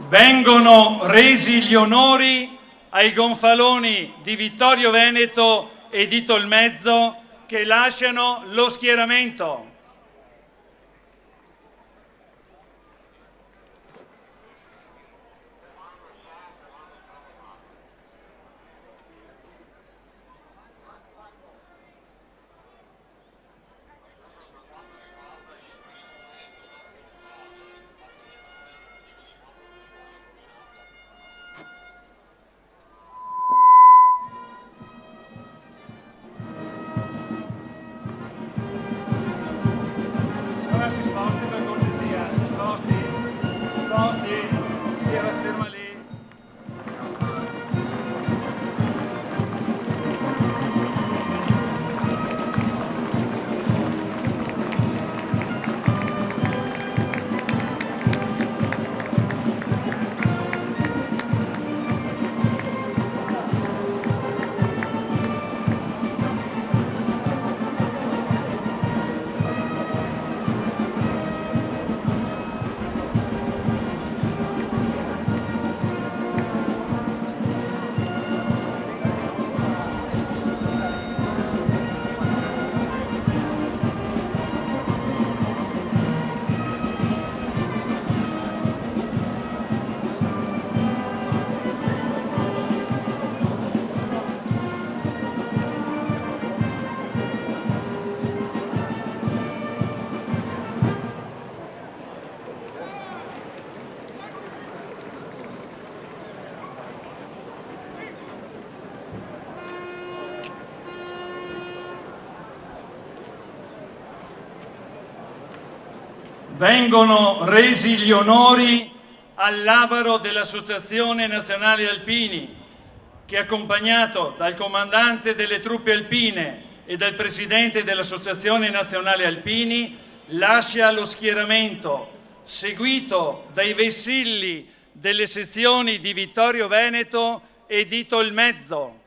Vengono resi gli onori ai gonfaloni di Vittorio Veneto e di Tolmezzo che lasciano lo schieramento. Si sposti per cortesia, si sposti, stia ferma lì. Vengono resi gli onori all'Abaro dell'Associazione Nazionale Alpini, che accompagnato dal comandante delle truppe alpine e dal presidente dell'Associazione Nazionale Alpini lascia lo schieramento, seguito dai vessilli delle sezioni di Vittorio Veneto e di Tolmezzo.